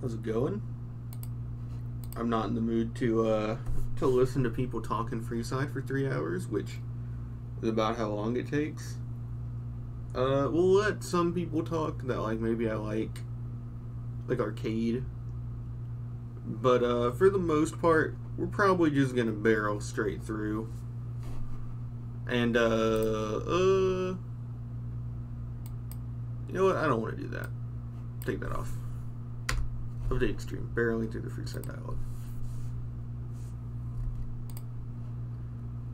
How's it going? I'm not in the mood to listen to people talk in Freeside for 3 hours, which is about how long it takes. We'll let some people talk that maybe I like arcade. But for the most part, we're probably just gonna barrel straight through. And you know what? I don't want to do that. Take that off. Update stream. Barreling through the Freeside dialogue.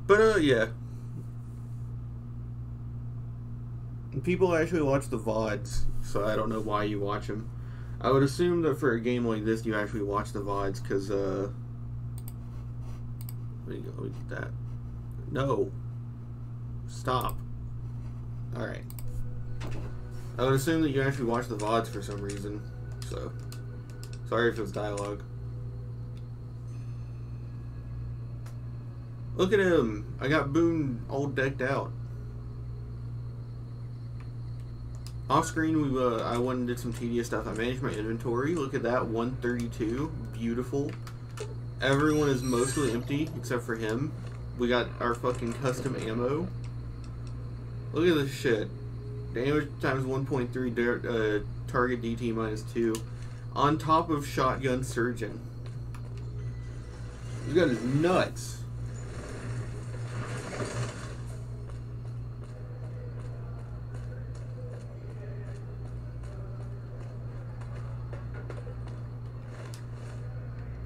But yeah. People actually watch the VODs, so I don't know why you watch them. I would assume that for a game like this, you actually watch the VODs, because, let me get that. No. Stop. Alright. I would assume that you actually watch the VODs for some reason, so. Sorry if it's dialogue. Look at him! I got Boone all decked out. Off screen, I went and did some tedious stuff. I managed my inventory. Look at that, 132. Beautiful. Everyone is mostly empty, except for him. We got our fucking custom ammo. Look at this shit. Damage times 1.3, target DT minus 2. On top of Shotgun Surgeon. This gun is nuts.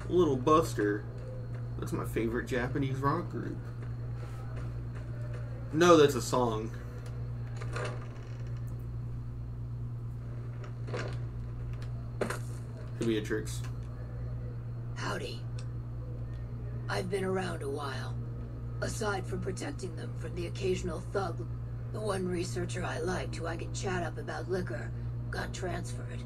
Little Buster. That's my favorite Japanese rock group. No, that's a song. Beatrix. Howdy. I've been around a while. Aside from protecting them from the occasional thug, the one researcher I liked who I could chat up about liquor got transferred.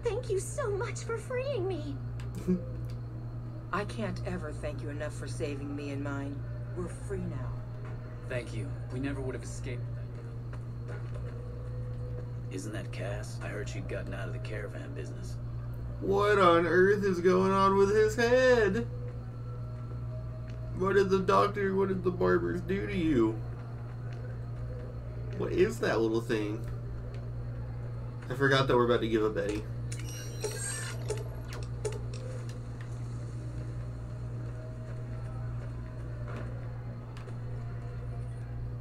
Thank you so much for freeing me. I can't ever thank you enough for saving me and mine. We're free now. Thank you. We never would have escaped. Isn't that Cass? I heard she'd gotten out of the caravan business. What on earth is going on with his head? What did the barbers do to you? What is that little thing? I forgot that we're about to give a Betty.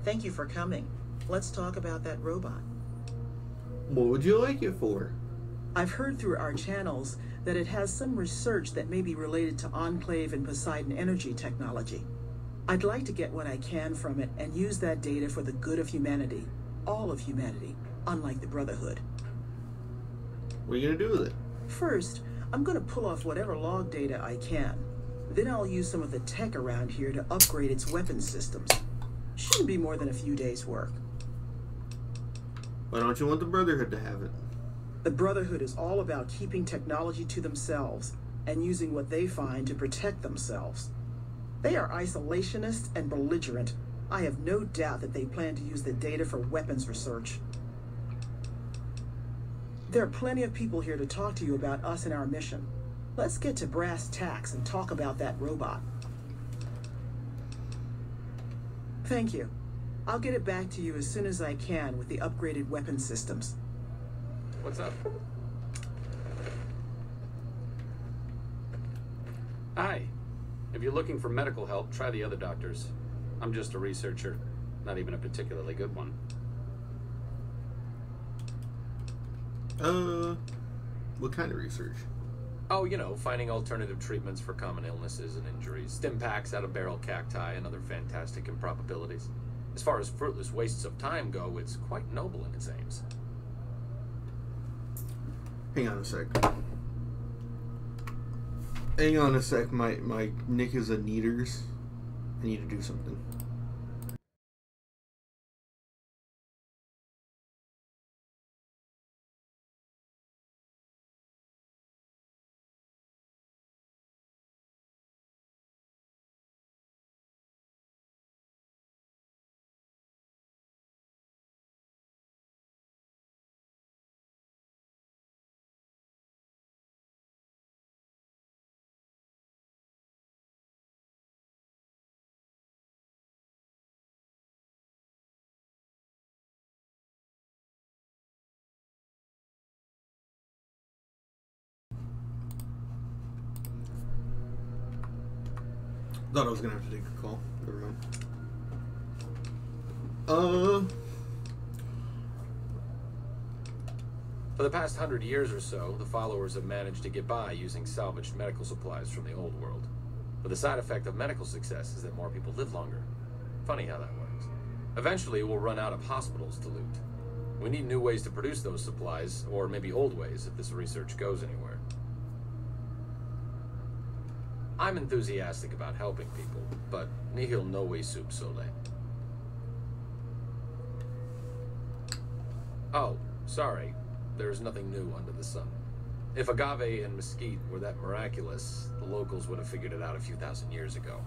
Thank you for coming. Let's talk about that robot. What would you like it for? I've heard through our channels that it has some research that may be related to Enclave and Poseidon energy technology. I'd like to get what I can from it and use that data for the good of humanity. All of humanity, unlike the Brotherhood. What are you gonna do with it? First, I'm gonna pull off whatever log data I can. Then I'll use some of the tech around here to upgrade its weapons systems. Shouldn't be more than a few days' work. Why don't you want the Brotherhood to have it? The Brotherhood is all about keeping technology to themselves and using what they find to protect themselves. They are isolationist and belligerent. I have no doubt that they plan to use the data for weapons research. There are plenty of people here to talk to you about us and our mission. Let's get to brass tacks and talk about that robot. Thank you. I'll get it back to you as soon as I can with the upgraded weapon systems. What's up? Hi. If you're looking for medical help, try the other doctors. I'm just a researcher, not even a particularly good one. What kind of research? Oh, you know, finding alternative treatments for common illnesses and injuries, stim packs out of barrel cacti, and other fantastic improbabilities. As far as fruitless wastes of time go, it's quite noble in its aims. Hang on a sec. Hang on a sec. My Nick is a Neaters. I need to do something. Thought I was gonna have to take a call. Never mind. For the past 100 years or so, the followers have managed to get by using salvaged medical supplies from the old world. But the side effect of medical success is that more people live longer. Funny how that works. Eventually, we'll run out of hospitals to loot. We need new ways to produce those supplies, or maybe old ways if this research goes anywhere. I'm enthusiastic about helping people, but nihil novi sub sole. Oh, sorry. There's nothing new under the sun. If agave and mesquite were that miraculous, the locals would have figured it out a few thousand years ago.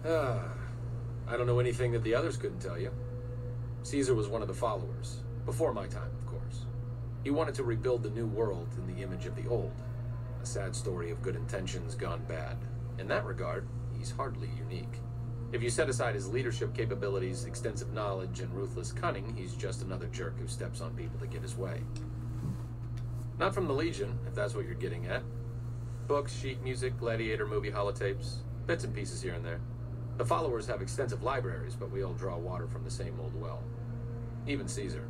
I don't know anything that the others couldn't tell you. Caesar was one of the followers, before my time, of course. He wanted to rebuild the new world in the image of the old. A sad story of good intentions gone bad. In that regard, he's hardly unique. If you set aside his leadership capabilities, extensive knowledge, and ruthless cunning, he's just another jerk who steps on people to get his way. Not from the Legion, if that's what you're getting at. Books, sheet music, gladiator movie holotapes, bits and pieces here and there. The followers have extensive libraries, but we all draw water from the same old well. Even Caesar.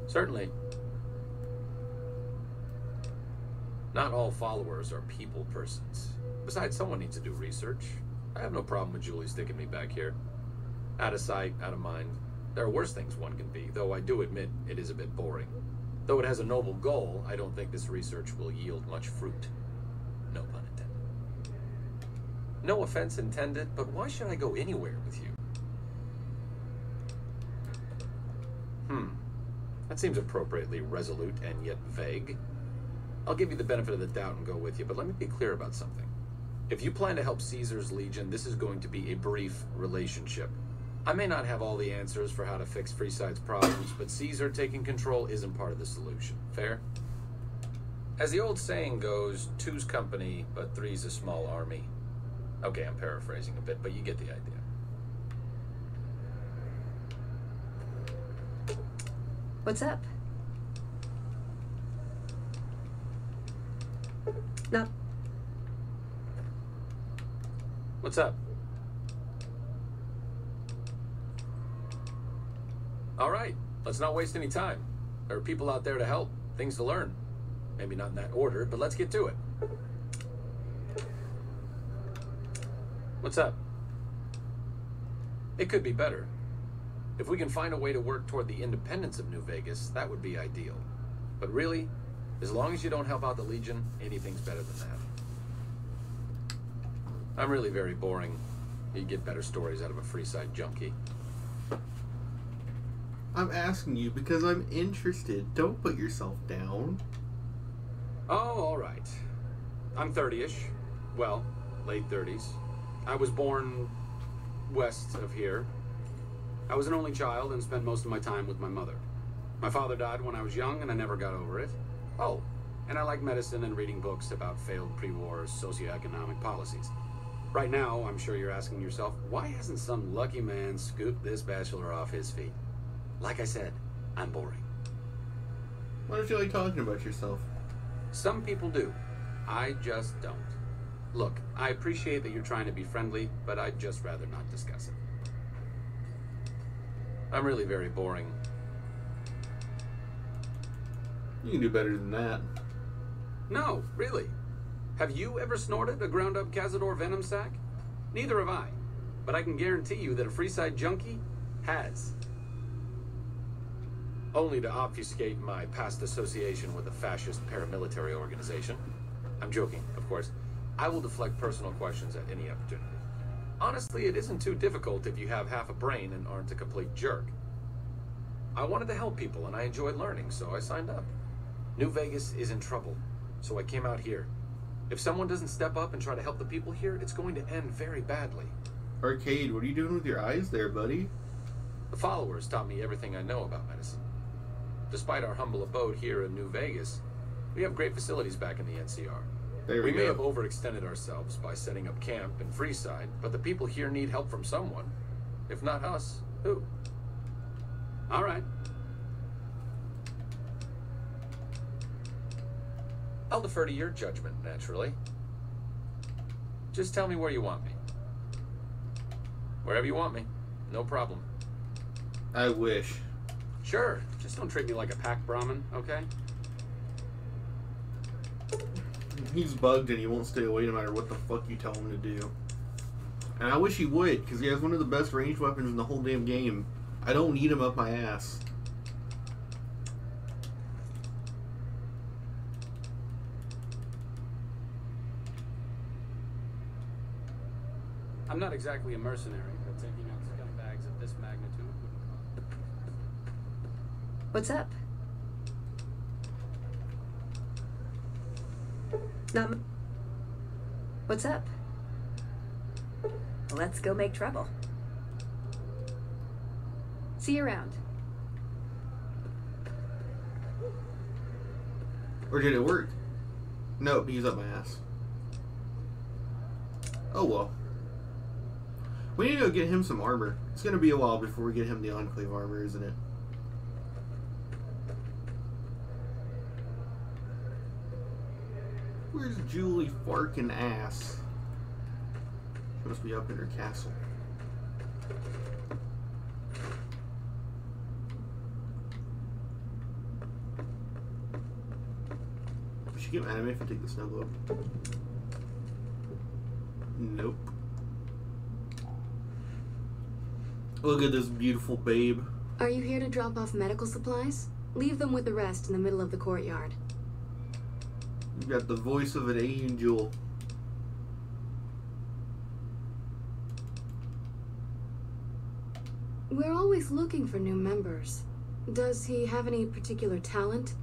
Certainly. Not all followers are people persons. Besides, someone needs to do research. I have no problem with Julie sticking me back here. Out of sight, out of mind. There are worse things one can be, though I do admit it is a bit boring. Though it has a noble goal, I don't think this research will yield much fruit. No pun intended. No offense intended, but why should I go anywhere with you? That seems appropriately resolute and yet vague. I'll give you the benefit of the doubt and go with you, but let me be clear about something. If you plan to help Caesar's Legion, this is going to be a brief relationship. I may not have all the answers for how to fix Freeside's problems, but Caesar taking control isn't part of the solution. Fair? As the old saying goes, two's company, but three's a small army. Okay, I'm paraphrasing a bit, but you get the idea. What's up? No. What's up? All right, let's not waste any time. There are people out there to help, things to learn. Maybe not in that order, but let's get to it. What's up? It could be better. If we can find a way to work toward the independence of New Vegas, that would be ideal. But really, as long as you don't help out the Legion, anything's better than that. I'm really very boring. You'd get better stories out of a Freeside junkie. I'm asking you because I'm interested. Don't put yourself down. Oh, all right. I'm 30-ish. Well, late 30s. I was born west of here. I was an only child and spent most of my time with my mother. My father died when I was young and I never got over it. Oh, and I like medicine and reading books about failed pre-war socioeconomic policies. Right now, I'm sure you're asking yourself, why hasn't some lucky man scooped this bachelor off his feet? Like I said, I'm boring. Why don't you like talking about yourself? Some people do. I just don't. Look, I appreciate that you're trying to be friendly, but I'd just rather not discuss it. I'm really very boring. You can do better than that. No, really. Have you ever snorted a ground-up Cazador venom sac? Neither have I. But I can guarantee you that a Freeside junkie has. Only to obfuscate my past association with a fascist paramilitary organization. I'm joking, of course. I will deflect personal questions at any opportunity. Honestly, it isn't too difficult if you have half a brain and aren't a complete jerk. I wanted to help people and I enjoyed learning, so I signed up. New Vegas is in trouble, so I came out here. If someone doesn't step up and try to help the people here, it's going to end very badly. Arcade, what are you doing with your eyes there, buddy? The followers taught me everything I know about medicine. Despite our humble abode here in New Vegas, we have great facilities back in the NCR. There We we may go. have overextended ourselves by setting up camp in Freeside, but the people here need help from someone. If not us, who? All right. I'll defer to your judgment, naturally. Just tell me where you want me. Wherever you want me. No problem. I wish. Sure, just don't treat me like a pack Brahmin, okay? He's bugged and he won't stay away no matter what the fuck you tell him to do. And I wish he would, because he has one of the best ranged weapons in the whole damn game. I don't need him up my ass. I'm not exactly a mercenary, but taking out scumbags of this magnitude wouldn't cost. What's up? Not. What's up? Let's go make trouble. See you around. Or did it work? Nope, he's up my ass. Oh well. We need to go get him some armor. It's gonna be a while before we get him the Enclave armor, isn't it? Where's Julie Farkin ass? She must be up in her castle. Should she get mad at me if I take the snow globe? Nope. Look at this beautiful babe. Are you here to drop off medical supplies? Leave them with the rest in the middle of the courtyard. You got the voice of an angel. We're always looking for new members. Does he have any particular talent?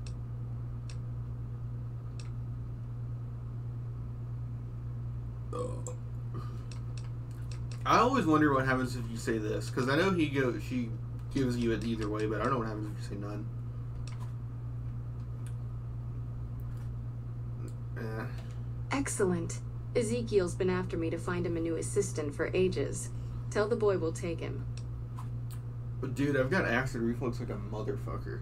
I always wonder what happens if you say this, because I know she gives you it either way, but I don't know what happens if you say none. Excellent. Ezekiel's been after me to find him a new assistant for ages. Tell the boy we'll take him. But dude, I've got acid reflux like a motherfucker.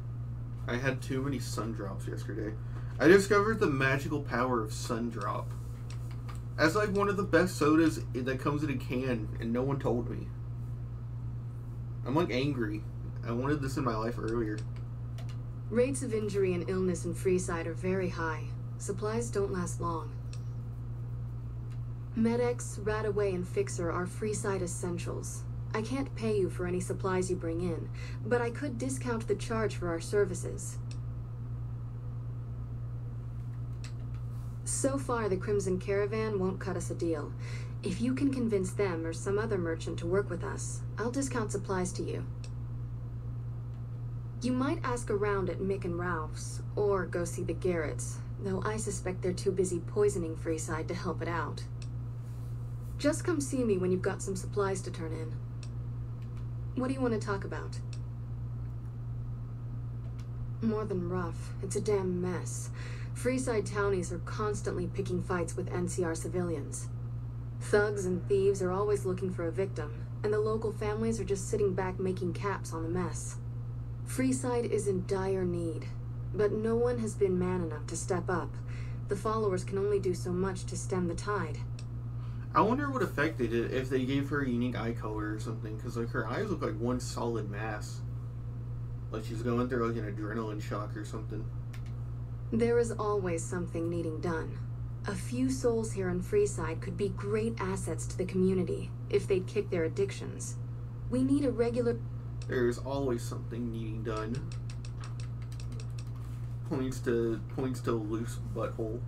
I had too many sun drops yesterday. I discovered the magical power of sun drop. That's like one of the best sodas that comes in a can, and no one told me. I'm like angry. I wanted this in my life earlier. Rates of injury and illness in Freeside are very high. Supplies don't last long. Med-X, Radaway, and Fixer are Freeside essentials. I can't pay you for any supplies you bring in, but I could discount the charge for our services. So far, the Crimson Caravan won't cut us a deal. If you can convince them or some other merchant to work with us, I'll discount supplies to you. You might ask around at Mick and Ralph's, or go see the Garretts, though I suspect they're too busy poisoning Freeside to help it out. Just come see me when you've got some supplies to turn in. What do you want to talk about? More than rough. It's a damn mess. Freeside townies are constantly picking fights with NCR civilians. Thugs and thieves are always looking for a victim, and the local families are just sitting back making caps on the mess. Freeside is in dire need, but no one has been man enough to step up. The followers can only do so much to stem the tide. I wonder what effect they did if they gave her a unique eye color or something, because like her eyes look like one solid mass. Like she's going through like an adrenaline shock or something. There is always something needing done. A few souls here in Freeside could be great assets to the community if they'd kick their addictions. We need a regular... There's always something needing done. Points to loose butthole.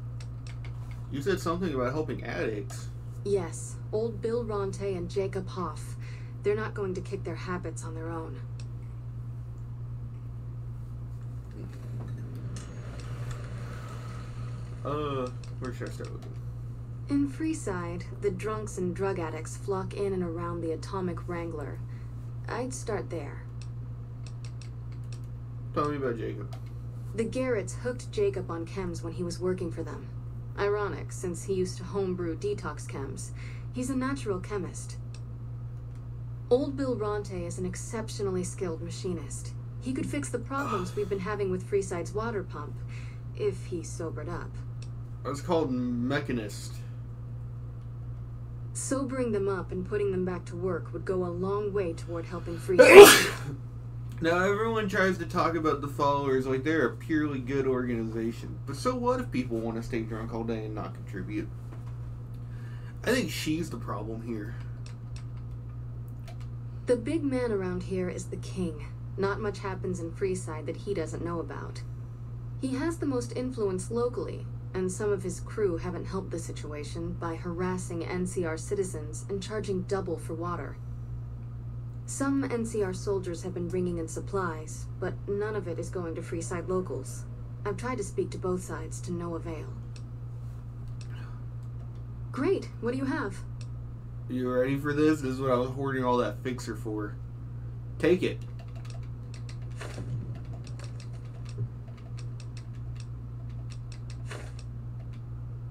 You said something about helping addicts. Yes, old Bill Ronte and Jacob Hoff. They're not going to kick their habits on their own. Where should I start looking? In Freeside, the drunks and drug addicts flock in and around the Atomic Wrangler. I'd start there. Tell me about Jacob. The Garretts hooked Jacob on chems when he was working for them. Ironic, since he used to homebrew detox chems. He's a natural chemist. Old Bill Ronte is an exceptionally skilled machinist. He could fix the problems we've been having with Freeside's water pump, if he sobered up. I was called Mechanist. Sobering them up and putting them back to work would go a long way toward helping Freeside. Now, everyone tries to talk about the followers like they're a purely good organization. But so what if people want to stay drunk all day and not contribute? I think she's the problem here. The big man around here is the king. Not much happens in Freeside that he doesn't know about. He has the most influence locally, and some of his crew haven't helped the situation by harassing NCR citizens and charging double for water. Some NCR soldiers have been bringing in supplies, but none of it is going to Freeside locals. I've tried to speak to both sides to no avail. Great, what do you have? You ready for this? This is what I was hoarding all that fixer for. Take it.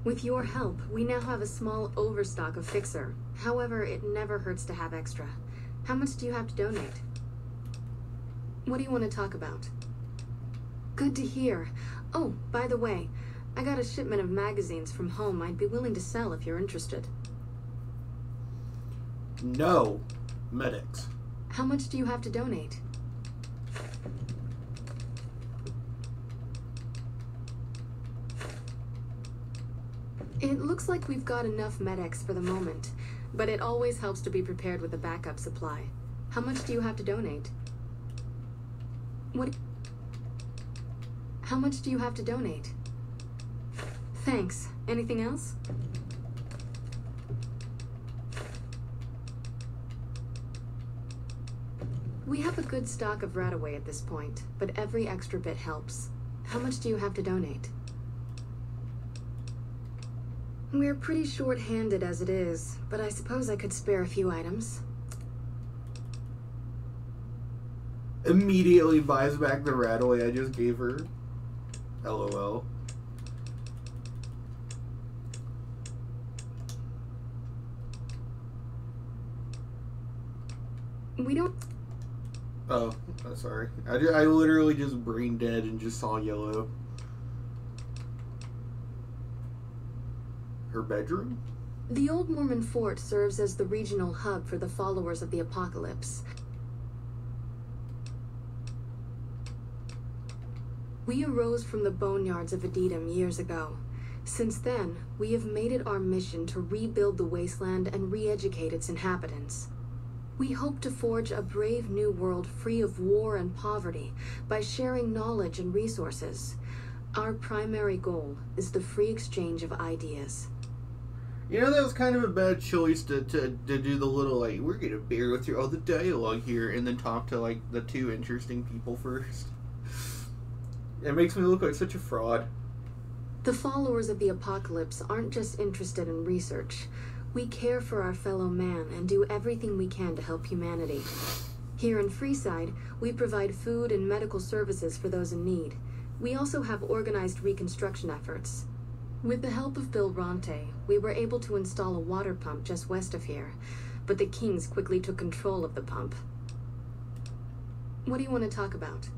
With your help, we now have a small overstock of fixer. However, it never hurts to have extra. How much do you have to donate? What do you want to talk about? Good to hear. Oh, by the way, I got a shipment of magazines from home I'd be willing to sell if you're interested. No. Medics. How much do you have to donate? It looks like we've got enough medics for the moment, but it always helps to be prepared with a backup supply. How much do you have to donate? How much do you have to donate? Thanks. Anything else? We have a good stock of Radaway at this point, but every extra bit helps. How much do you have to donate? We're pretty short-handed as it is, but I suppose I could spare a few items. Immediately buys back the Radaway I just gave her. LOL. We don't... Oh, sorry. I literally just brain dead and just saw yellow. Her bedroom? The Old Mormon Fort serves as the regional hub for the followers of the Apocalypse. We arose from the boneyards of Edidam years ago. Since then, we have made it our mission to rebuild the wasteland and re-educate its inhabitants. We hope to forge a brave new world free of war and poverty by sharing knowledge and resources. Our primary goal is the free exchange of ideas. You know, that was kind of a bad choice to do the little, like, we're gonna bear with all the dialogue here and then talk to, like, the two interesting people first. It makes me look like such a fraud. The followers of the Apocalypse aren't just interested in research. We care for our fellow man and do everything we can to help humanity. Here in Freeside, we provide food and medical services for those in need. We also have organized reconstruction efforts. With the help of Bill Ronte, we were able to install a water pump just west of here, but the Kings quickly took control of the pump. What do you want to talk about?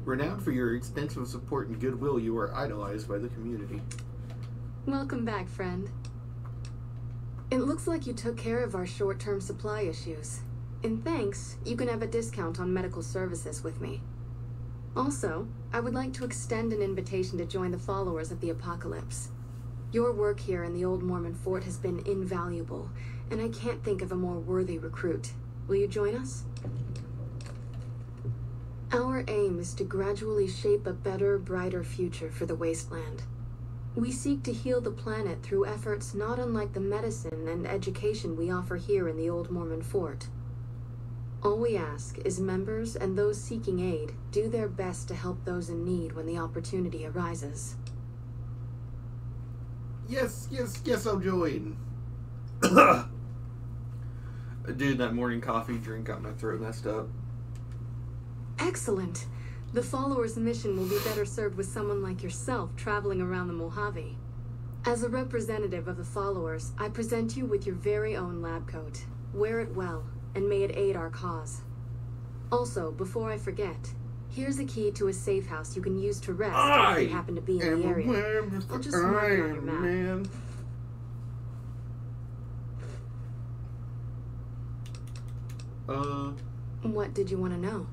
Renowned for your extensive support and goodwill, you are idolized by the community. Welcome back, friend. It looks like you took care of our short-term supply issues. In thanks, you can have a discount on medical services with me. Also, I would like to extend an invitation to join the followers of the Apocalypse. Your work here in the Old Mormon Fort has been invaluable, and I can't think of a more worthy recruit. Will you join us? Our aim is to gradually shape a better, brighter future for the wasteland. We seek to heal the planet through efforts not unlike the medicine and education we offer here in the Old Mormon Fort. All we ask is members and those seeking aid do their best to help those in need when the opportunity arises. Yes, I'll join. Dude, that morning coffee drink got my throat messed up. Excellent. The followers' mission will be better served with someone like yourself traveling around the Mojave. As a representative of the followers, I present you with your very own lab coat. Wear it well. and may it aid our cause. Also, before I forget, here's a key to a safe house you can use to rest if you happen to be in the area. I'll just mark it on your map. Man. What did you want to know?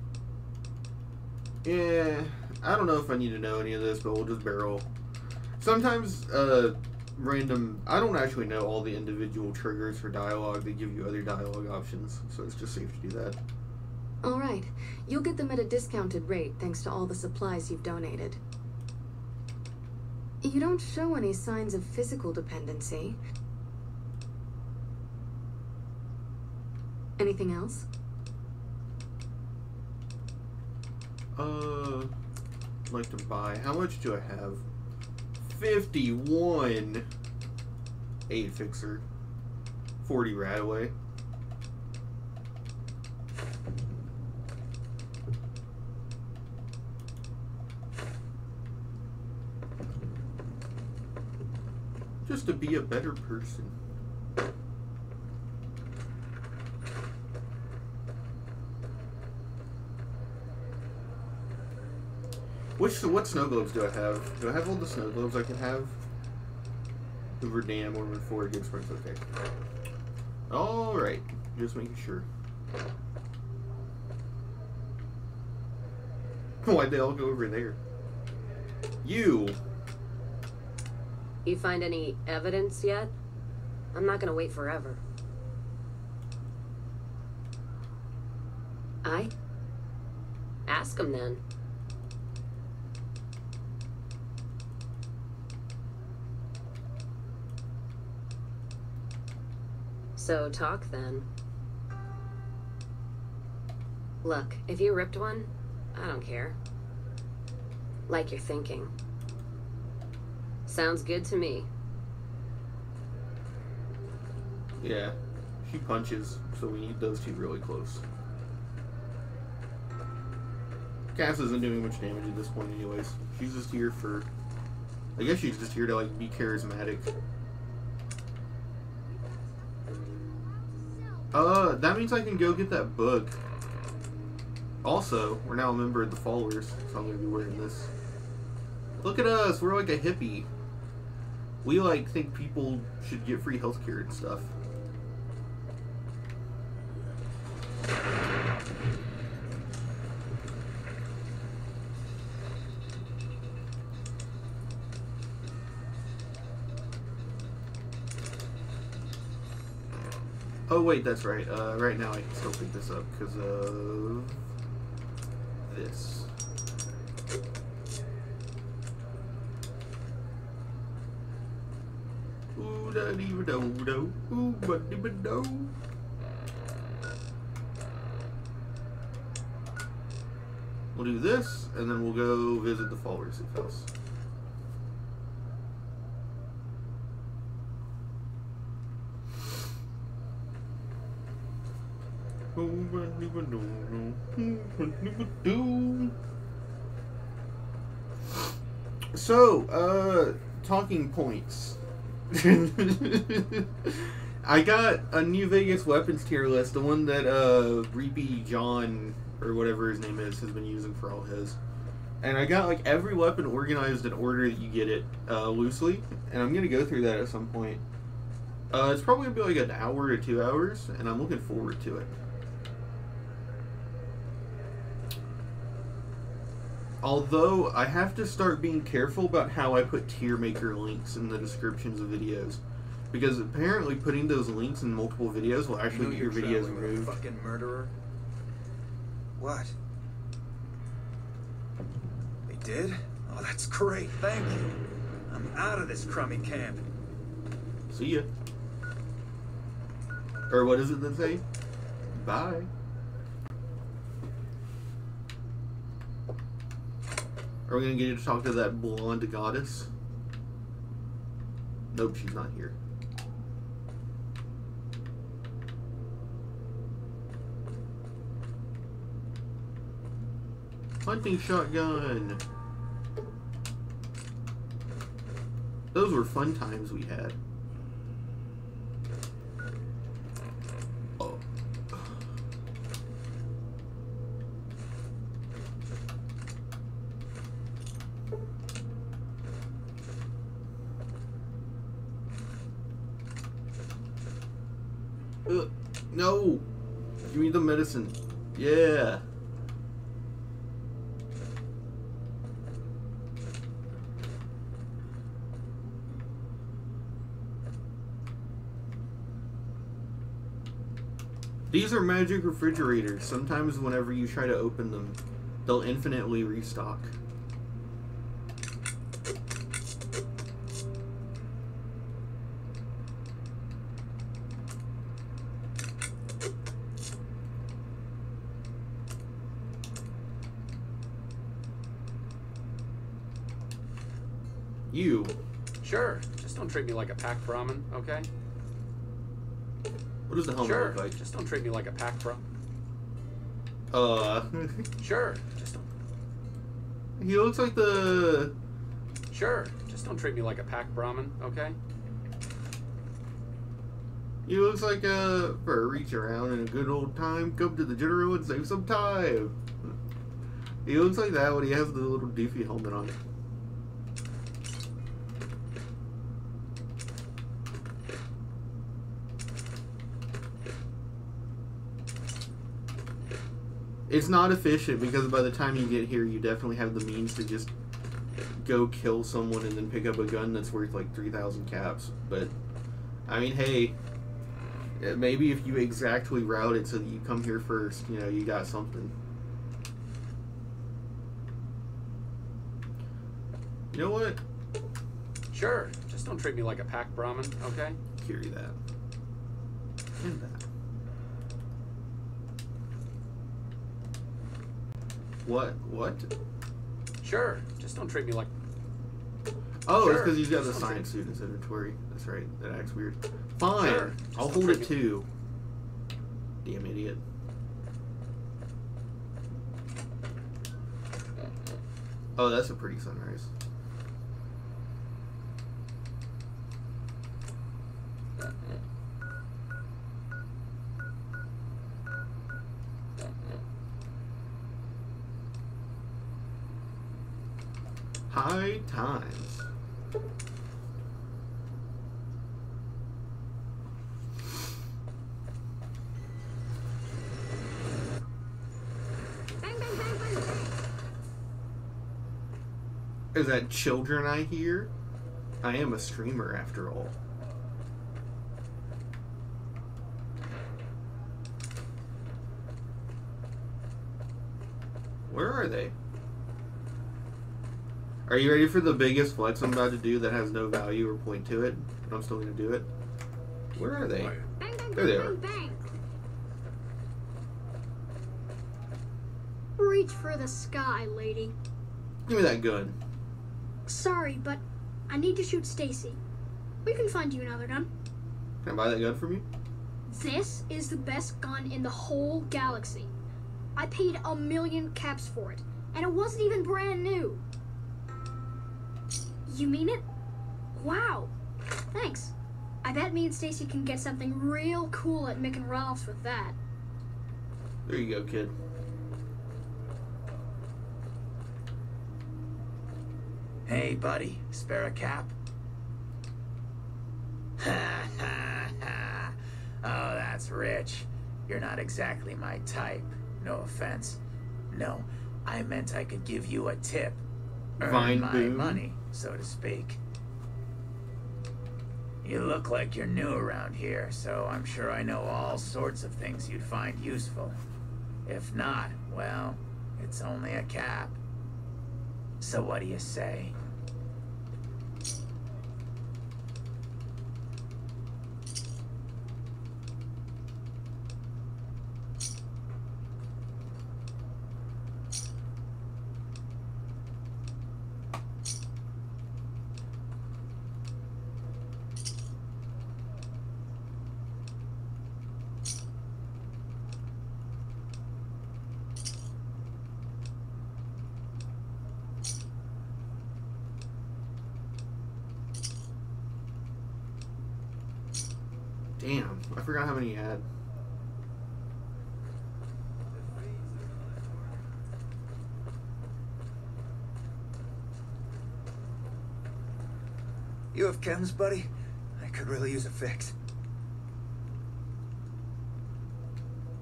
Yeah, I don't know if I need to know any of this, but we'll just barrel. Sometimes, random... I don't actually know all the individual triggers for dialogue. They give you other dialogue options, so it's just safe to do that. Alright, you'll get them at a discounted rate thanks to all the supplies you've donated. You don't show any signs of physical dependency. Anything else? I'd like to buy. How much do I have? 51 8 fixer. 40 Radaway. Just to be a better person. What snow globes do I have? Do I have all the snow globes I can have? Hoover Dam, Ormond Ford, Good Springs, okay. Alright, just making sure. Why'd they all go over there? You find any evidence yet? I'm not gonna wait forever. Ask him then. So talk then. Look, if you ripped one, I don't care. Like you're thinking. Sounds good to me. Yeah, she punches, so we need those two really close. Cass isn't doing much damage at this point anyways. She's just here for... I guess she's just here to, like, be charismatic. That means I can go get that book. Also, we're now a member of the followers, so I'm gonna be wearing this. Look at us, we're like a hippie. We, like, think people should get free healthcare and stuff. Oh wait, that's right. Right now I can still pick this up because of this. Ooh da dee ba do do. Ooh ba dee ba do. We'll do this, and then we'll go visit the followers' house. So, talking points. I got a New Vegas weapons tier list, the one that Reapy John, or whatever his name is, has been using for all his. And I got like every weapon organized in order that you get it loosely, and I'm gonna go through that at some point. It's probably gonna be like an hour to 2 hours, and I'm looking forward to it. Although, I have to start being careful about how I put tier maker links in the descriptions of videos. Because apparently putting those links in multiple videos will actually get your videos removed. Fucking murderer. What? They did? Oh, that's great. Thank you. I'm out of this crummy camp. See ya. Or what does it then say? Bye. Are we gonna get you to talk to that blonde goddess? Nope, she's not here. Hunting shotgun. Those were fun times we had. Oh. No! Give me the medicine. Yeah! These are magic refrigerators. Sometimes whenever you try to open them, they'll infinitely restock. You. Sure. Just don't treat me like a packed Brahmin, okay? What does the helmet Sure. look like? Just don't treat me like a packed Brahmin. Sure. Just don't. He looks like the... Sure. Just don't treat me like a packed Brahmin, okay? He looks like for a reach around in a good old time, come to the general and save some time. He looks like that when he has the little doofy helmet on. It's not efficient because by the time you get here, you definitely have the means to just go kill someone and then pick up a gun that's worth like 3,000 caps. But, I mean, hey, maybe if you exactly route it so that you come here first, you know, you got something. You know what? Sure. Just don't treat me like a packed Brahmin, okay? Carry that. And that. What? Sure. Just don't treat me like... Oh, Sure. it's because he's got the Just don't science suit in his inventory. That's right. That acts weird. Fine. Sure. I'll Just hold don't it treat me- too. Damn idiot. Oh, that's a pretty sunrise. High times. Is that children I hear? I am a streamer after all. Where are they? Are you ready for the biggest flex I'm about to do that has no value or point to it? But I'm still going to do it. Where are they? There they are. Reach for the sky, lady. Give me that gun. Sorry, but I need to shoot Stacy. We can find you another gun. Can I buy that gun from you? This is the best gun in the whole galaxy. I paid 1,000,000 caps for it, and it wasn't even brand new. You mean it? Wow. Thanks. I bet me and Stacy can get something real cool at Mick and Ralph's with that. There you go, kid. Hey, buddy, spare a cap? Ha ha ha. Oh, that's rich. You're not exactly my type. No offense. No, I meant I could give you a tip. Earn Vine my boom. money, so to speak. You look like you're new around here, so I'm sure I know all sorts of things you'd find useful. If not, well, it's only a cap. So what do you say? Damn, I forgot how many you had. You have chems, buddy? I could really use a fix.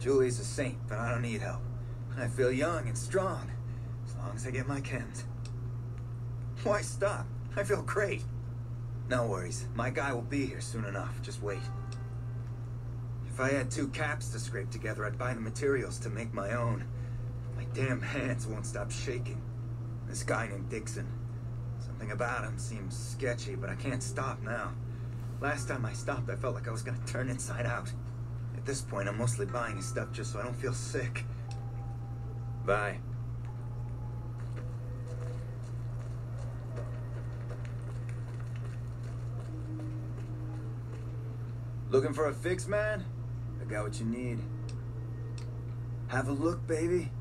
Julie's a saint, but I don't need help. I feel young and strong, as long as I get my chems. Why stop? I feel great. No worries, my guy will be here soon enough, just wait. If I had 2 caps to scrape together, I'd buy the materials to make my own. My damn hands won't stop shaking. This guy named Dixon. Something about him seems sketchy, but I can't stop now. Last time I stopped, I felt like I was gonna turn inside out. At this point, I'm mostly buying his stuff just so I don't feel sick. Bye. Looking for a fix, man? I got what you need. Have a look, baby.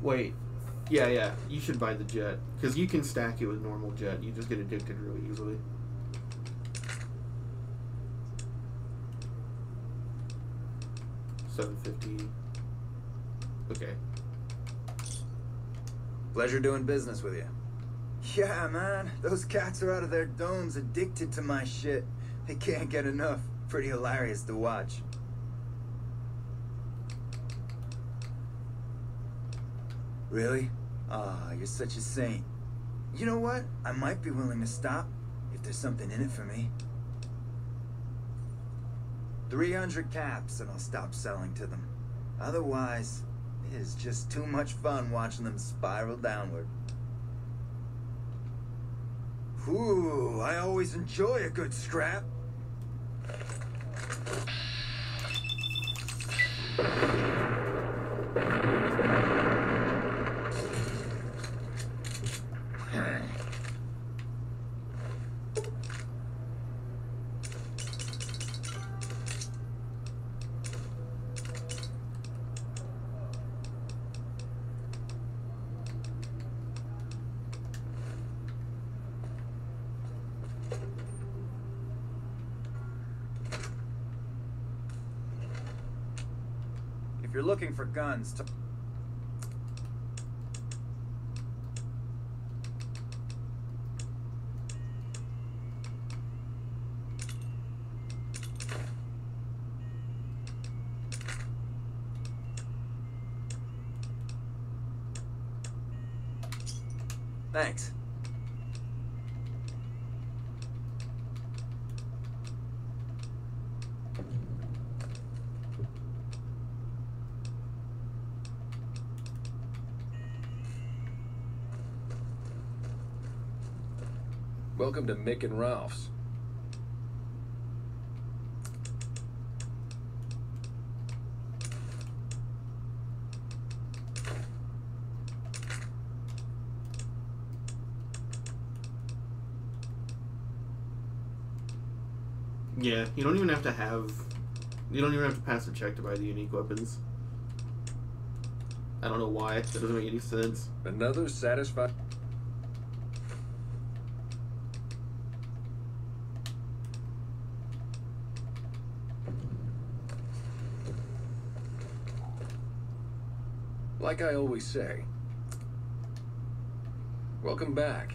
Wait. Yeah, you should buy the jet. Because you can stack it with normal jet. You just get addicted really easily. $750. Okay. Pleasure doing business with you. Yeah, man. Those cats are out of their domes addicted to my shit. They can't get enough. Pretty hilarious to watch. Really? Ah, you're such a saint. You know what? I might be willing to stop if there's something in it for me. 300 caps and I'll stop selling to them. Otherwise, it is just too much fun watching them spiral downward. Ooh, I always enjoy a good scrap. If you're looking for guns to... Thanks. Welcome to Mick and Ralph's. Yeah, you don't even have to pass a check to buy the unique weapons. I don't know why. That doesn't make any sense. Another satisfied... Like I always say, welcome back.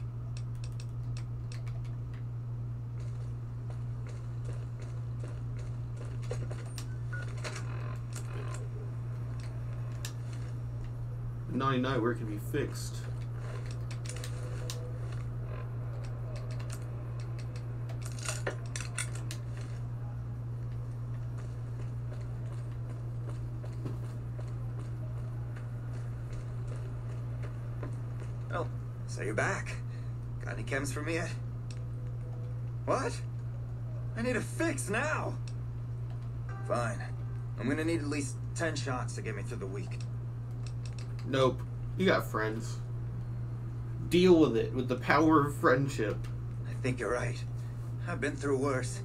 Naughty Night where it can be fixed. Oh, so you're back. Got any chems for me yet? What? I need a fix now. Fine. I'm gonna need at least 10 shots to get me through the week. Nope. You got friends. Deal with it with the power of friendship. I think you're right. I've been through worse.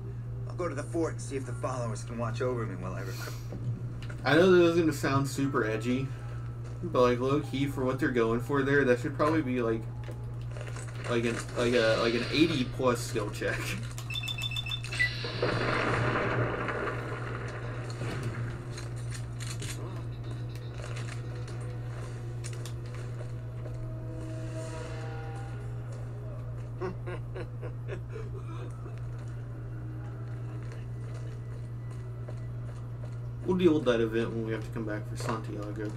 I'll go to the fort and see if the followers can watch over me while I recover. I know this is going to sound super edgy, but like low-key for what they're going for there, that should probably be like like an 80 plus skill check. We'll deal with that event when we have to come back for Santiago.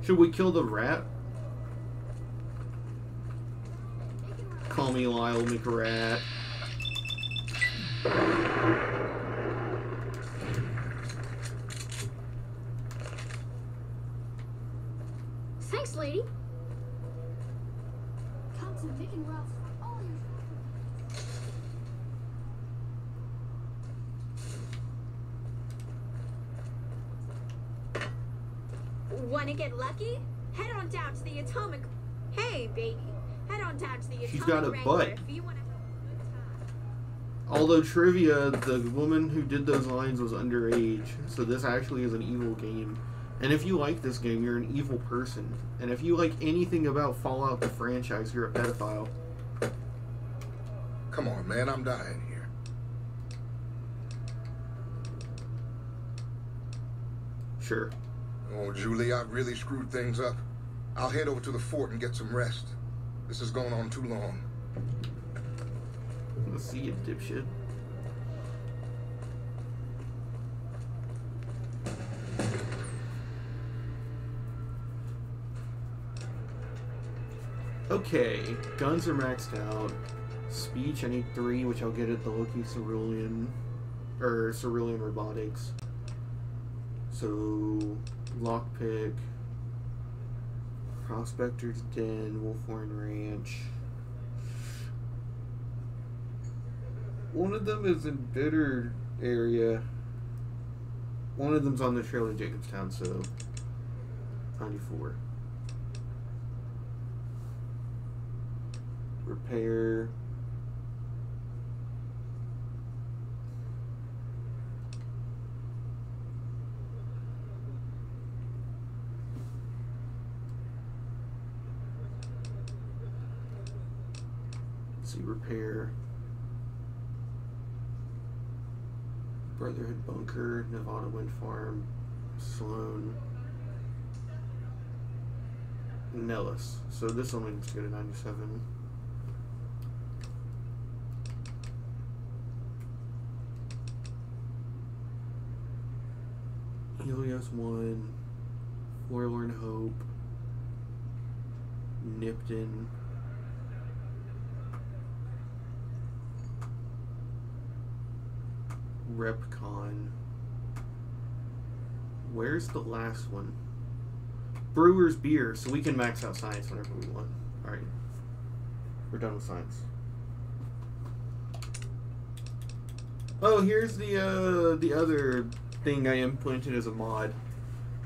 Should we kill the rat? Call me Lyle McRat. Thanks, lady. Captain Vic and Ralph, all your... Wanna get lucky? Head on down to the atomic... Hey, baby. Head on down to the atomic... She's got a Wrangler butt. if you wanna have a good time. Although trivia, the woman who did those lines was underage, so this actually is an evil game. And if you like this game, you're an evil person. And if you like anything about Fallout the franchise, you're a pedophile. Come on, man, I'm dying here. Sure. Oh, Julie, I've really screwed things up. I'll head over to the fort and get some rest. This has gone on too long. Let's see you, dipshit. Okay, guns are maxed out. Speech, I need 3, which I'll get at the Loki Cerulean, or Cerulean Robotics. So, Lockpick, Prospector's Den, Wolfhorn Ranch. One of them is in Bitter area. One of them's on the trail to Jacobstown, so 94. Repair. Let's see, repair. Brotherhood Bunker, Nevada Wind Farm, Sloan, Nellis. So this only needs to go to 97. Helios 1, Forlorn Hope, Nipton, Repcon. Where's the last one? Brewer's Beer, so we can max out science whenever we want. Alright. We're done with science. Oh, here's the other thing I implemented as a mod.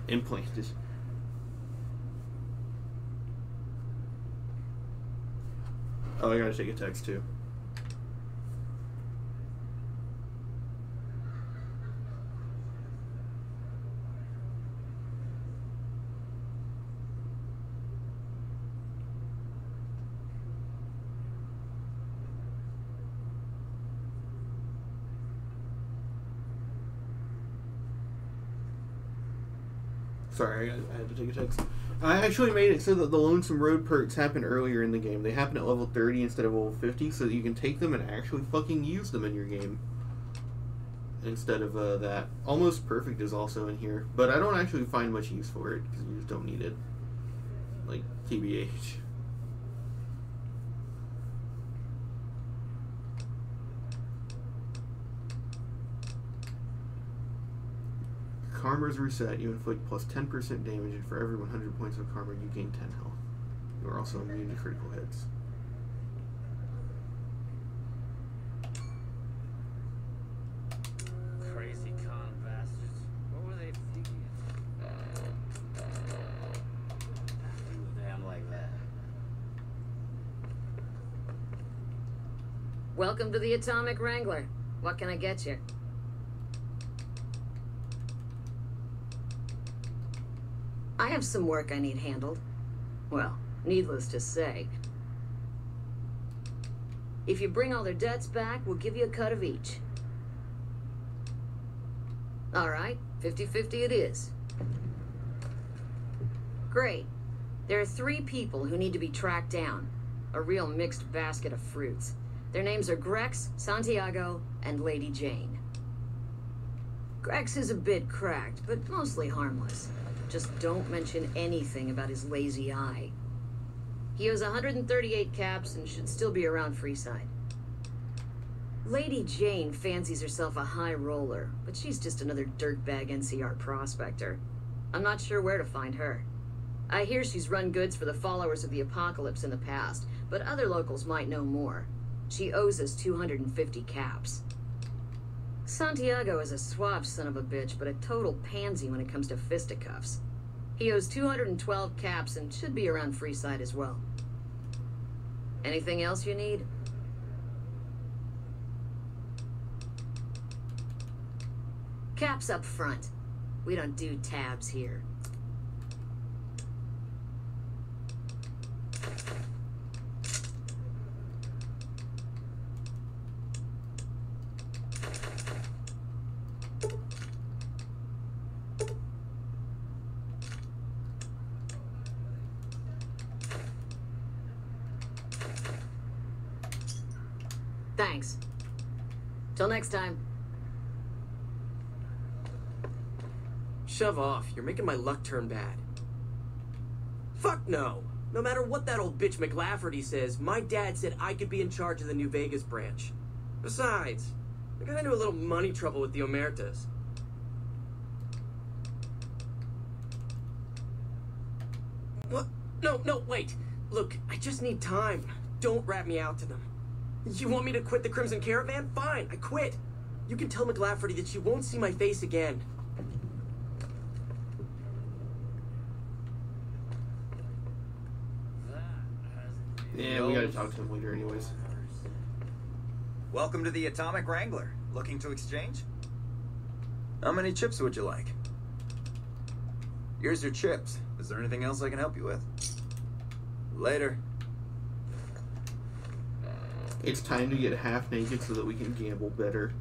Implanted. Oh, I gotta take a text too. Sorry, I had to take a text. I actually made it so that the Lonesome Road perks happen earlier in the game. They happen at level 30 instead of level 50, so that you can take them and actually fucking use them in your game. Instead of that. Almost Perfect is also in here, but I don't actually find much use for it, because you just don't need it. Like, TBH. Karma's reset. You inflict plus 10% damage, and for every 100 points of karma, you gain 10 health. You are also immune to critical hits. Crazy con bastards. What were they thinking? Damn like that. Welcome to the Atomic Wrangler. What can I get you? have some work I need handled. Well, needless to say. If you bring all their debts back, we'll give you a cut of each. All right, 50-50 it is. Great. There are 3 people who need to be tracked down. A real mixed basket of fruits. Their names are Grex, Santiago, and Lady Jane. Grex is a bit cracked, but mostly harmless. Just don't mention anything about his lazy eye. He owes 138 caps and should still be around Freeside. Lady Jane fancies herself a high roller, but she's just another dirtbag NCR prospector. I'm not sure where to find her. I hear she's run goods for the followers of the apocalypse in the past, but other locals might know more. She owes us 250 caps. Santiago is a suave son of a bitch, but a total pansy when it comes to fisticuffs. He owes 212 caps and should be around Freeside as well. Anything else you need? Caps up front. We don't do tabs here. Thanks. Till next time. Shove off. You're making my luck turn bad. Fuck no. No matter what that old bitch McLafferty says, my dad said I could be in charge of the New Vegas branch. Besides, I got into a little money trouble with the Omertas. What? No, wait. Look, I just need time. Don't rat me out to them. You want me to quit the Crimson Caravan? Fine, I quit. You can tell McLafferty that she won't see my face again. Yeah, we gotta talk to him later anyways. Welcome to the Atomic Wrangler. Looking to exchange? How many chips would you like? Here's your chips. Is there anything else I can help you with? Later. It's time to get half naked so that we can gamble better.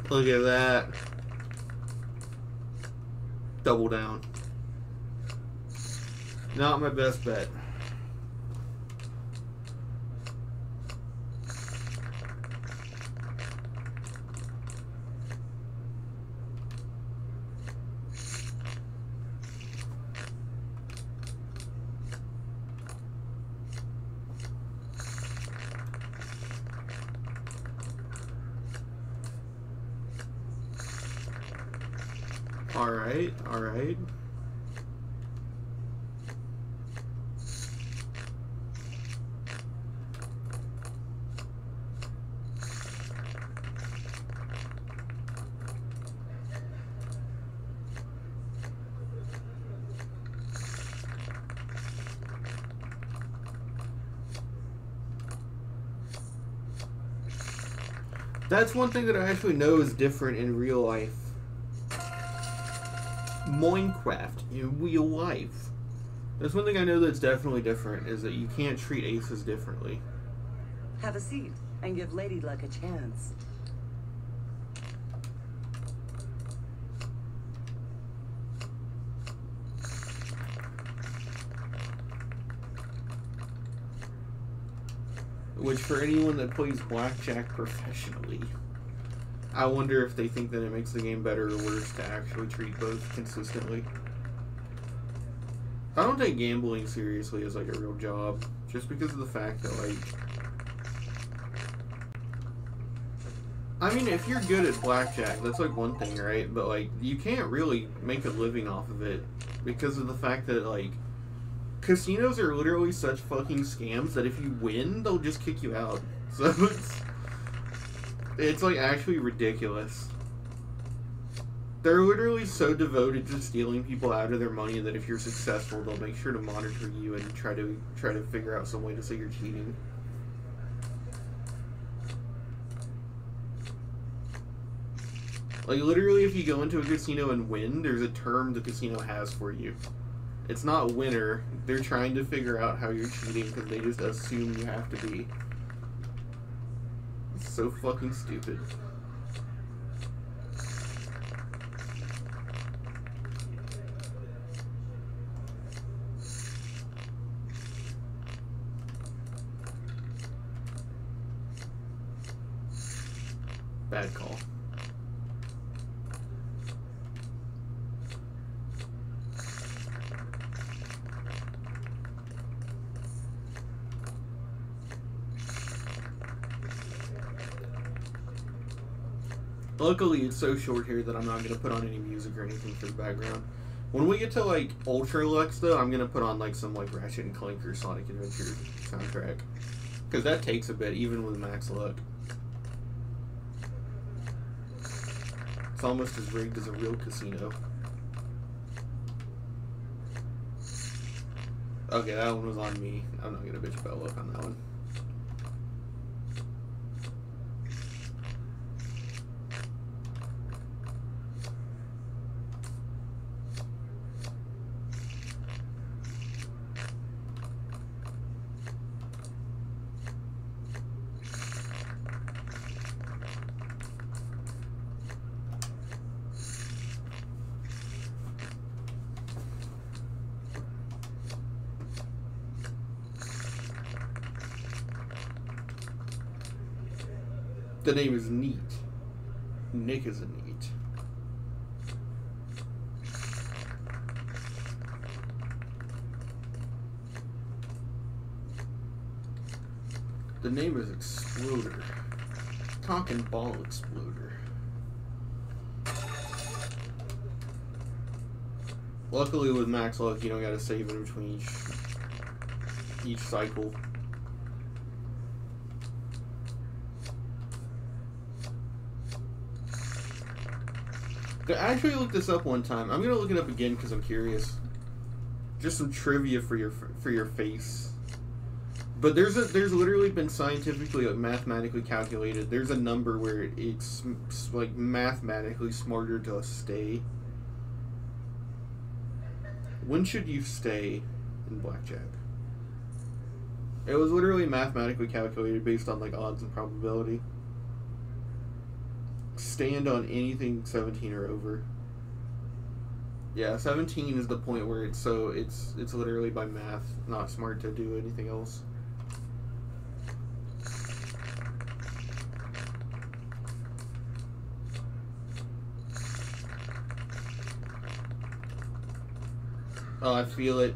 Look at that. Double down. Not my best bet. All right. That's one thing that I actually know is different in real life. Minecraft in real life. That's one thing I know that's definitely different, is that you can't treat aces differently. Have a seat and give Lady Luck a chance. Which, for anyone that plays blackjack professionally, I wonder if they think that it makes the game better or worse to actually treat both consistently. I don't take gambling seriously as like a real job, just because of the fact that, like, I mean, if you're good at blackjack, that's like one thing, right? But like, you can't really make a living off of it because of the fact that, like, casinos are literally such fucking scams that if you win, they'll just kick you out. So it's like actually ridiculous. They're literally so devoted to stealing people out of their money that if you're successful, they'll make sure to monitor you and try to figure out some way to say you're cheating. Like, literally, if you go into a casino and win, there's a term the casino has for you. It's not winner. They're trying to figure out how you're cheating because they just assume you have to be. It's so fucking stupid. Bad call. Luckily, it's so short here that I'm not going to put on any music or anything for the background. When we get to, like, Ultra Lux, though, I'm going to put on, like, some, like, Ratchet and Clank or Sonic Adventure soundtrack. Because that takes a bit, even with max luck. It's almost as rigged as a real casino. Okay, that one was on me. I'm not going to bitch about luck on that one. The name is Neat. Nick is a Neat. The name is Exploder. Cock and Ball Exploder. Luckily with max luck you don't gotta save in between each cycle. I actually looked this up one time. I'm gonna look it up again because I'm curious. Just some trivia for your face. But there's literally been scientifically, like, mathematically calculated. There's a number where it's like mathematically smarter to stay. When should you stay in blackjack? It was literally mathematically calculated based on, like, odds and probability. Stand on anything 17 or over. Yeah, 17 is the point where it's literally by math, not smart to do anything else. Oh, I feel it.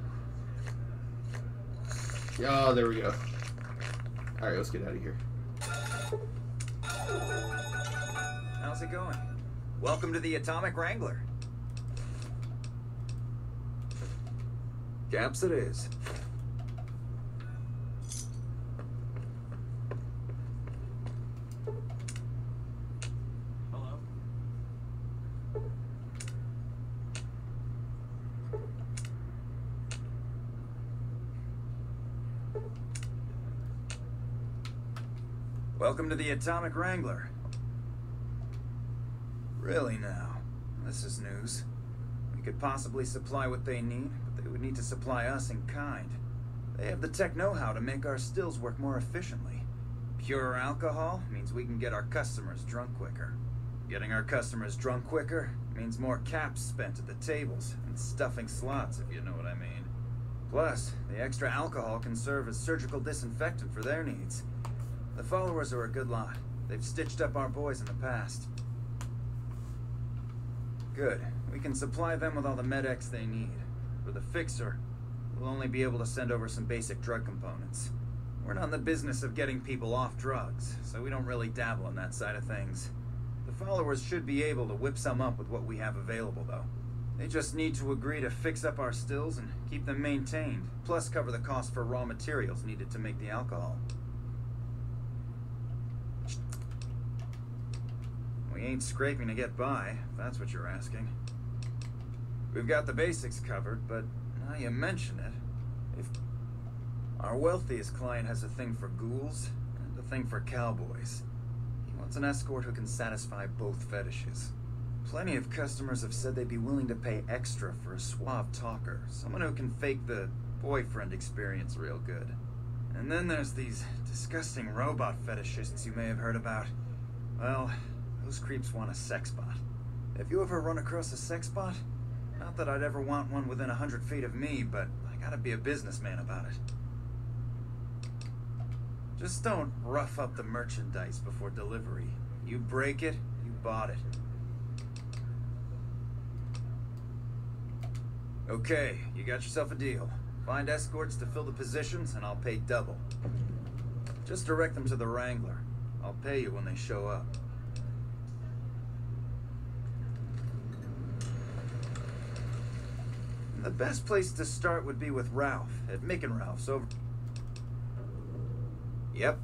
Oh, there we go. Alright, let's get out of here. How's it going? Welcome to the Atomic Wrangler. Gaps it is. Hello? Welcome to the Atomic Wrangler. Really now? This is news. We could possibly supply what they need, but they would need to supply us in kind. They have the tech know-how to make our stills work more efficiently. Pure alcohol means we can get our customers drunk quicker. Getting our customers drunk quicker means more caps spent at the tables and stuffing slots, if you know what I mean. Plus, the extra alcohol can serve as surgical disinfectant for their needs. The followers are a good lot. They've stitched up our boys in the past. Good. We can supply them with all the med-X they need. For the fixer, we'll only be able to send over some basic drug components. We're not in the business of getting people off drugs, so we don't really dabble in that side of things. The followers should be able to whip some up with what we have available, though. They just need to agree to fix up our stills and keep them maintained, plus cover the cost for raw materials needed to make the alcohol. We ain't scraping to get by, if that's what you're asking. We've got the basics covered, but now you mention it, if our wealthiest client has a thing for ghouls and a thing for cowboys. He wants an escort who can satisfy both fetishes. Plenty of customers have said they'd be willing to pay extra for a suave talker, someone who can fake the boyfriend experience real good. And then there's these disgusting robot fetishists you may have heard about. Well, those creeps want a sex bot. If you ever run across a sex bot, not that I'd ever want one within 100 feet of me, but I gotta be a businessman about it. Just don't rough up the merchandise before delivery. You break it, you bought it. Okay, you got yourself a deal. Find escorts to fill the positions, and I'll pay double. Just direct them to the Wrangler. I'll pay you when they show up. The best place to start would be with Ralph, at Mick and Ralph's over... Yep.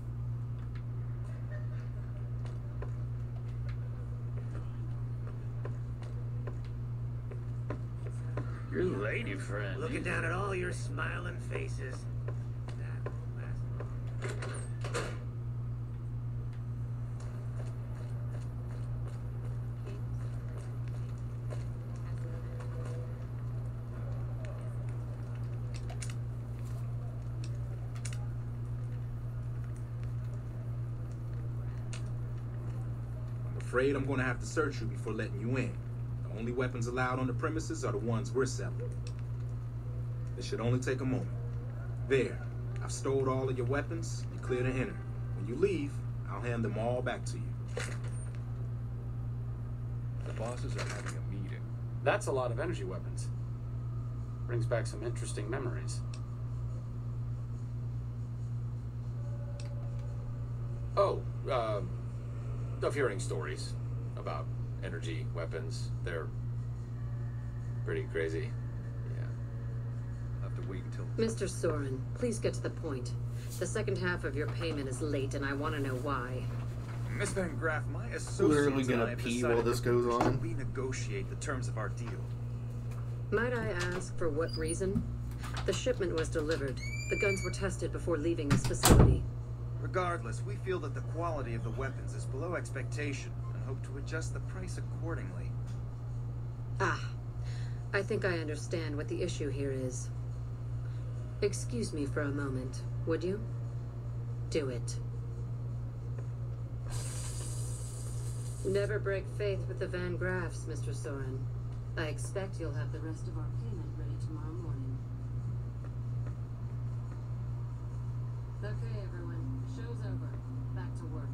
Your lady friend. Looking down at all your smiling faces. I'm afraid I'm going to have to search you before letting you in. The only weapons allowed on the premises are the ones we're selling. It should only take a moment. There, I've stored all of your weapons. You're clear to enter. When you leave, I'll hand them all back to you. The bosses are having a meeting. That's a lot of energy weapons. Brings back some interesting memories. Oh, of hearing stories about energy weapons. They're pretty crazy. Yeah. I'll have to wait until... Mr. Soren, please get to the point. The second half of your payment is late, and I want to know why. Miss Van Graff, my associates Literally and gonna I have pee decided while this that goes we on. should renegotiate the terms of our deal. Might I ask for what reason? The shipment was delivered. The guns were tested before leaving this facility. Regardless, we feel that the quality of the weapons is below expectation and hope to adjust the price accordingly. Ah, I think I understand what the issue here is. Excuse me for a moment, would you? Do it. Never break faith with the Van Graffs, Mr. Soren. I expect you'll have the rest of our payment ready tomorrow morning. Okay, everyone. Show's over. Back to work.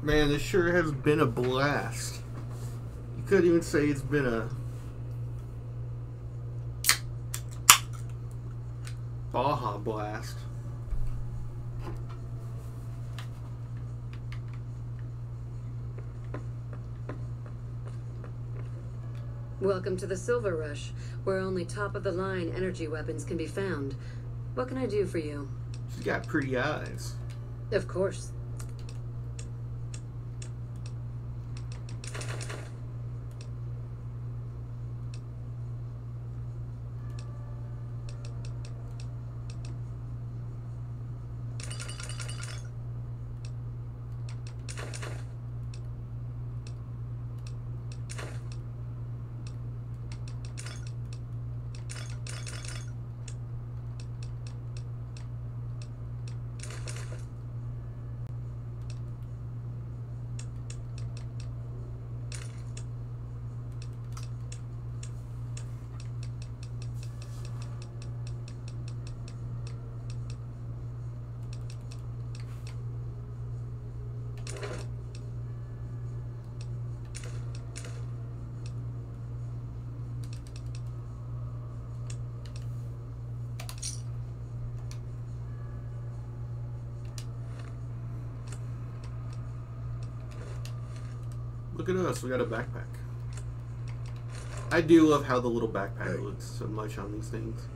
Man, this sure has been a blast. You couldn't even say it's been a Baja blast. Welcome to the Silver Rush, where only top-of-the-line energy weapons can be found. What can I do for you? She's got pretty eyes. Of course. Look at us, we got a backpack. I do love how the little backpack looks so much on these things.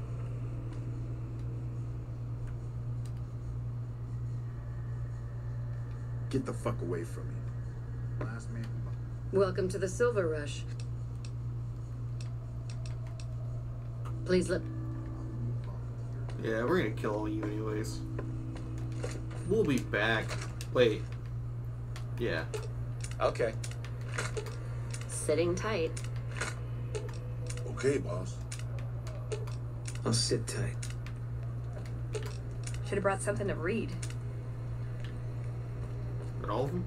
Get the fuck away from me. Last man. Welcome to the Silver Rush. Please let... Yeah, we're gonna kill all you anyways. We'll be back. Wait. Yeah. Okay. Sitting tight. Okay, boss. I'll sit tight. Should have brought something to read. But all of them?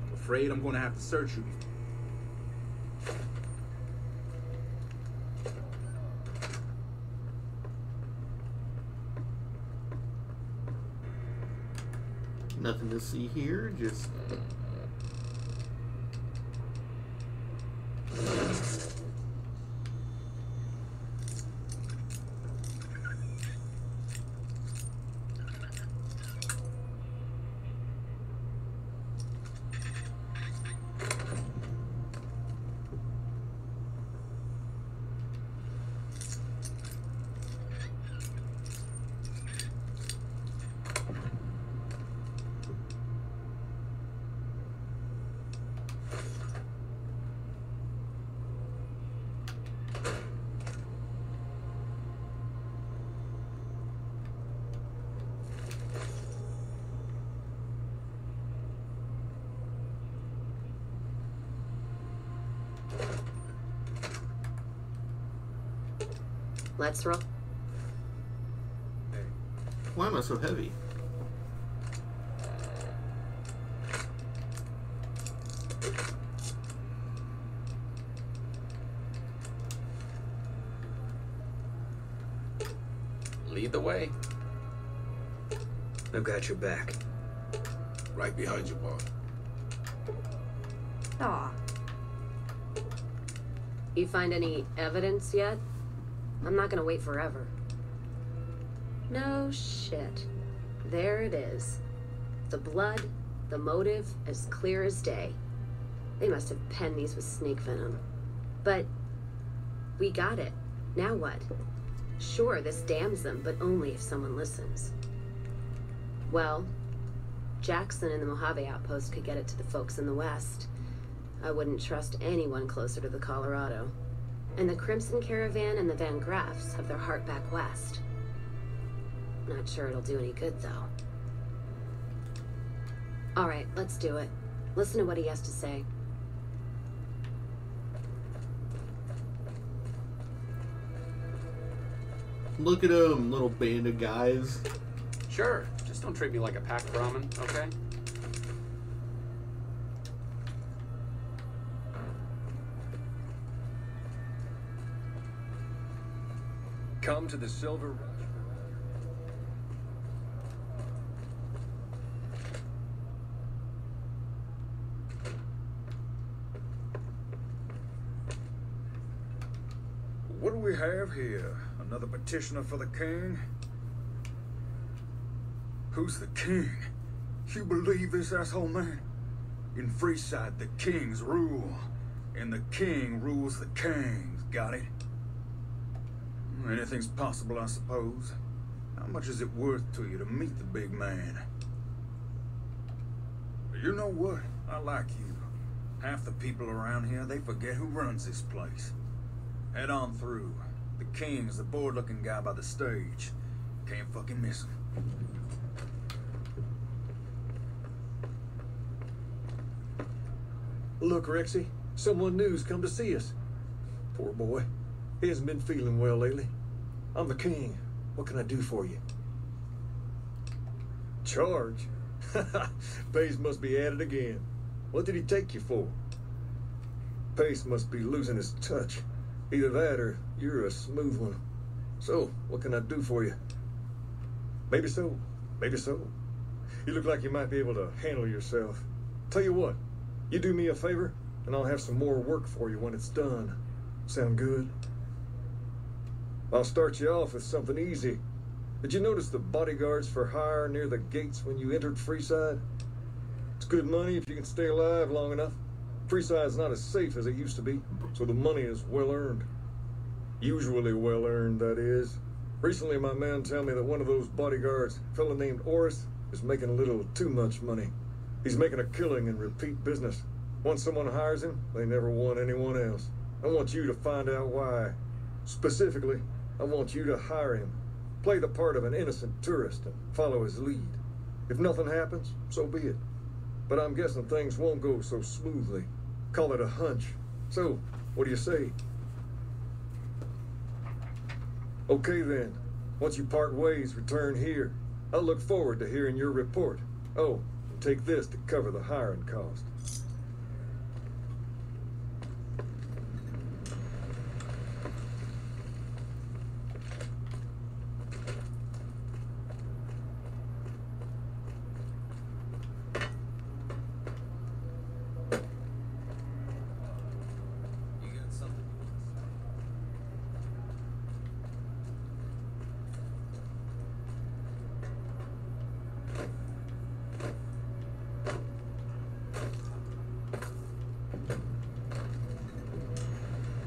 I'm afraid I'm gonna have to search you. Nothing to see here, just... Let's roll. Why am I so heavy? Lead the way. I've got your back. Right behind you, boss. Aw. You find any evidence yet? I'm not gonna wait forever. No shit. There it is. The blood, the motive, as clear as day. They must have penned these with snake venom. But we got it. Now what? Sure, this damns them, but only if someone listens. Well, Jackson and the Mojave outpost could get it to the folks in the West. I wouldn't trust anyone closer to the Colorado. And the Crimson Caravan and the Van Graffs have their heart back west. Not sure it'll do any good, though. All right, let's do it. Listen to what he has to say. Look at them, little band of guys. Sure, just don't treat me like a packed Brahmin, okay? Come to the Silver Rush. What do we have here? Another petitioner for the king? Who's the king? You believe this asshole man? In Freeside, the kings rule. And the king rules the kings. Got it? Anything's possible, I suppose. How much is it worth to you to meet the big man? You know what? I like you. Half the people around here, they forget who runs this place. Head on through. The king's the bored-looking guy by the stage. Can't fucking miss him. Look, Rexy, someone new's come to see us. Poor boy. He hasn't been feeling well lately. I'm the king. What can I do for you? Charge? Pace must be at it again. What did he take you for? Pace must be losing his touch. Either that or you're a smooth one. So, what can I do for you? Maybe so. Maybe so. You look like you might be able to handle yourself. Tell you what, you do me a favor, and I'll have some more work for you when it's done. Sound good? I'll start you off with something easy. Did you notice the bodyguards for hire near the gates when you entered Freeside? It's good money if you can stay alive long enough. Freeside's not as safe as it used to be, so the money is well earned. Usually well earned, that is. Recently, my man told me that one of those bodyguards, a fella named Oris, is making a little too much money. He's making a killing in repeat business. Once someone hires him, they never want anyone else. I want you to find out why. Specifically, I want you to hire him. Play the part of an innocent tourist and follow his lead. If nothing happens, so be it. But I'm guessing things won't go so smoothly. Call it a hunch. So, what do you say? Okay then. Once you part ways, return here. I'll look forward to hearing your report. Oh, and take this to cover the hiring cost.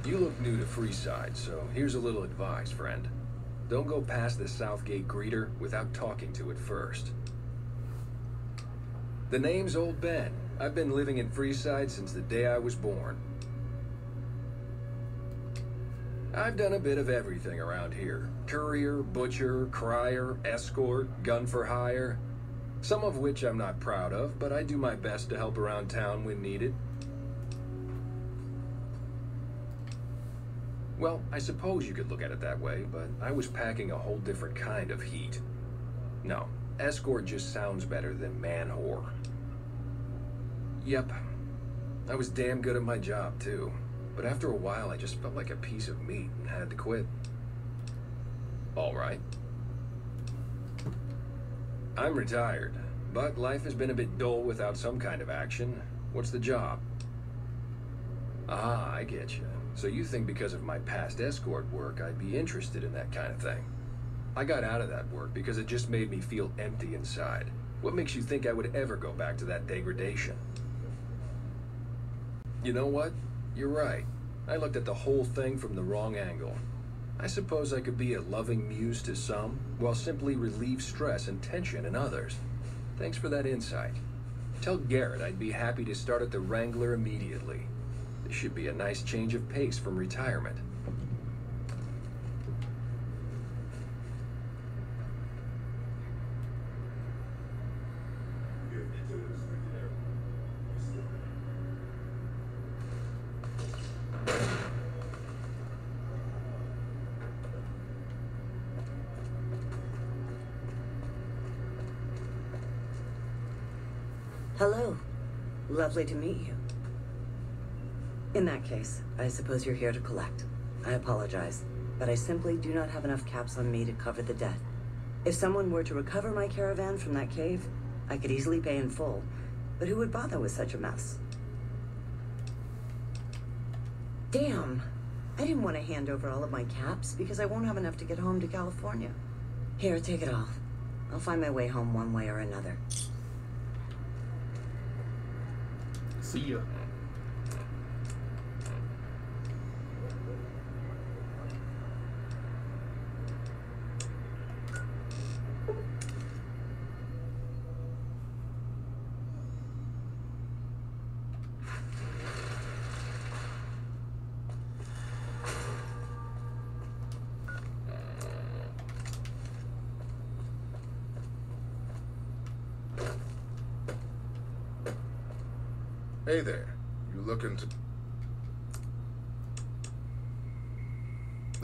You look new to Freeside, so here's a little advice, friend. Don't go past the Southgate greeter without talking to it first. The name's Old Ben. I've been living in Freeside since the day I was born. I've done a bit of everything around here. Courier, butcher, crier, escort, gun for hire. Some of which I'm not proud of, but I do my best to help around town when needed. Well, I suppose you could look at it that way, but I was packing a whole different kind of heat. No, escort just sounds better than man-whore. Yep, I was damn good at my job, too. But after a while, I just felt like a piece of meat and had to quit. All right. I'm retired, but life has been a bit dull without some kind of action. What's the job? Ah, I get you. So you think because of my past escort work, I'd be interested in that kind of thing. I got out of that work because it just made me feel empty inside. What makes you think I would ever go back to that degradation? You know what? You're right. I looked at the whole thing from the wrong angle. I suppose I could be a loving muse to some, while simply relieve stress and tension in others. Thanks for that insight. Tell Garrett I'd be happy to start at the Wrangler immediately. This should be a nice change of pace from retirement. Hello. Lovely to meet you. In that case, I suppose you're here to collect. I apologize, but I simply do not have enough caps on me to cover the debt. If someone were to recover my caravan from that cave, I could easily pay in full, but who would bother with such a mess? Damn, I didn't want to hand over all of my caps because I won't have enough to get home to California. Here, take it all. I'll find my way home one way or another. See ya. Hey there. You looking to...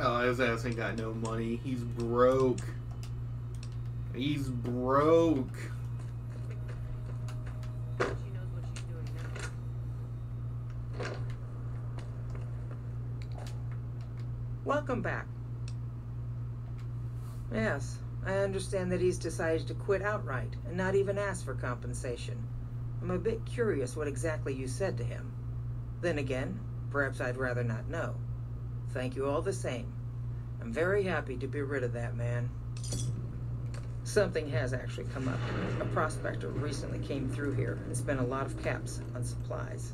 Oh, his ass ain't got no money. He's broke. He's broke. Welcome back. Yes, I understand that he's decided to quit outright and not even ask for compensation. I'm a bit curious what exactly you said to him. Then again, perhaps I'd rather not know. Thank you all the same. I'm very happy to be rid of that man. Something has actually come up. A prospector recently came through here and spent a lot of caps on supplies.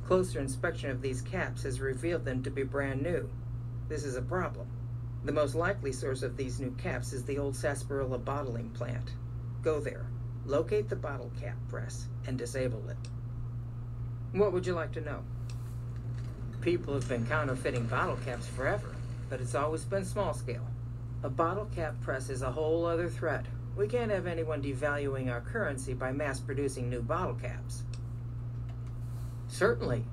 Closer inspection of these caps has revealed them to be brand new. This is a problem. The most likely source of these new caps is the old sarsaparilla bottling plant. Go there, locate the bottle cap press, and disable it. What would you like to know? People have been counterfeiting bottle caps forever, but it's always been small scale. A bottle cap press is a whole other threat. We can't have anyone devaluing our currency by mass-producing new bottle caps. Certainly,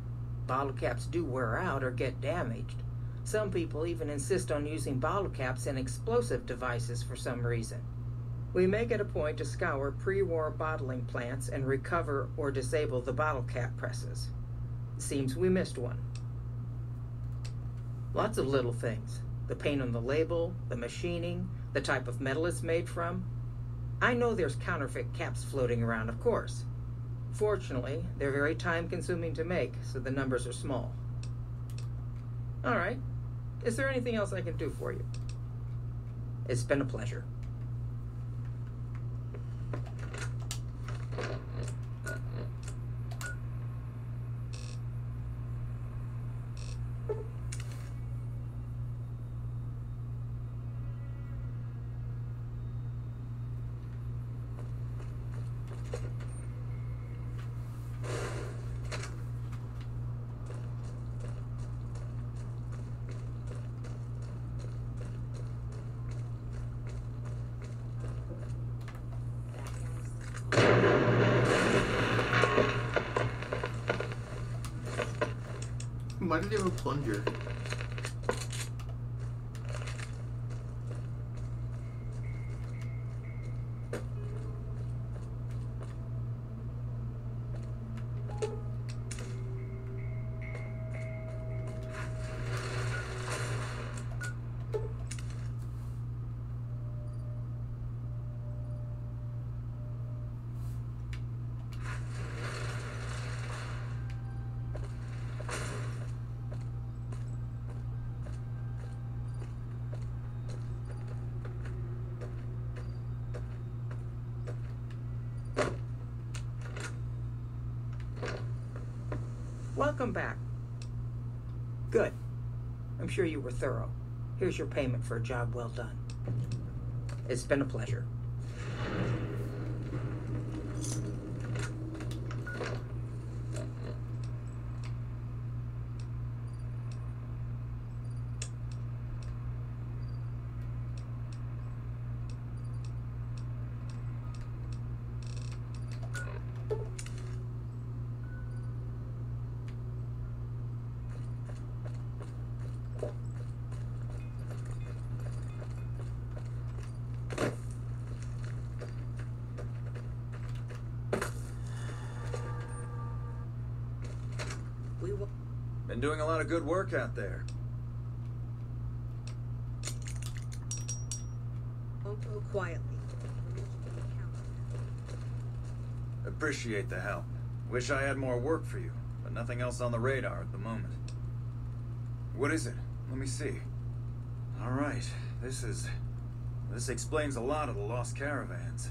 bottle caps do wear out or get damaged. Some people even insist on using bottle caps in explosive devices for some reason. We make it a point to scour pre-war bottling plants and recover or disable the bottle cap presses. It seems we missed one. Lots of little things. The paint on the label, the machining, the type of metal it's made from. I know there's counterfeit caps floating around, of course. Fortunately, they're very time-consuming to make, so the numbers are small. All right. Is there anything else I can do for you? It's been a pleasure. Why did they have a plunger? Welcome back. Good. I'm sure you were thorough. Here's your payment for a job well done. It's been a pleasure. Been doing a lot of good work out there. Don't go quietly. Appreciate the help. Wish I had more work for you, but nothing else on the radar at the moment. What is it? Let me see. All right, this explains a lot of the lost caravans.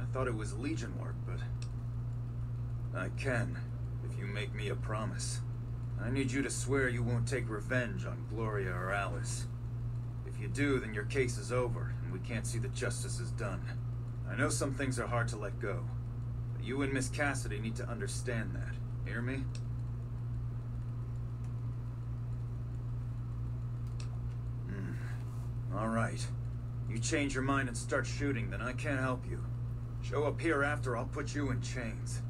I thought it was Legion work, but I can, if you make me a promise. I need you to swear you won't take revenge on Gloria or Alice. If you do, then your case is over, and we can't see that justice is done. I know some things are hard to let go, but you and Miss Cassidy need to understand that. Hear me? All right. You change your mind and start shooting, then I can't help you. Show up here after, I'll put you in chains.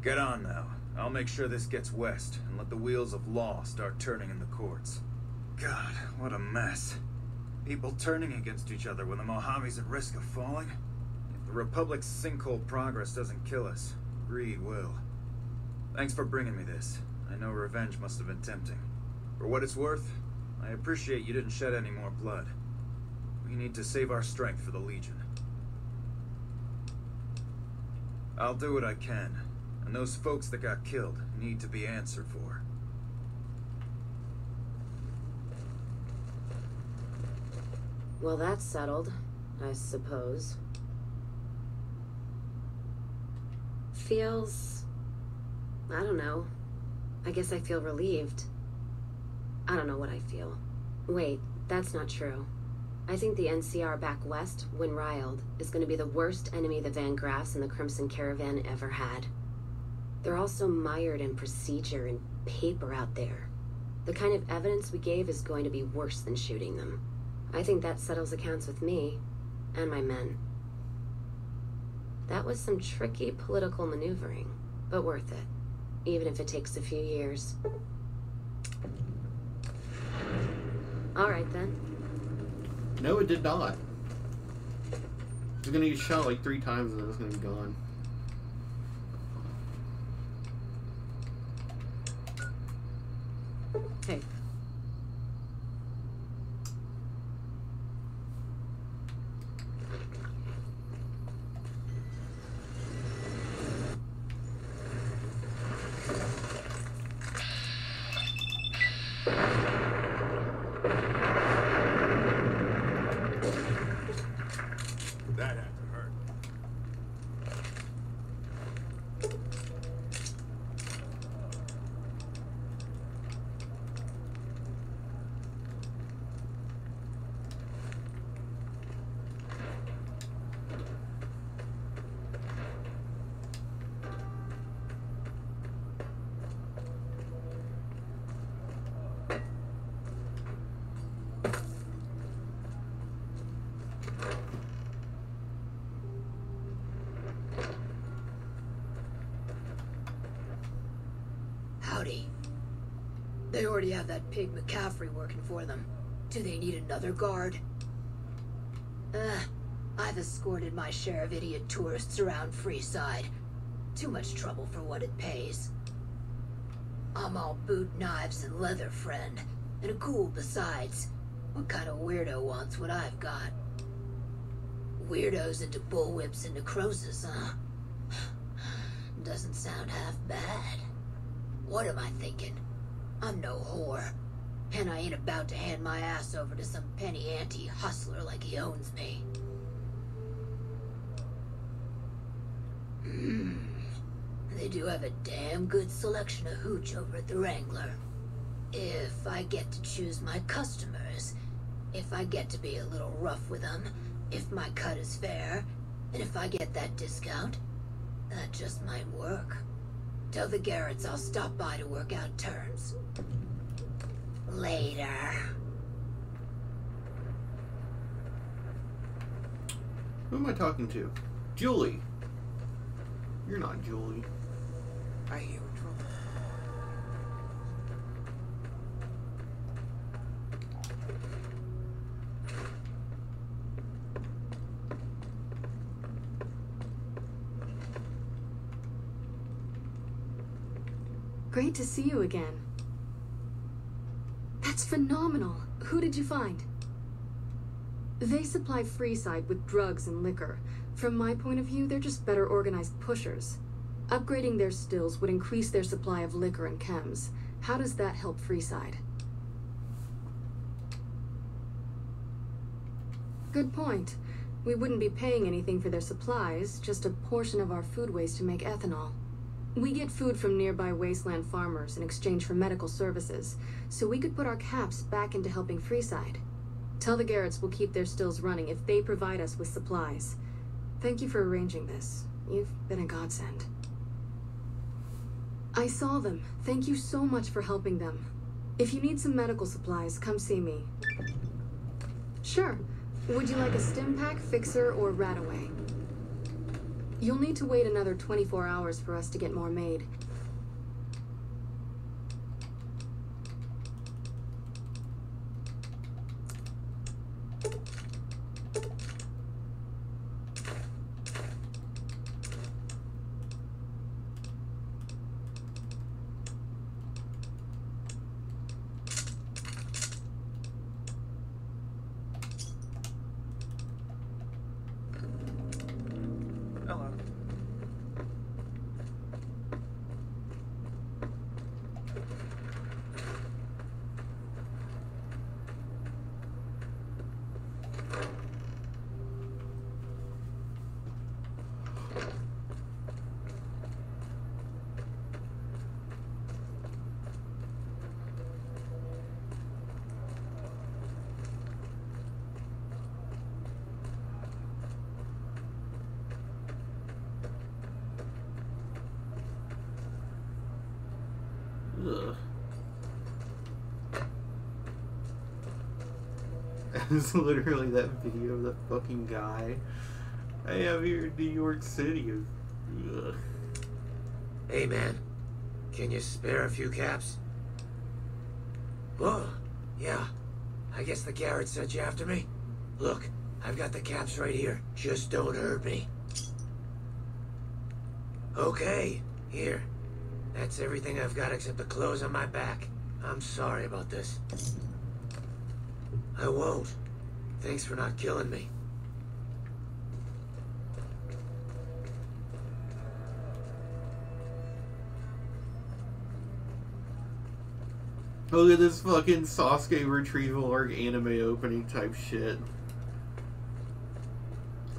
Get on now. I'll make sure this gets west, and let the wheels of law start turning in the courts. God, what a mess. People turning against each other when the Mojave's at risk of falling? If the Republic's sinkhole progress doesn't kill us, greed will. Thanks for bringing me this. I know revenge must have been tempting. For what it's worth, I appreciate you didn't shed any more blood. We need to save our strength for the Legion. I'll do what I can, and those folks that got killed need to be answered for. Well, that's settled, I suppose. Feels... I don't know. I guess I feel relieved. I don't know what I feel. Wait, that's not true. I think the NCR back west, when riled, is going to be the worst enemy the Van Graffs and the Crimson Caravan ever had. They're all so mired in procedure and paper out there. The kind of evidence we gave is going to be worse than shooting them. I think that settles accounts with me and my men. That was some tricky political maneuvering, but worth it, even if it takes a few years. All right, then. No, it did not. He's gonna get shot like 3 times and then it's gonna be gone. Hey. That had to hurt. Howdy. They already have that pig McCaffrey working for them. Do they need another guard? I've escorted my share of idiot tourists around Freeside. Too much trouble for what it pays. I'm all boot, knives, and leather, friend. And a ghoul besides. What kind of weirdo wants what I've got? Weirdos into bullwhips and necrosis, huh? Doesn't sound half bad. What am I thinking? I'm no whore. And I ain't about to hand my ass over to some penny ante hustler like he owns me. They do have a damn good selection of hooch over at the Wrangler. If I get to choose my customers, if I get to be a little rough with them, if my cut is fair, and if I get that discount, that just might work. Tell the Garretts I'll stop by to work out terms. Later. Who am I talking to? Julie. You're not Julie. I hear trouble. Great to see you again. That's phenomenal. Who did you find? They supply Freeside with drugs and liquor. From my point of view, they're just better organized pushers. Upgrading their stills would increase their supply of liquor and chems. How does that help Freeside? Good point. We wouldn't be paying anything for their supplies, just a portion of our food waste to make ethanol. We get food from nearby wasteland farmers in exchange for medical services, so we could put our caps back into helping Freeside. Tell the Garretts we'll keep their stills running if they provide us with supplies. Thank you for arranging this. You've been a godsend. I saw them. Thank you so much for helping them. If you need some medical supplies, come see me. Sure. Would you like a stim pack, fixer, or Rataway? You'll need to wait another 24 hours for us to get more made. It's literally that video of the fucking guy I have here in New York City. Ugh. Hey, man. Can you spare a few caps? Whoa. Yeah. I guess the Garrett sent you after me. Look, I've got the caps right here. Just don't hurt me. Okay. Here. That's everything I've got except the clothes on my back. I'm sorry about this. I won't. Thanks for not killing me. Look at this fucking Sasuke retrieval arc anime opening type shit.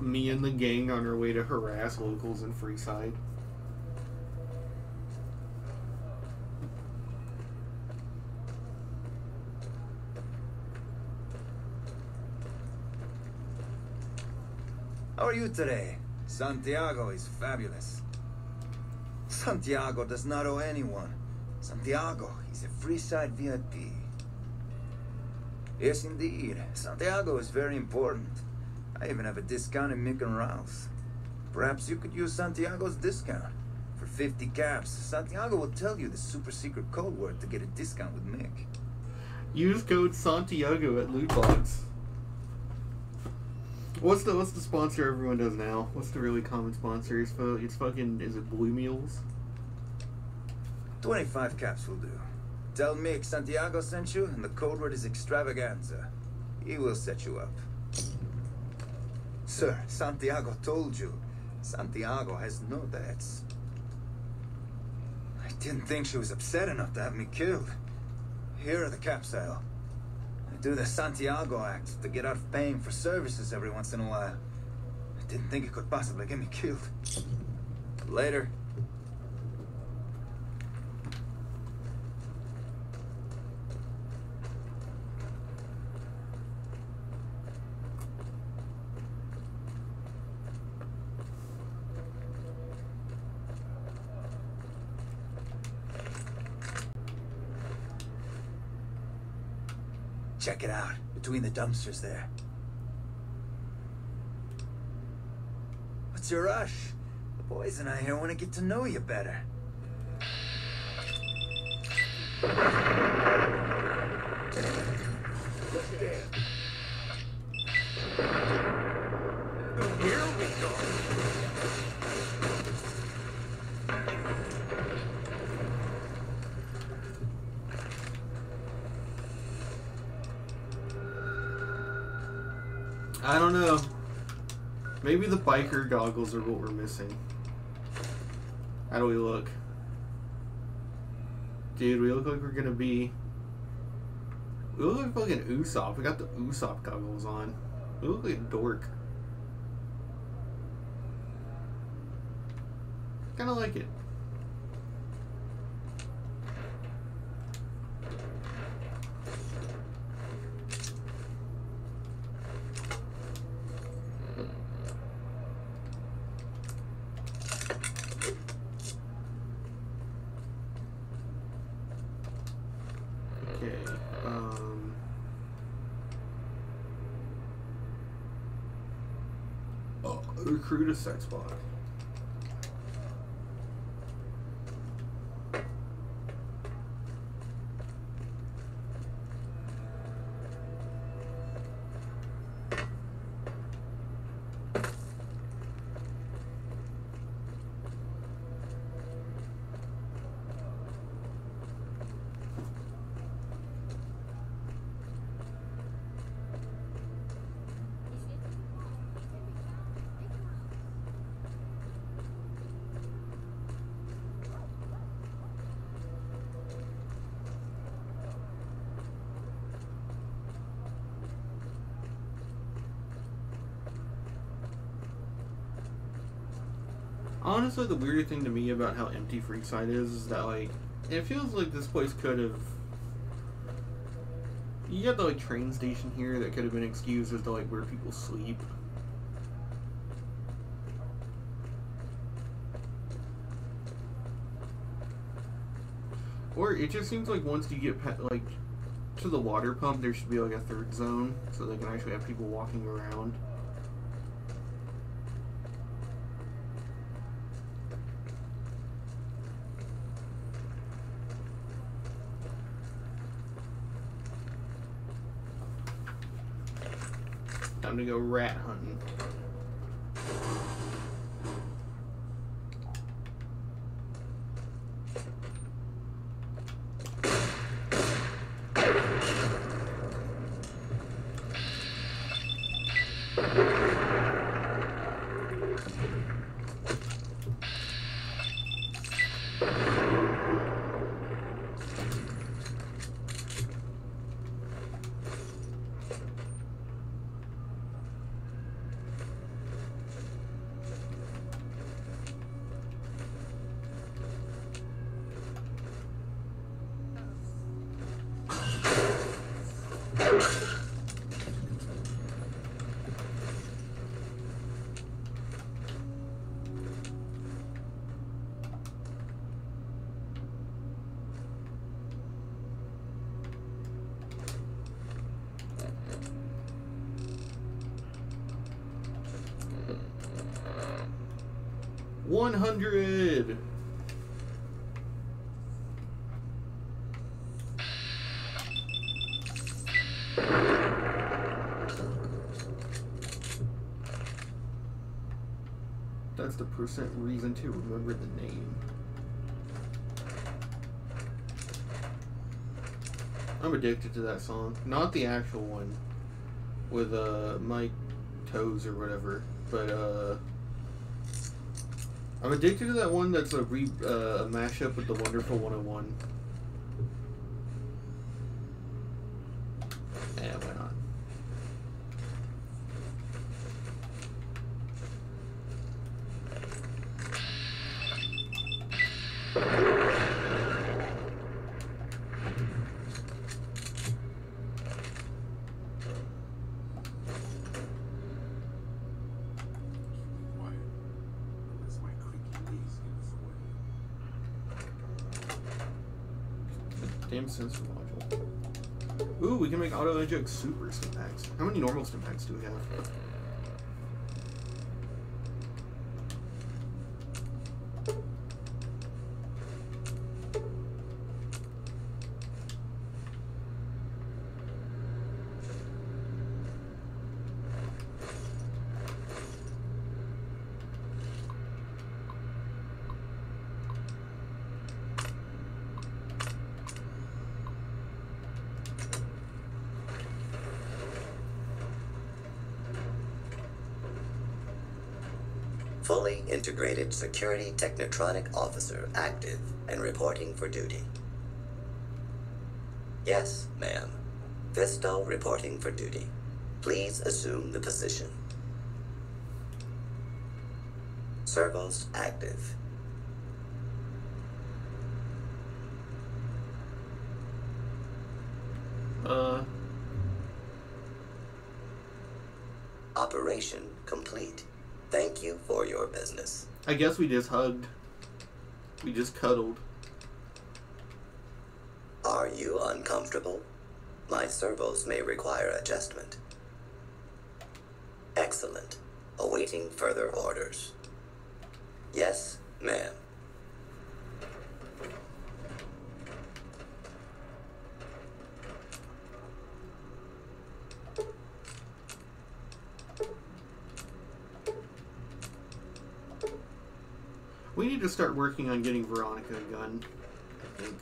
Me and the gang on our way to harass locals in Freeside. How are you today? Santiago is fabulous. Santiago does not owe anyone. Santiago is a Freeside VIP. Yes, indeed. Santiago is very important. I even have a discount in Mick and Ralph's. Perhaps you could use Santiago's discount. For 50 caps, Santiago will tell you the super secret code word to get a discount with Mick. Use code Santiago at Lootbox. What's the sponsor everyone does now? What's the really common sponsor? It's fucking, is it Blue Meals? 25 caps will do. Tell Mick Santiago sent you, and the code word is extravaganza. He will set you up. Sir, Santiago told you. Santiago has no debts. I didn't think she was upset enough to have me killed. Here are the caps, Al. I do the Santiago act to get out of paying for services every once in a while. I didn't think it could possibly get me killed. Later. Check it out, between the dumpsters there. What's your rush? The boys and I here want to get to know you better. Here we go. I don't know. Maybe the biker goggles are what we're missing. How do we look? Dude, we look like we're gonna be... We look like fucking Usopp. We got the Usopp goggles on. We look like a dork. Kinda like it. Recruit a sex bot. Honestly, the weird thing to me about how empty Freeside is that, like, it feels like this place could have... You got the, like, train station here that could have been excused as to, like, where people sleep. Or it just seems like once you get, like, To the water pump, there should be like a third zone, so they can actually have people walking around. Time to go rat hunting. $100. That's the percent reason to remember the name. I'm addicted to that song. Not the actual one with Mike Toes or whatever, but I'm addicted to that one that's a mashup with the Wonderful 101. Yeah, why not? Damn sensor module. Ooh, we can make auto eject super stim packs. How many normal stim packs do we have? Fully integrated security technotronic officer active and reporting for duty. Yes, ma'am. Visto reporting for duty. Please assume the position. Servos active. Operation complete. Thank you for your business. I guess we just hugged. We just cuddled. Are you uncomfortable? My servos may require adjustment. Excellent. Awaiting further orders. Yes, ma'am. We need to start working on getting Veronica a gun, I think.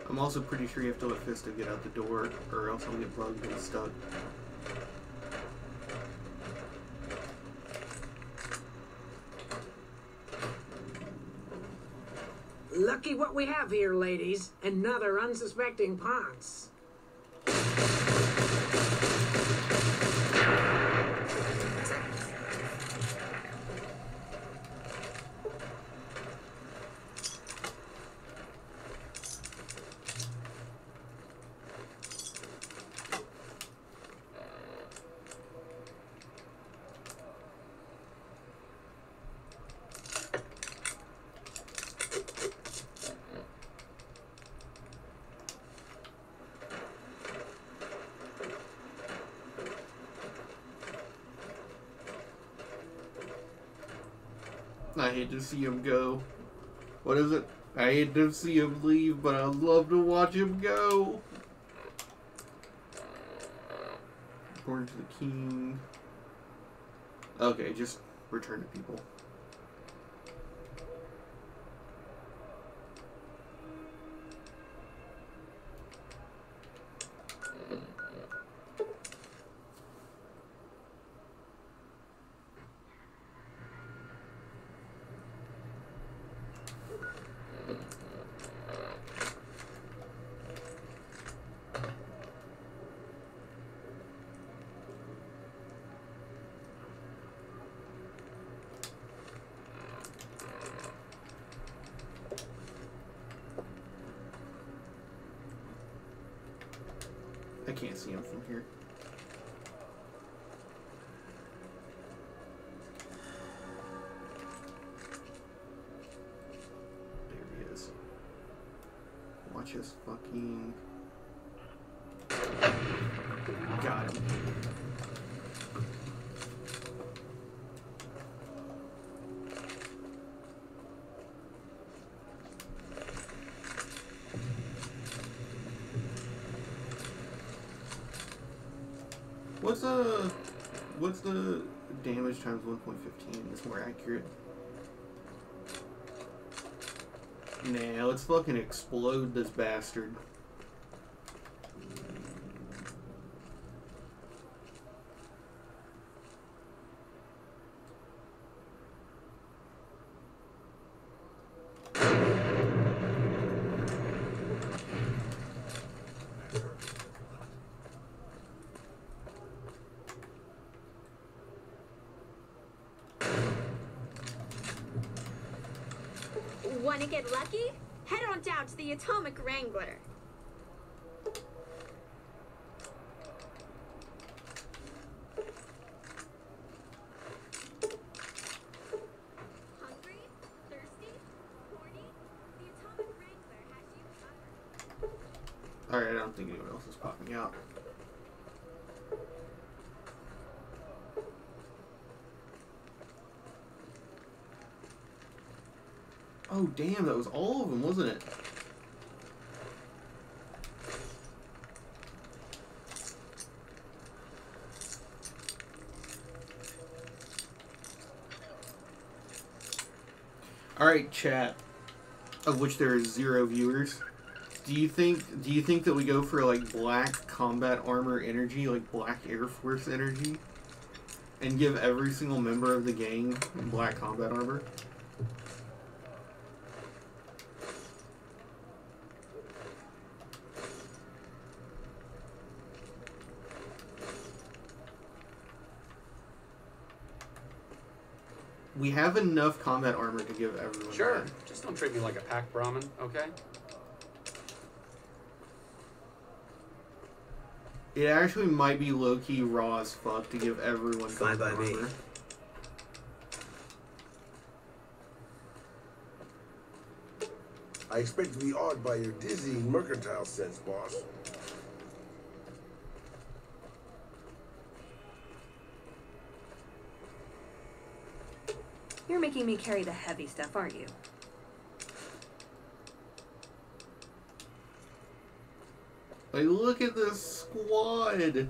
I'm also pretty sure you have to let Fisto get out the door, or else I'll get bugged and stuck. Lucky what we have here, ladies. Another unsuspecting Ponce. I hate to see him go. What is it? I hate to see him leave, but I love to watch him go. According to the king. Okay, just return to people. I can't see him from here. There he is. Watch his fucking... Got him. What's the damage times 1.15? That's more accurate. Nah, let's fucking explode this bastard. Want to get lucky? Head on down to the Atomic Wrangler. Hungry? Thirsty? Horny? The Atomic Wrangler has you covered. Alright, I don't think anyone else is popping out. Oh, damn, that was all of them, wasn't it? Alright, chat, of which there is 0 viewers. Do you think that we go for like black combat armor energy, like black Air Force energy, and give every single member of the gang black combat armor? We have enough combat armor to give everyone. Sure. that. Just don't treat me like a pack Brahmin, okay? It actually might be low-key raw as fuck to give everyone Fine combat by me. armor. I expect to be awed by your dizzying mercantile sense, boss. You're making me carry the heavy stuff, aren't you? Like, look at this squad!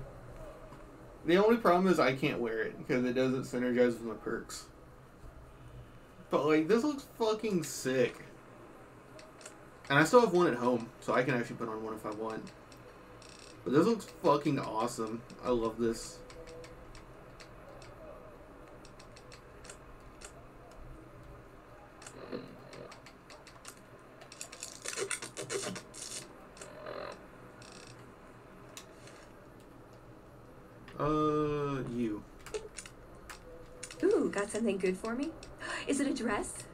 The only problem is I can't wear it, because it doesn't synergize with my perks. But, like, this looks fucking sick. And I still have one at home, so I can actually put on one if I want. But this looks fucking awesome. I love this. You. Ooh, got something good for me? Is it a dress?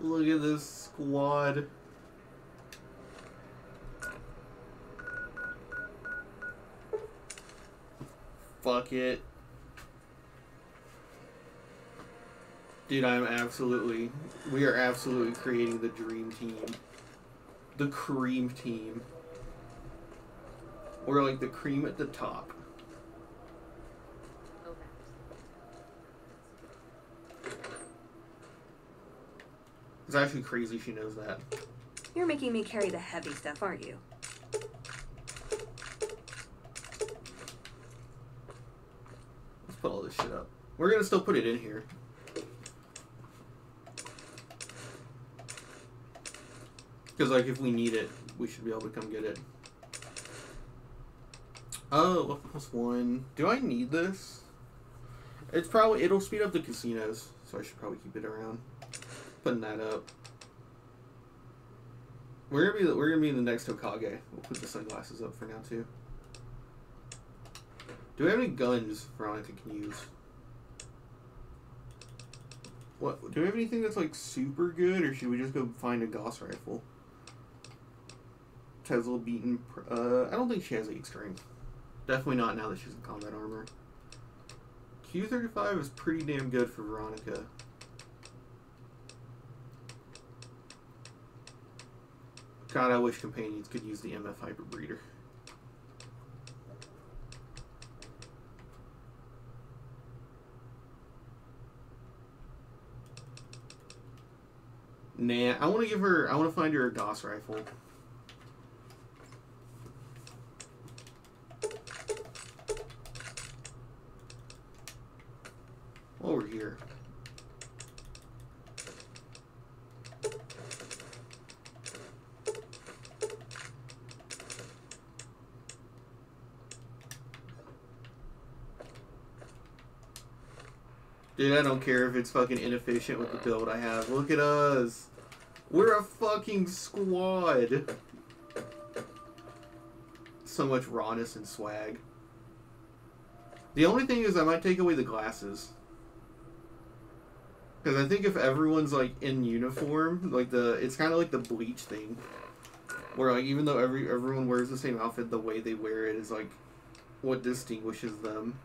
Look at this squad. Fuck it. Dude, we are absolutely creating the dream team. The cream team. We're like the cream at the top. It's actually crazy she knows that. You're making me carry the heavy stuff, aren't you? Let's put all this shit up. We're gonna still put it in here. Because, like, if we need it, we should be able to come get it. Oh, +1. Do I need this? It'll speed up the casinos, so I should probably keep it around. Putting that up. We're gonna be the next Hokage. We'll put the sunglasses up for now too. Do we have any guns Veronica can use? What? Do we have anything that's like super good, or should we just go find a Gauss rifle? Tesla beaten. I don't think she has 8 strength. Definitely not now that she's in combat armor. Q35 is pretty damn good for Veronica. God, I wish companions could use the MF Hyperbreeder. Nah, I want to find her a Gauss rifle. While we're here. Dude, I don't care if it's fucking inefficient with the build I have. Look at us. We're a fucking squad. So much rawness and swag. The only thing is I might take away the glasses. Because I think if everyone's like in uniform, like it's kind of like the Bleach thing. Where like even though everyone wears the same outfit, the way they wear it is like what distinguishes them.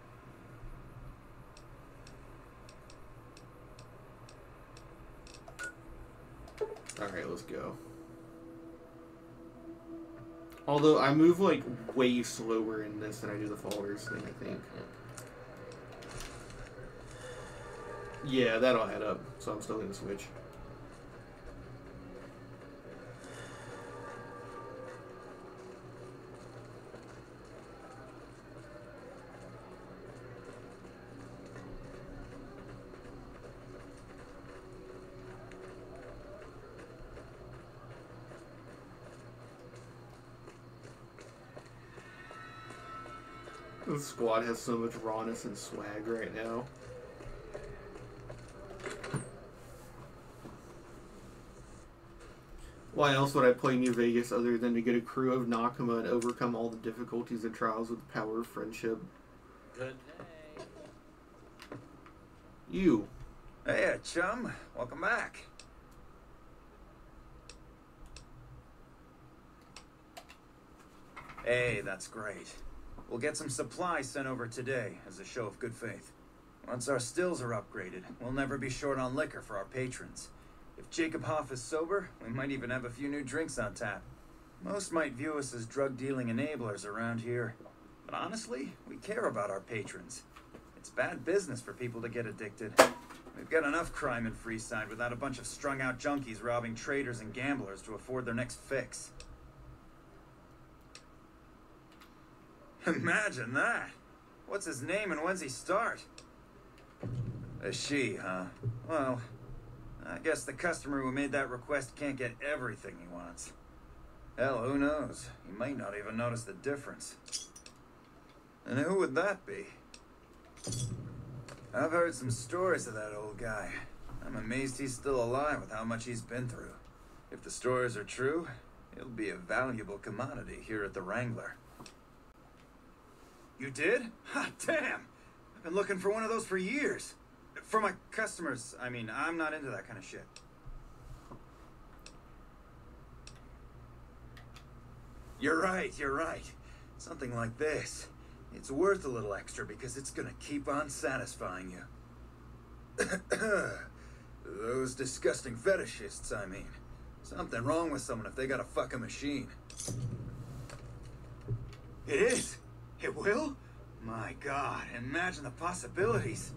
Alright, let's go. Although I move like way slower in this than I do the followers thing, I think. Yeah, that'll add up, so I'm still gonna switch. The squad has so much rawness and swag right now. Why else would I play New Vegas other than to get a crew of Nakama and overcome all the difficulties and trials with the power of friendship? Good day. You. Hey, chum. Welcome back. Hey, that's great. We'll get some supplies sent over today as a show of good faith. Once our stills are upgraded, we'll never be short on liquor for our patrons. If Jacob Hoff is sober, we might even have a few new drinks on tap. Most might view us as drug-dealing enablers around here. But honestly, we care about our patrons. It's bad business for people to get addicted. We've got enough crime in Freeside without a bunch of strung-out junkies robbing traders and gamblers to afford their next fix. Imagine that! What's his name and when's he start? A she, huh? Well, I guess the customer who made that request can't get everything he wants. Hell, who knows? He might not even notice the difference. And who would that be? I've heard some stories of that old guy. I'm amazed he's still alive with how much he's been through. If the stories are true, he'll be a valuable commodity here at the Wrangler. You did? Ha, damn! I've been looking for one of those for years. For my customers, I mean, I'm not into that kind of shit. You're right, you're right. Something like this. It's worth a little extra because it's gonna keep on satisfying you. Those disgusting fetishists, I mean. Something wrong with someone if they got a fucking machine. It is? It will? My God, imagine the possibilities.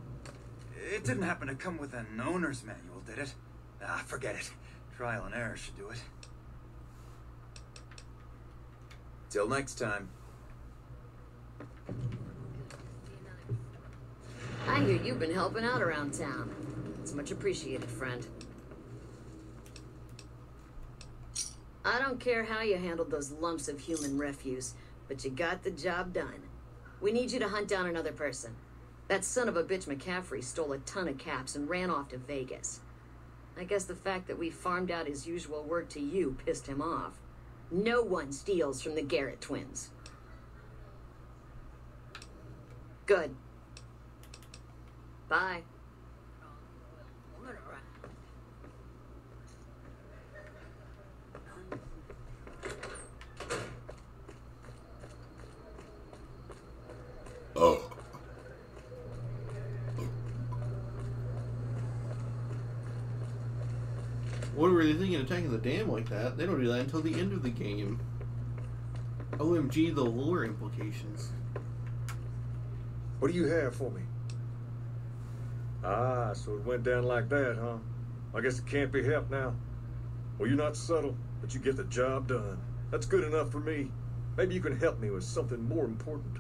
It didn't happen to come with an owner's manual, did it? Ah, forget it. Trial and error should do it. Till next time. I hear you've been helping out around town. It's much appreciated, friend. I don't care how you handled those lumps of human refuse, but you got the job done. We need you to hunt down another person. That son of a bitch McCaffrey stole a ton of caps and ran off to Vegas. I guess the fact that we farmed out his usual work to you pissed him off. No one steals from the Garrett twins. Good. Bye. Oh. What were they thinking of attacking the dam like that? They don't do that until the end of the game. OMG, the lore implications. What do you have for me? Ah, so it went down like that, huh? I guess it can't be helped now. Well, you're not subtle, but you get the job done. That's good enough for me. Maybe you can help me with something more important.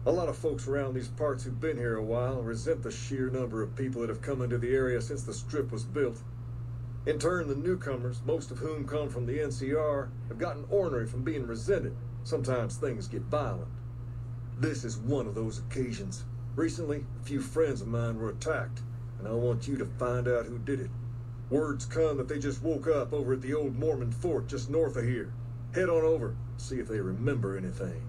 A lot of folks around these parts who've been here a while resent the sheer number of people that have come into the area since the Strip was built. In turn, the newcomers, most of whom come from the NCR, have gotten ornery from being resented. Sometimes things get violent. This is one of those occasions. Recently, a few friends of mine were attacked, and I want you to find out who did it. Words come that they just woke up over at the old Mormon fort just north of here. Head on over, see if they remember anything.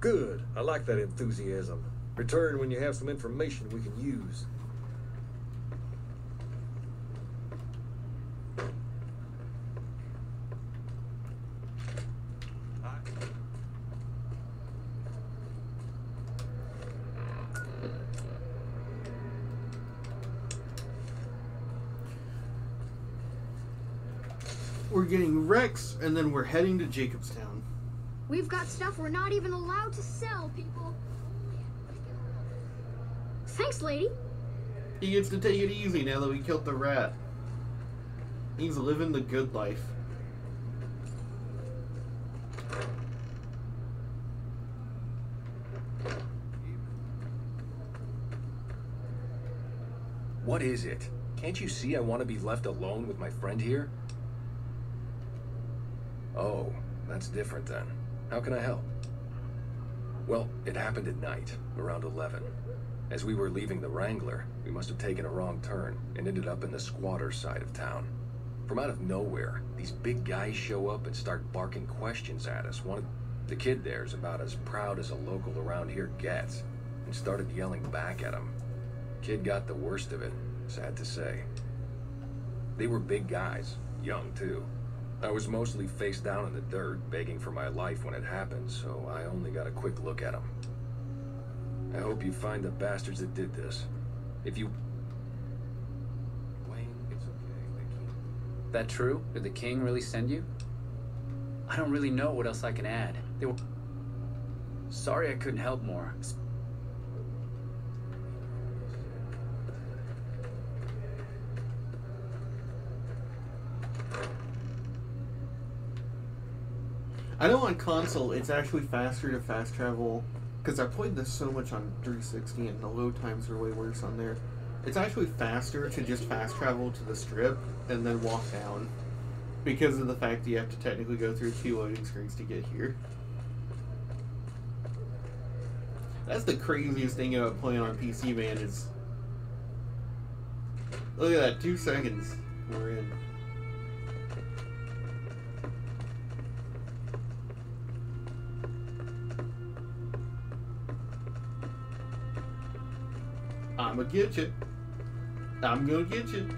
Good. I like that enthusiasm. Return when you have some information we can use. We're getting Rex, and then we're heading to Jacobstown. We've got stuff we're not even allowed to sell, people. Thanks, lady. He gets to take it easy now that we killed the rat. He's living the good life. What is it? Can't you see I want to be left alone with my friend here? Oh, that's different then. How can I help? Well, it happened at night, around 11. As we were leaving the Wrangler, we must have taken a wrong turn and ended up in the squatter side of town. From out of nowhere, these big guys show up and start barking questions at us. The kid there's about as proud as a local around here gets, and started yelling back at him. Kid got the worst of it, sad to say. They were big guys, young too. I was mostly face down in the dirt, begging for my life when it happened, so I only got a quick look at them. I hope you find the bastards that did this. If you... Wayne, it's okay. The king... That true? Did the king really send you? I don't really know what else I can add. They were... Sorry I couldn't help more. I know on console it's actually faster to fast travel, because I played this so much on 360 and the load times are way worse on there. It's actually faster to just fast travel to the Strip and then walk down, because of the fact that you have to technically go through 2 loading screens to get here. That's the craziest thing about playing on PC, man, is... Look at that, 2 seconds. We're in. I'm gonna get you. I'm gonna get you.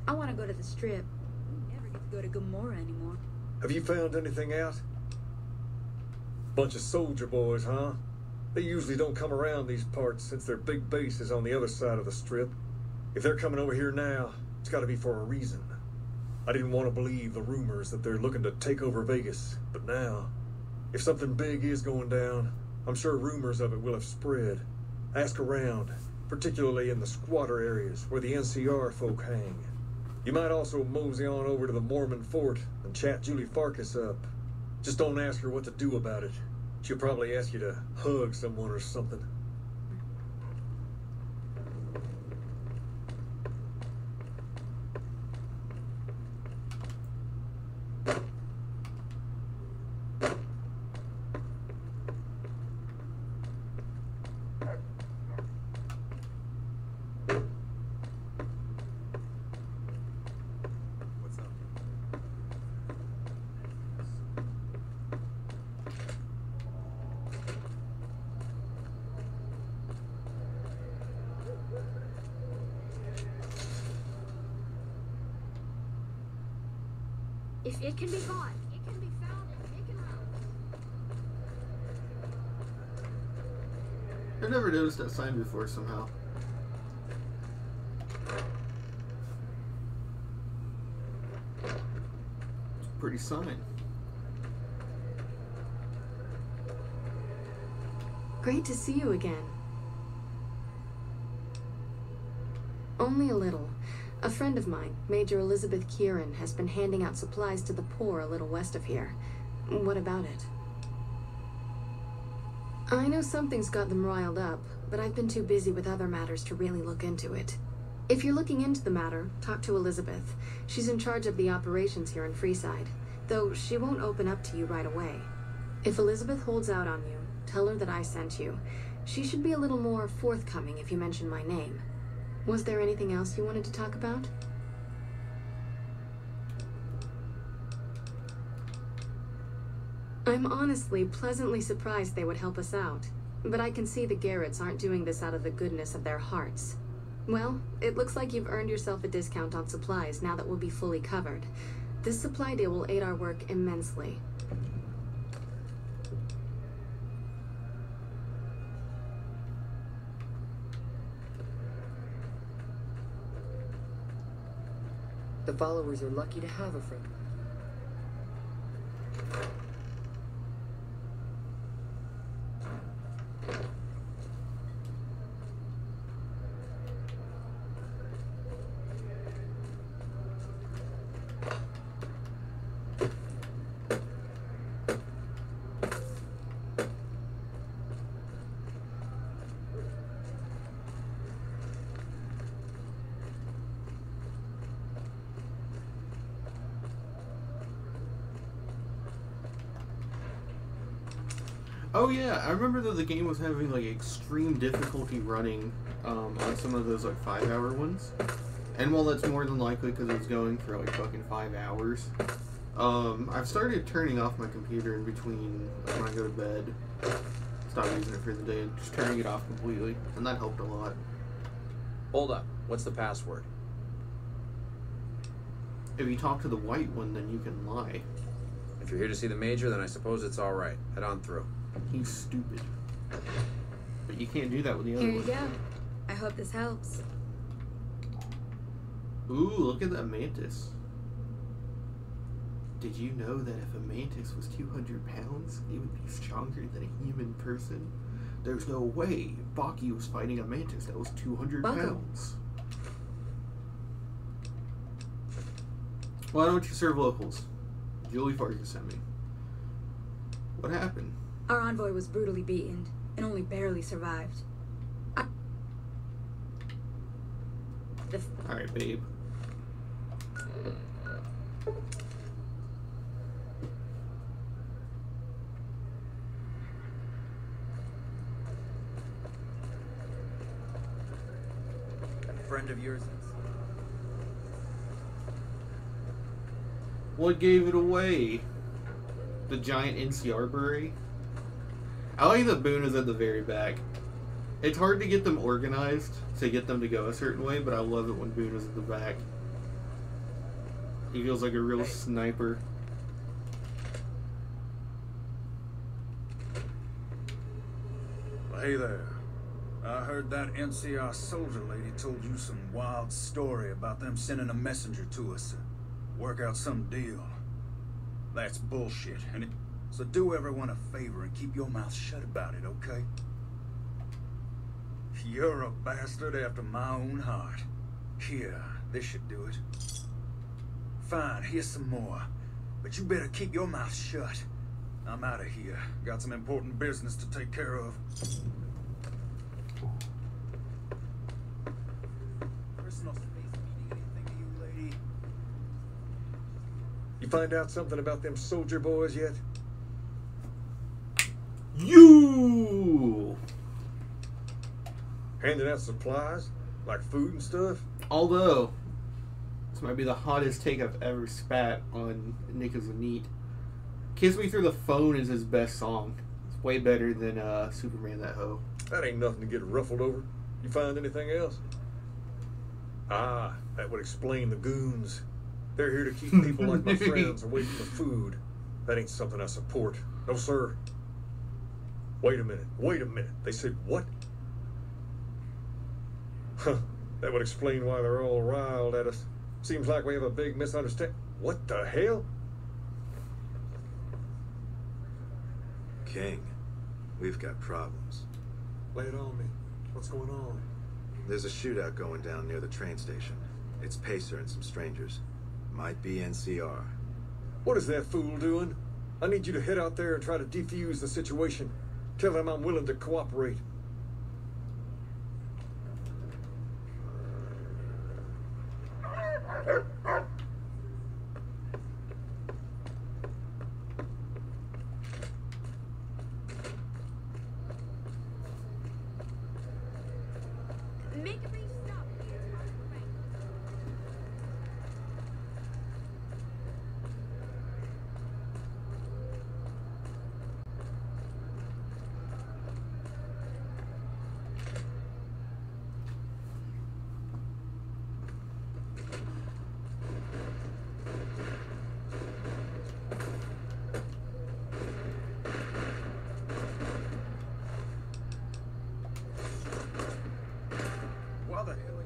I want to go to the Strip. We never get to go to Gomorrah anymore. Have you found anything out? Bunch of soldier boys, huh? They usually don't come around these parts since their big base is on the other side of the Strip. If they're coming over here now, it's got to be for a reason. I didn't want to believe the rumors that they're looking to take over Vegas, but now, if something big is going down, I'm sure rumors of it will have spread. Ask around, particularly in the squatter areas where the NCR folk hang. You might also mosey on over to the Mormon fort and chat Julie Farkas up. Just don't ask her what to do about it. She'll probably ask you to hug someone or something. If it can be bought, it can be found and taken out. I've never noticed that sign before somehow. It's a pretty sign. Great to see you again. Only a little. A friend of mine, Major Elizabeth Kieran, has been handing out supplies to the poor a little west of here. What about it? I know something's got them riled up, but I've been too busy with other matters to really look into it. If you're looking into the matter, talk to Elizabeth. She's in charge of the operations here in Freeside, though she won't open up to you right away. If Elizabeth holds out on you, tell her that I sent you. She should be a little more forthcoming if you mention my name. Was there anything else you wanted to talk about? I'm honestly pleasantly surprised they would help us out, but I can see the Garretts aren't doing this out of the goodness of their hearts. Well, it looks like you've earned yourself a discount on supplies now that we'll be fully covered. This supply deal will aid our work immensely. The followers are lucky to have a friend. Oh yeah, I remember that the game was having like extreme difficulty running on some of those like 5-hour ones. And while that's more than likely because it's going for like fucking 5 hours, I've started turning off my computer in between when I go to bed. Stop using it for the day and just turning it off completely, and that helped a lot. Hold up, what's the password? If you talk to the white one, then you can lie. If you're here to see the Major, then I suppose it's alright. Head on through. He's stupid. But you can't do that with the other Here you one. go. I hope this helps. Ooh, look at that mantis. Did you know that if a mantis was 200 pounds, it would be stronger than a human person? There's no way Baki was fighting a mantis that was 200 pounds. Why don't you serve locals? Julie Farkas sent me. What happened? Our envoy was brutally beaten and only barely survived. Alright, babe. A friend of yours? What gave it away? The giant NCR bury? I like that Boone is at the very back. It's hard to get them organized to get them to go a certain way, but I love it when Boone is at the back. He feels like a real sniper. Hey there. I heard that NCR soldier lady told you some wild story about them sending a messenger to us to work out some deal. That's bullshit, so do everyone a favor and keep your mouth shut about it, okay? You're a bastard after my own heart. Here, this should do it. Fine, here's some more. But you better keep your mouth shut. I'm out of here. Got some important business to take care of. Personal space meaning anything to you, lady? You find out something about them soldier boys yet? You! Handing out supplies? Like food and stuff? Although, this might be the hottest take I've ever spat on Nick is a Neat. Kiss Me Through the Phone is his best song. It's way better than Superman That Hoe. That ain't nothing to get ruffled over. You find anything else? Ah, that would explain the goons. They're here to keep people like my friends away from the food. That ain't something I support. No, sir. Wait a minute. They said what? Huh. That would explain why they're all riled at us. Seems like we have a big misunderstanding. What the hell? King, we've got problems. Lay it on me. What's going on? There's a shootout going down near the train station. It's Pacer and some strangers. Might be NCR. What is that fool doing? I need you to head out there and try to defuse the situation. Tell them I'm willing to cooperate. Make a brief stop at the atomic wrangler. Why the hell are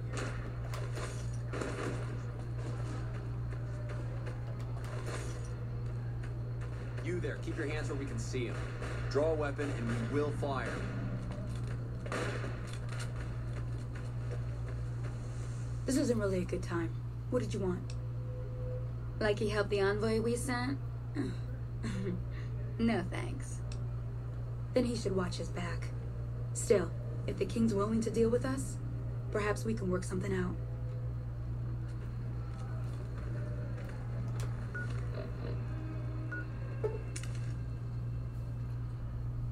you? You there, keep your hands where we can see him. Draw a weapon and we will fire. This isn't really a good time. What did you want? Like he helped the envoy we sent? No thanks. Then he should watch his back. Still, if the king's willing to deal with us, perhaps we can work something out.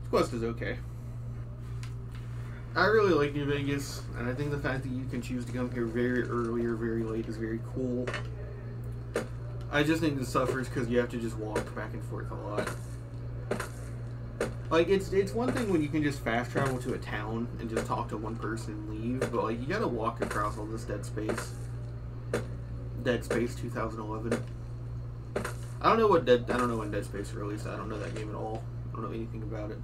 This quest is okay. I really like New Vegas, and I think the fact that you can choose to come here very early or very late is very cool. I just think it suffers because you have to just walk back and forth a lot. Like, it's one thing when you can just fast travel to a town and just talk to one person and leave, but like, you gotta walk across all this Dead Space. Dead Space 2011. I don't know when Dead Space released. I don't know that game at all. I don't know anything about it.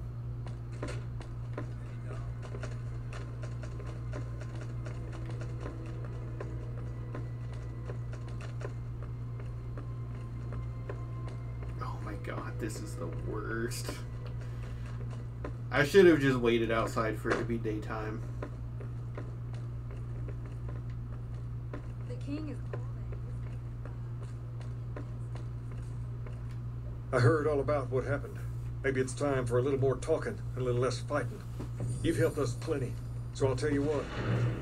Oh my god, this is the worst. I should have just waited outside for it to be daytime. The king is I heard all about what happened. Maybe it's time for a little more talking and a little less fighting. You've helped us plenty, so I'll tell you what.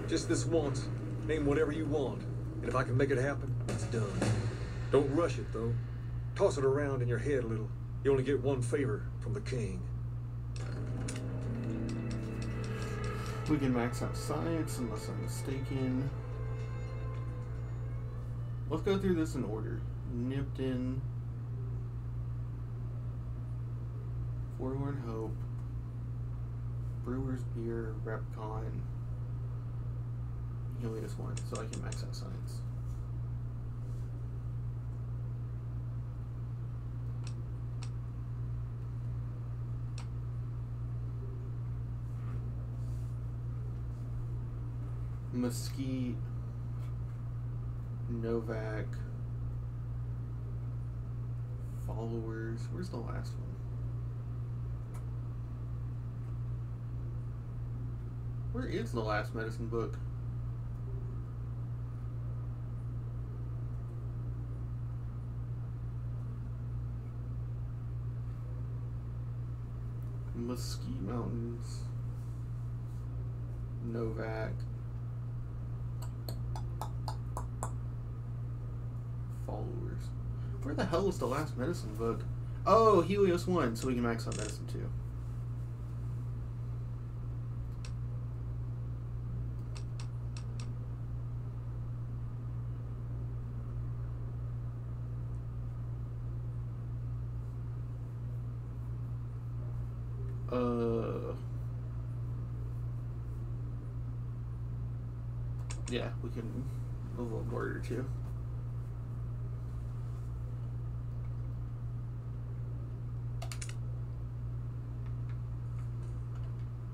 Just this once, name whatever you want, and if I can make it happen, it's done. Don't rush it, though. Toss it around in your head a little. You only get one favor from the king. We can max out science, unless I'm mistaken. Let's go through this in order. Nipton. Forlorn Hope. Brewer's Beer. Repcon. He only has one, so I can max out science. Mesquite, Novak, followers. Where's the last one? Where is the last medicine book? Mesquite Mountains, Novak, followers. Where the hell is the last medicine book? Oh, Helios 1, so we can max out medicine 2. Yeah, we can a little word or two.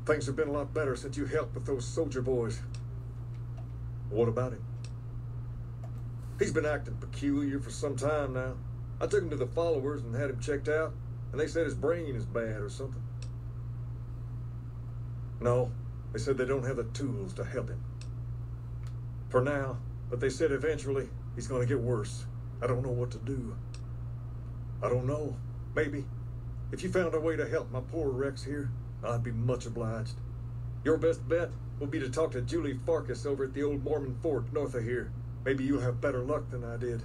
Things have been a lot better since you helped with those soldier boys. What about him? He's been acting peculiar for some time now. I took him to the followers and had him checked out, and they said his brain is bad or something. No, they said they don't have the tools to help him. For now, but they said eventually he's going to get worse. I don't know what to do. I don't know. Maybe. If you found a way to help my poor Rex here, I'd be much obliged. Your best bet will be to talk to Julie Farkas over at the old Mormon fort north of here. Maybe you'll have better luck than I did.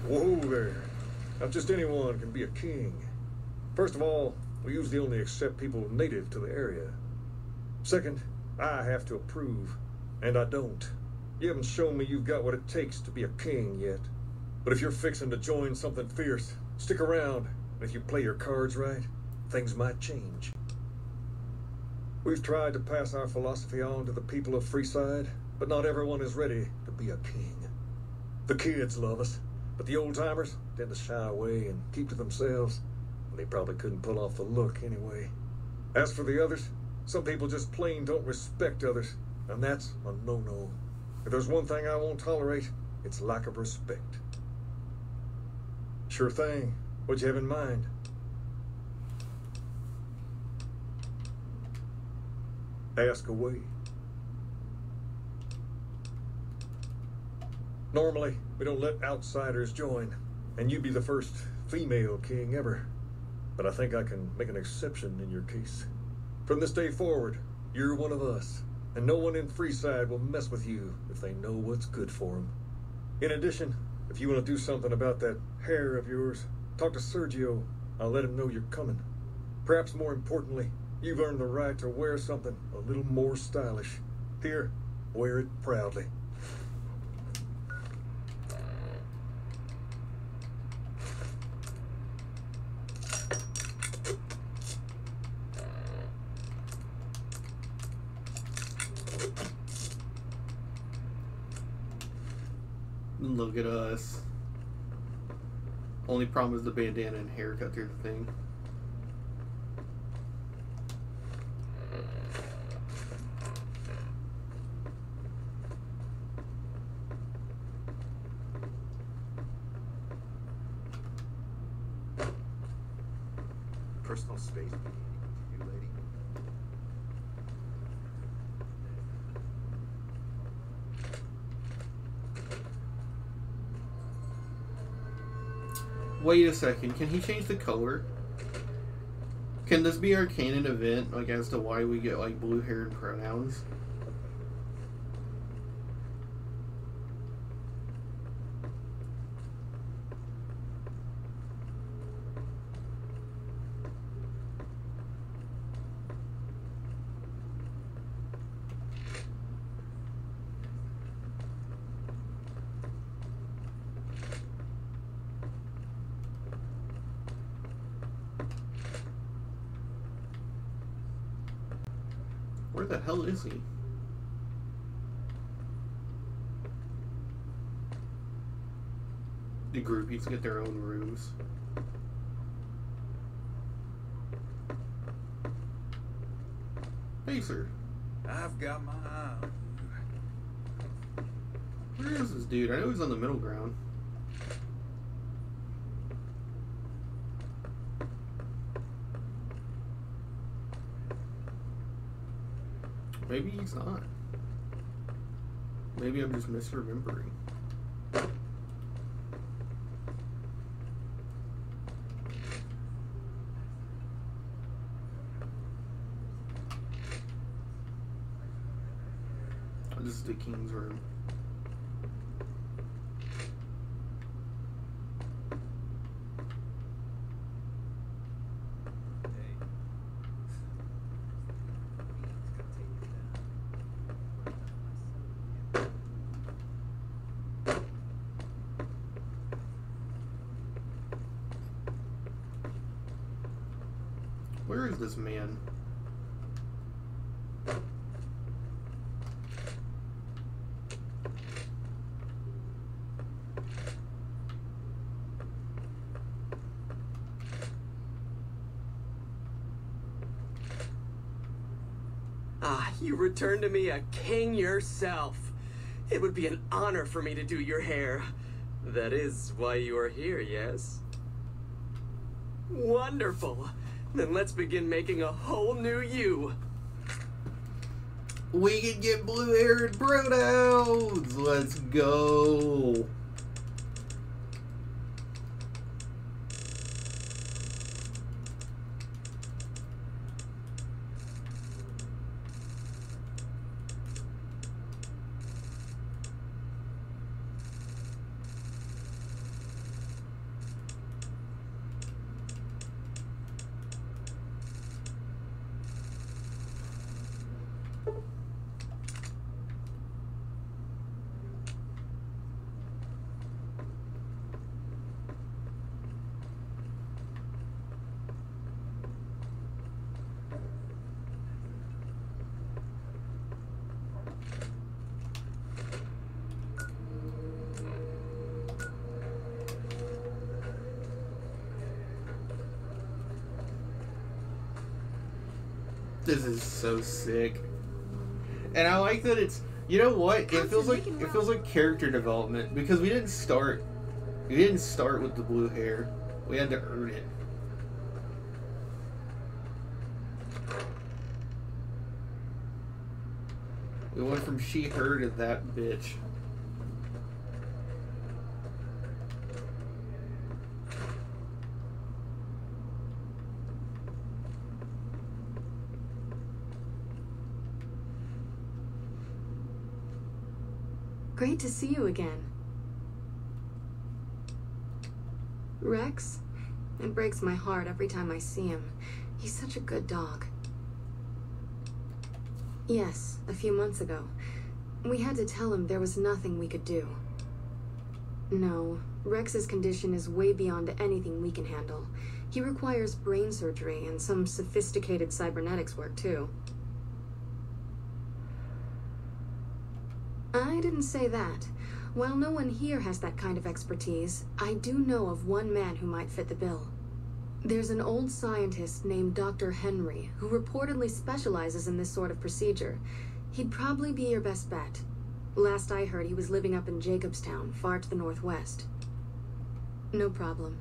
Whoa there. Not just anyone can be a king. First of all, we usually only accept people native to the area. Second, I have to approve, and I don't. You haven't shown me you've got what it takes to be a king yet. But if you're fixing to join something fierce, stick around, and if you play your cards right, things might change. We've tried to pass our philosophy on to the people of Freeside, but not everyone is ready to be a king. The kids love us, but the old-timers tend to shy away and keep to themselves. They probably couldn't pull off the look anyway. As for the others, some people just plain don't respect others, and that's a no-no. If there's one thing I won't tolerate, it's lack of respect. Sure thing. What'd you have in mind? Ask away. Normally, we don't let outsiders join, and you'd be the first female king ever. But I think I can make an exception in your case. From this day forward, you're one of us, and no one in Freeside will mess with you if they know what's good for them. In addition, if you want to do something about that hair of yours, talk to Sergio. I'll let him know you're coming. Perhaps more importantly, you've earned the right to wear something a little more stylish. Here, wear it proudly. Look at us. Only problem is the bandana and haircut through the thing. Personal space, you lady. Wait a second, can he change the color? Can this be our canon event, like, as to why we get, like, blue hair and pronouns? Where the hell is he? The groupies get their own rooms. Pacer. I've got my eye on you. Where is this dude? I know he's on the middle ground. Maybe he's not. Maybe I'm just misremembering. Oh, this is the king's room. Where is this man? Ah, you returned to me a king yourself. It would be an honor for me to do your hair. That is why you are here, yes? Wonderful. Then let's begin making a whole new you. We can get blue-haired pronouns! Let's go! This is so sick. And I like that it's, you know what? It feels like character development because we didn't start with the blue hair. We had to earn it. We went from she/her to that bitch. Great to see you again. Rex? It breaks my heart every time I see him. He's such a good dog. Yes, a few months ago. We had to tell him there was nothing we could do. No, Rex's condition is way beyond anything we can handle. He requires brain surgery and some sophisticated cybernetics work, too. I didn't say that. While no one here has that kind of expertise, I do know of one man who might fit the bill. There's an old scientist named Dr. Henry who reportedly specializes in this sort of procedure. He'd probably be your best bet. Last I heard, he was living up in Jacobstown, far to the northwest. No problem.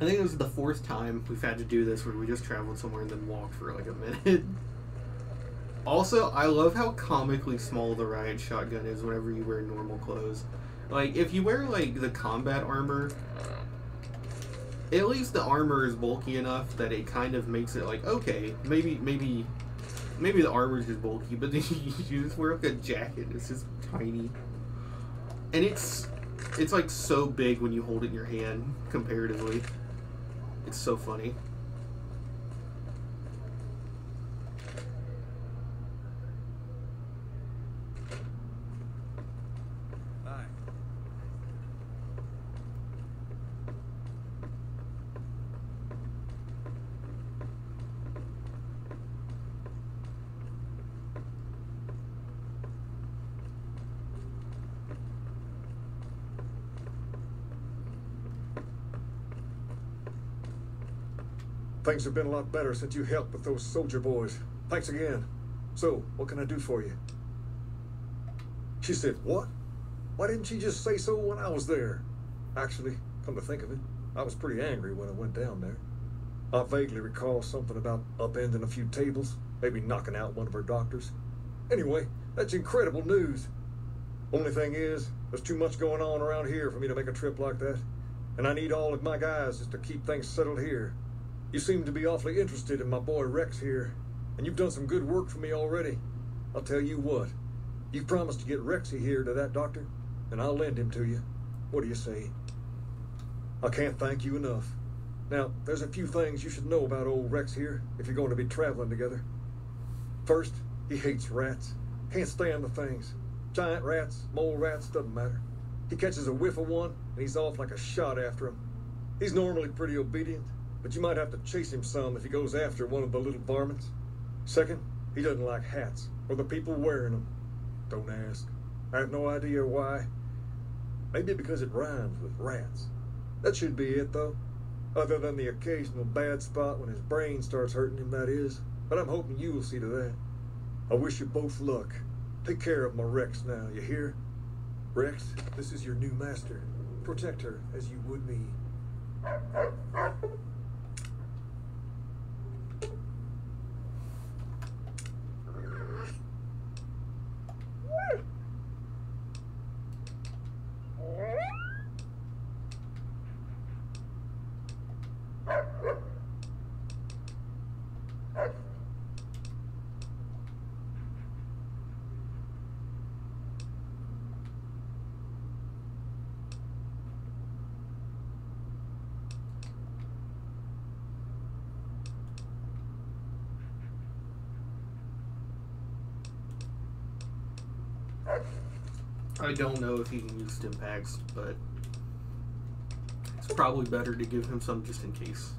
I think this is the fourth time we've had to do this where we just traveled somewhere and then walked for like a minute. Also, I love how comically small the riot shotgun is whenever you wear normal clothes. Like, if you wear, like, the combat armor, at least the armor is bulky enough that it kind of makes it like, okay, maybe the armor's just bulky, but then you just wear, like, a jacket, it's just tiny. And it's like, so big when you hold it in your hand, comparatively. It's so funny. Things have been a lot better since you helped with those soldier boys. Thanks again. So, what can I do for you? She said, what? Why didn't she just say so when I was there? Actually, come to think of it, I was pretty angry when I went down there. I vaguely recall something about upending a few tables, maybe knocking out one of her doctors. Anyway, that's incredible news. Only thing is, there's too much going on around here for me to make a trip like that. And I need all of my guys just to keep things settled here. You seem to be awfully interested in my boy Rex here, and you've done some good work for me already. I'll tell you what, you promised to get Rexy here to that doctor, and I'll lend him to you. What do you say? I can't thank you enough. Now, there's a few things you should know about old Rex here if you're going to be traveling together. First, he hates rats. Can't stand the things. Giant rats, mole rats, doesn't matter. He catches a whiff of one, and he's off like a shot after him. He's normally pretty obedient, but you might have to chase him some if he goes after one of the little varmints. Second, he doesn't like hats, or the people wearing them. Don't ask. I have no idea why. Maybe because it rhymes with rats. That should be it, though. Other than the occasional bad spot when his brain starts hurting him, that is. But I'm hoping you will see to that. I wish you both luck. Take care of my Rex now, you hear? Rex, this is your new master. Protect her as you would me. I don't know if he can use stim packs, but it's probably better to give him some just in case.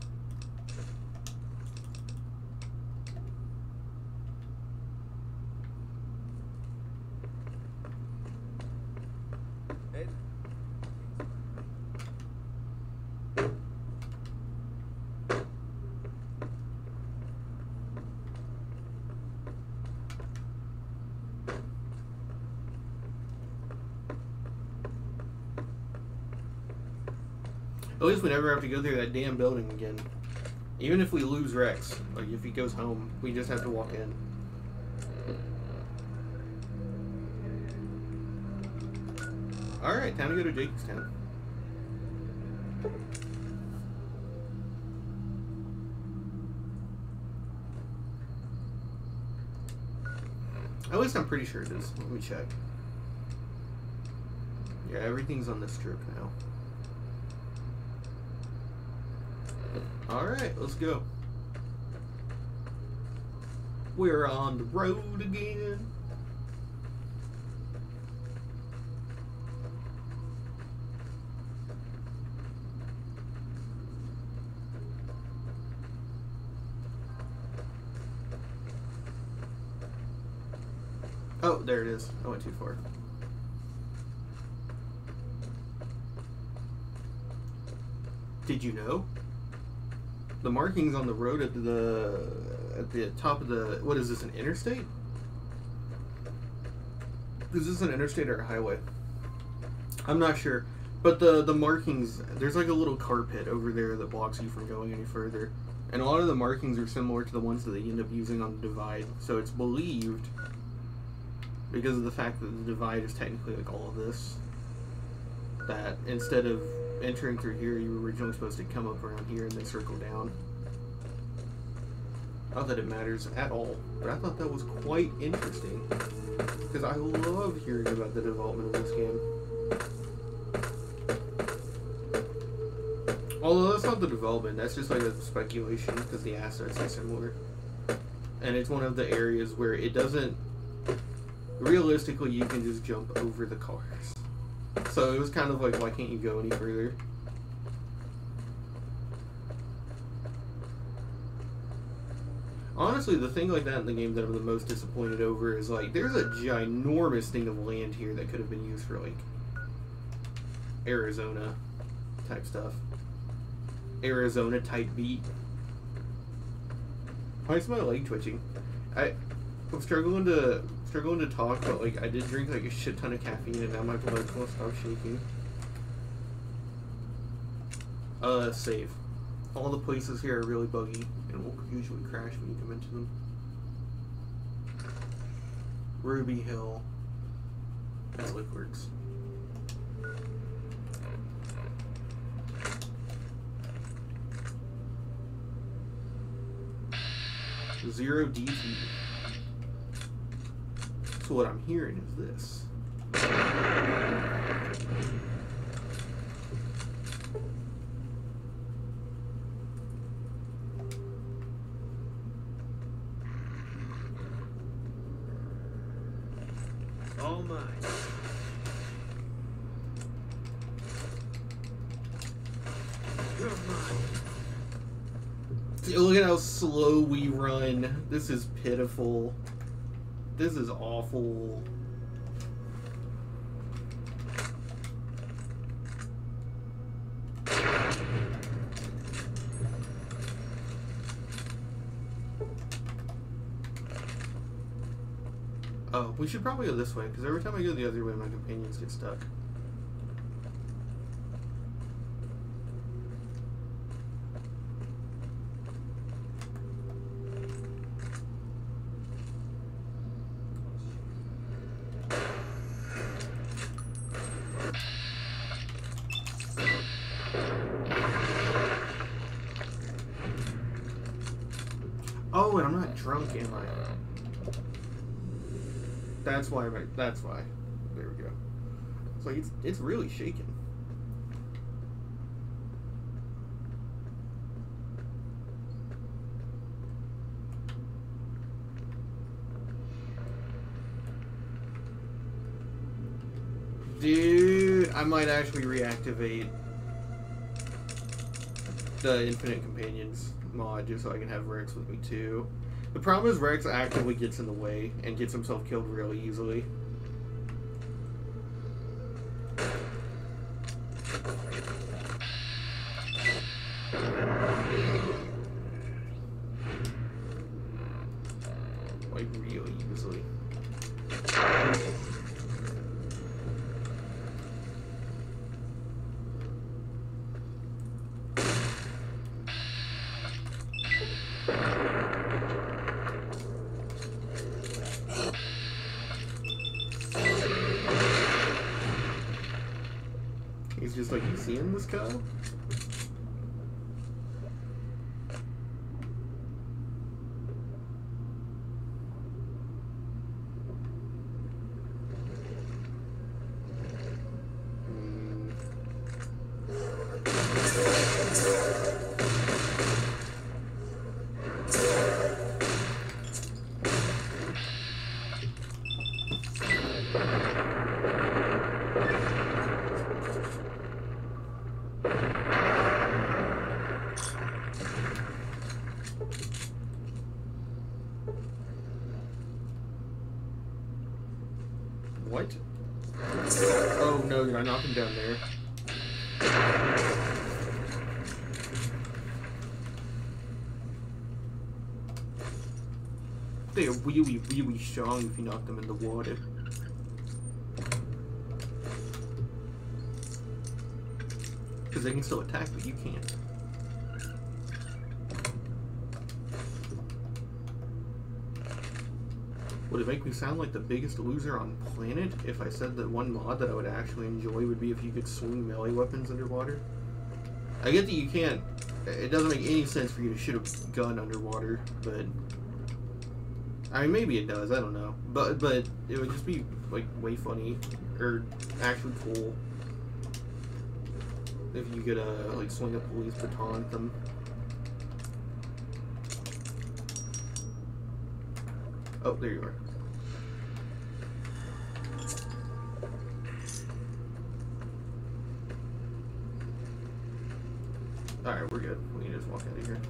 At least we never have to go through that damn building again. Even if we lose Rex, like if he goes home, we just have to walk in. Alright, time to go to Jacobstown. At least I'm pretty sure it is. Let me check. Yeah, everything's on this strip now. Alright, let's go. We're on the road again. Oh, there it is. I went too far. Did you know? The markings on the road at the top of the, what is this, an interstate? Is this an interstate or a highway? I'm not sure. But the markings, there's like a little carpet over there that blocks you from going any further. And a lot of the markings are similar to the ones that they end up using on the divide. So it's believed, because of the fact that the divide is technically like all of this, that instead of entering through here, you were originally supposed to come up around here and then circle down. Not that it matters at all, but I thought that was quite interesting, because I love hearing about the development of this game. Although that's not the development, that's just like a speculation, because the assets are similar. And it's one of the areas where it doesn't, realistically, you can just jump over the cars. So it was kind of like, why can't you go any further? Honestly, the thing like that in the game that I'm the most disappointed over is, like, there's a ginormous thing of land here that could have been used for, like, Arizona type stuff. Arizona type beat. Why is my leg twitching? I'm struggling to talk, but like I did drink like a shit ton of caffeine, and now my legs won't stop shaking. Save. All the places here are really buggy, and will usually crash when you come into them. Ruby Hill. That's Liquworks. Zero DT. So what I'm hearing is this. All mine. You're mine. Look at how slow we run. This is pitiful. This is awful. Oh, we should probably go this way, because every time I go the other way, my companions get stuck. Oh, and I'm not drunk, am I? That's why. That's why. There we go. It's like it's really shaking. Dude, I might actually reactivate the Infinite Companions mod just so I can have Rex with me too. The problem is Rex actively gets in the way and gets himself killed really easily. Like really easily. He's just like, you seeing this cow? What? Oh no, did I knock him down there? They are really, really strong if you knock them in the water. Because they can still attack, but you can't. Would it make me sound like the biggest loser on planet if I said that one mod that I would actually enjoy would be if you could swing melee weapons underwater? I get that you can't. It doesn't make any sense for you to shoot a gun underwater, but I mean, maybe it does. I don't know, but it would just be like way funny or actually cool if you could like swing a police baton at them. Oh, there you are. Alright, we're good. We can just walk out of here.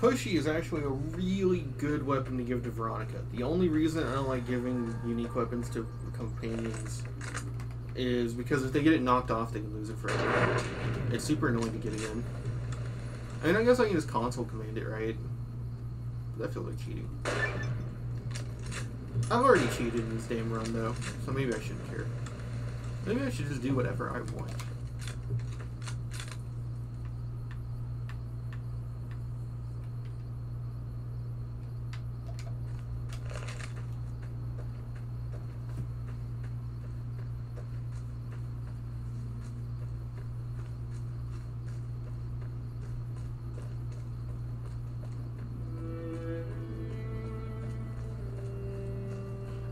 Pushy is actually a really good weapon to give to Veronica. The only reason I don't like giving unique weapons to companions is because if they get it knocked off, they can lose it forever. It's super annoying to get again. I mean, I guess I can just console command it, right? That feels like cheating. I've already cheated in this damn run, though, so maybe I shouldn't care. Maybe I should just do whatever I want.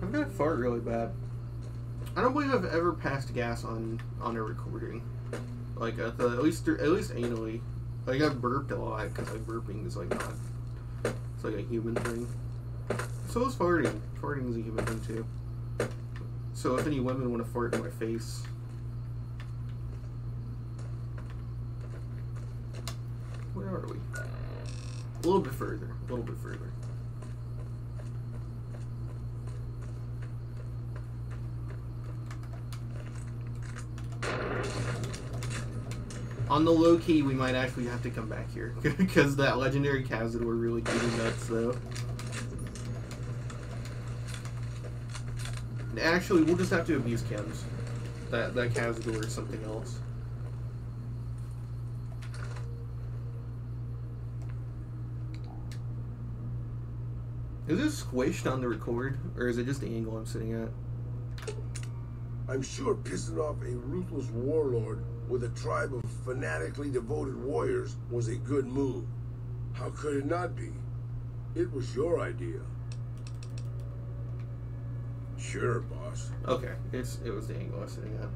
I'm gonna fart really bad. I don't believe I've ever passed gas on a recording, like at least anally. Like I've burped a lot because like burping is like not. It's like a human thing. So is farting. Farting is a human thing too. So if any women want to fart in my face, where are we? A little bit further. A little bit further. On the low key, we might actually have to come back here because that legendary Cazador really getting nuts, though. Actually, we'll just have to abuse chems. That Cazador is something else. Is this squished on the record, or is it just the angle I'm sitting at? I'm sure pissing off a ruthless warlord with a tribe of fanatically devoted warriors was a good move. How could it not be? It was your idea. Sure, boss. Okay, it was the angle I was sitting at.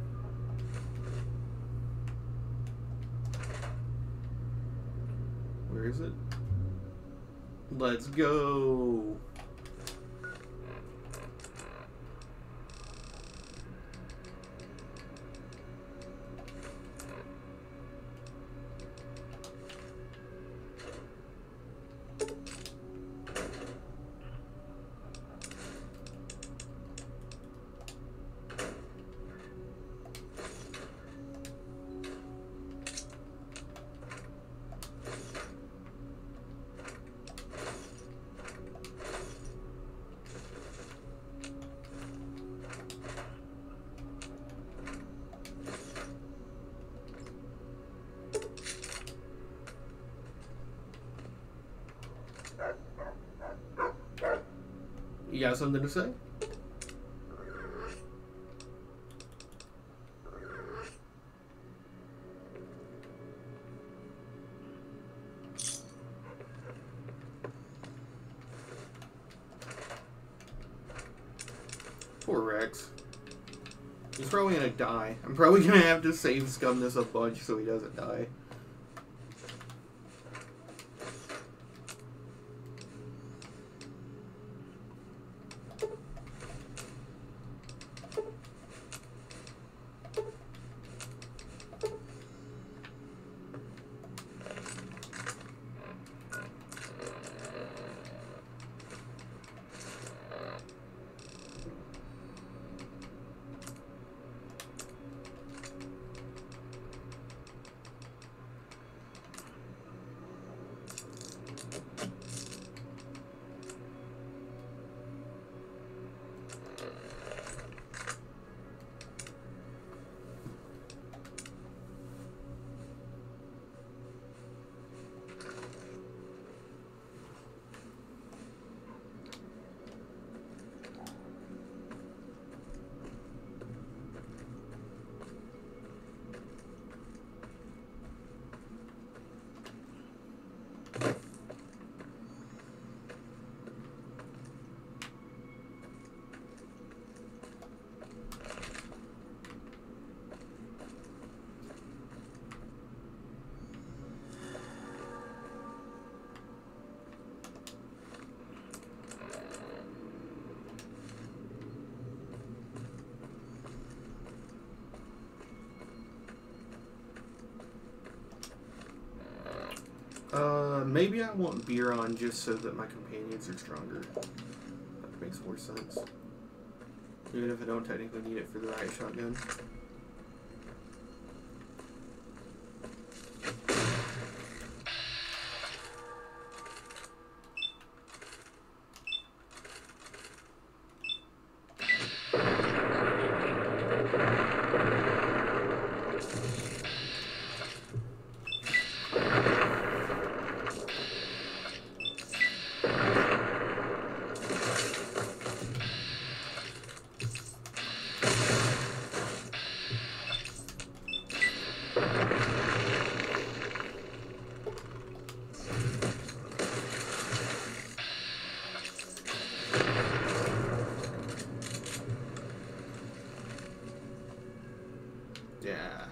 Where is it? Let's go. You got something to say? Poor Rex. He's probably gonna die. I'm probably gonna have to save scum this a bunch so he doesn't die. Maybe I want beer on just so that my companions are stronger. That makes more sense. Even if I don't technically need it for the riot shotgun. Yeah.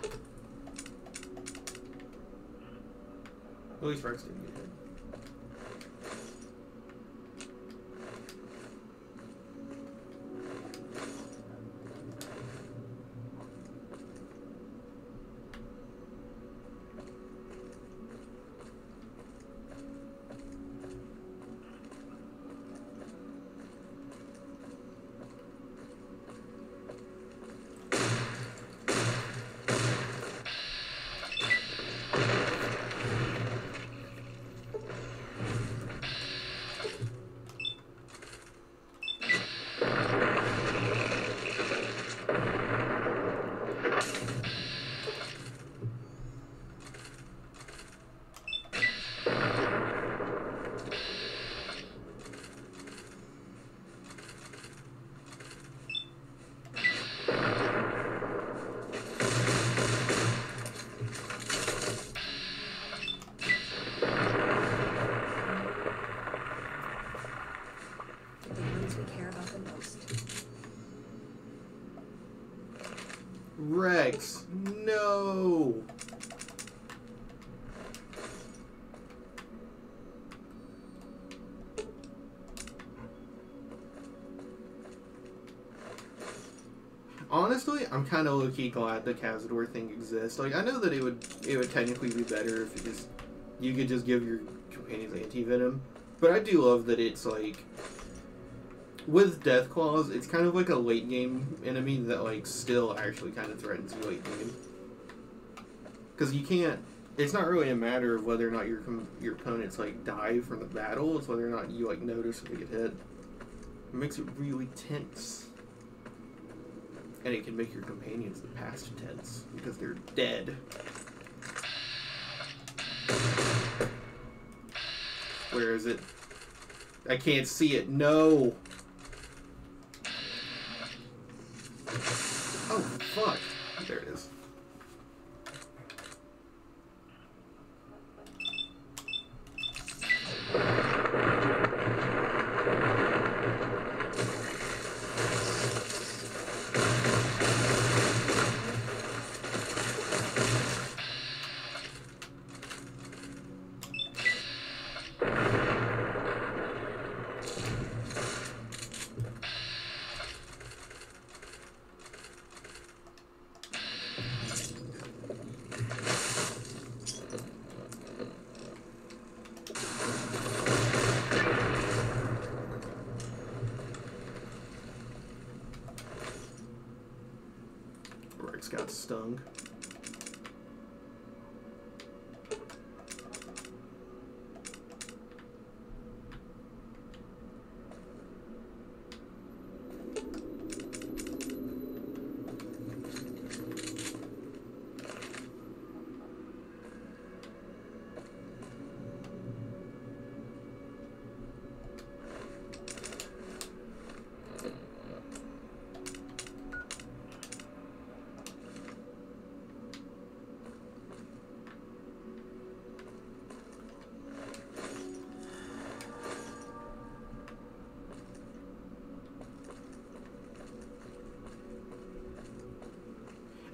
At least Rex didn't get hit. The ones we care about the most. Rex, no! Honestly, I'm kind of low-key glad the Cazador thing exists. Like, I know that it would technically be better if you could just give your companions anti-venom, but I do love that it's like, with Death Claws, it's kind of like a late game enemy that like still actually kind of threatens you late game. Because you can't. It's not really a matter of whether or not your opponents like die from the battle. It's whether or not you like notice if they get hit. It makes it really tense. And it can make your companions the past tense because they're dead. Where is it? I can't see it. No. Oh, fuck. There it is. Rex got stung.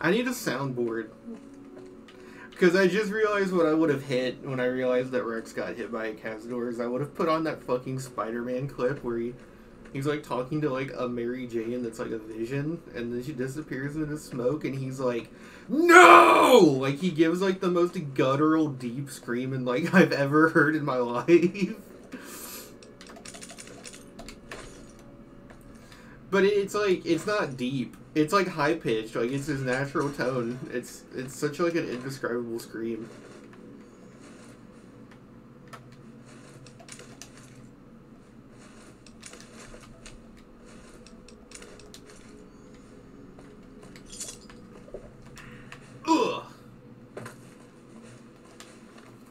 I need a soundboard. Because I just realized what I would have hit when I realized that Rex got hit by a Cazador is I would have put on that fucking Spider-Man clip where he He's like talking to like a Mary Jane that's like a vision, and then she disappears into smoke, and he's like, "No!" Like he gives like the most guttural, deep scream and like I've ever heard in my life. But it's like it's not deep. It's like high pitched. Like it's his natural tone. It's such like an indescribable scream. Ugh.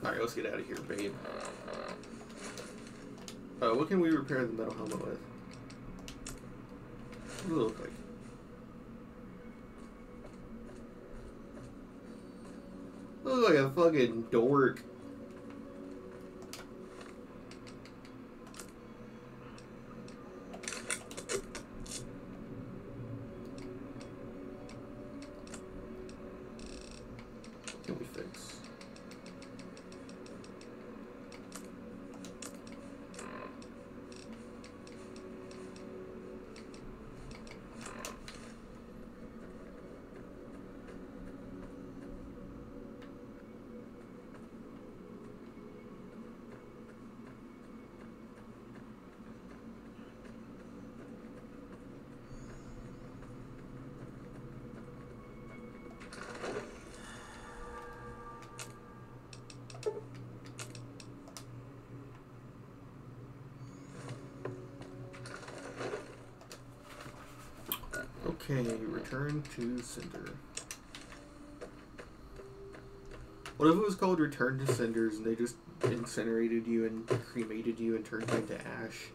Alright, let's get out of here, babe. What can we repair the metal helmet with? What does it look like? Looks like a fucking dork. What can we fix? Okay, return to Cinder. What if it was called Return to Cinders and they just incinerated you and cremated you and turned you into ash?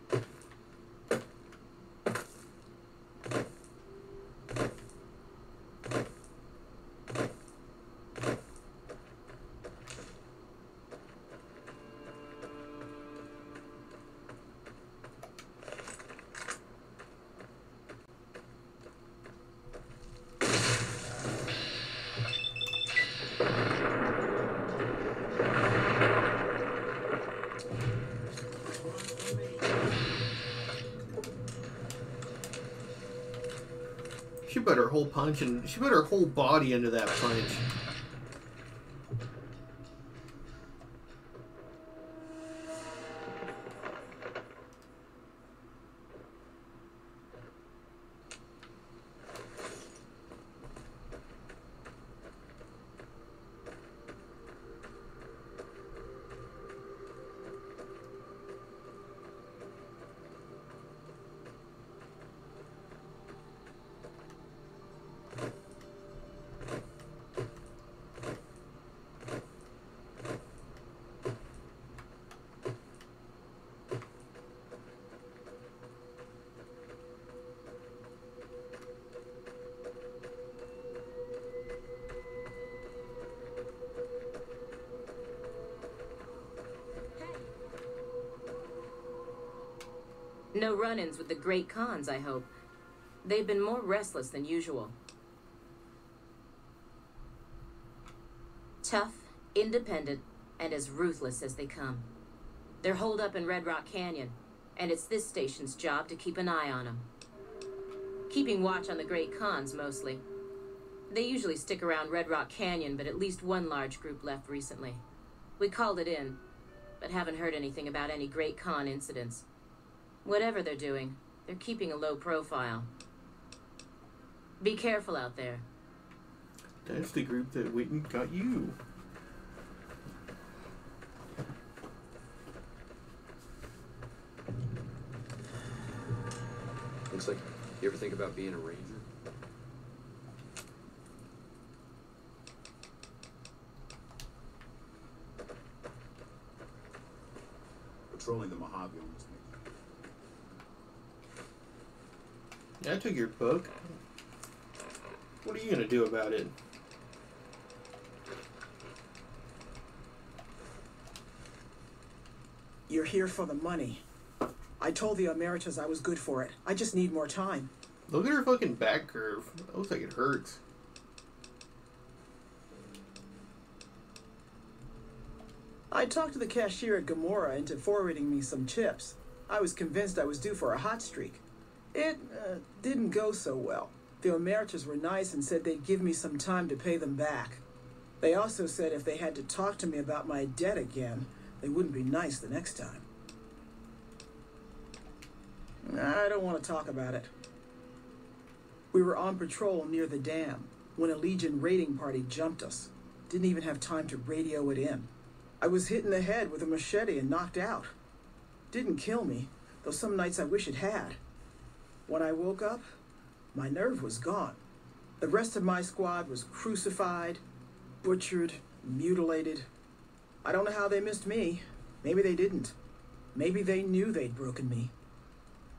She put her whole punch and she put her whole body into that punch. No run-ins with the Great Khans, I hope. They've been more restless than usual. Tough, independent, and as ruthless as they come. They're holed up in Red Rock Canyon, and it's this station's job to keep an eye on them. Keeping watch on the Great Khans, mostly. They usually stick around Red Rock Canyon, but at least one large group left recently. We called it in, but haven't heard anything about any Great Khan incidents. Whatever they're doing, they're keeping a low profile. Be careful out there. That's the group that went and got you. Looks like you ever think about being a ranger? Patrolling the Mojave on this mission. Yeah, I took your book. What are you gonna do about it? You're here for the money. I told the Emeritus I was good for it. I just need more time. Look at her fucking back curve. That looks like it hurts. I talked to the cashier at Gamora into forwarding me some chips. I was convinced I was due for a hot streak. It didn't go so well. The Emeritus were nice and said they'd give me some time to pay them back. They also said if they had to talk to me about my debt again, they wouldn't be nice the next time. I don't want to talk about it. We were on patrol near the dam when a Legion raiding party jumped us. Didn't even have time to radio it in. I was hit in the head with a machete and knocked out. Didn't kill me, though some nights I wish it had. When I woke up, my nerve was gone. The rest of my squad was crucified, butchered, mutilated. I don't know how they missed me. Maybe they didn't. Maybe they knew they'd broken me.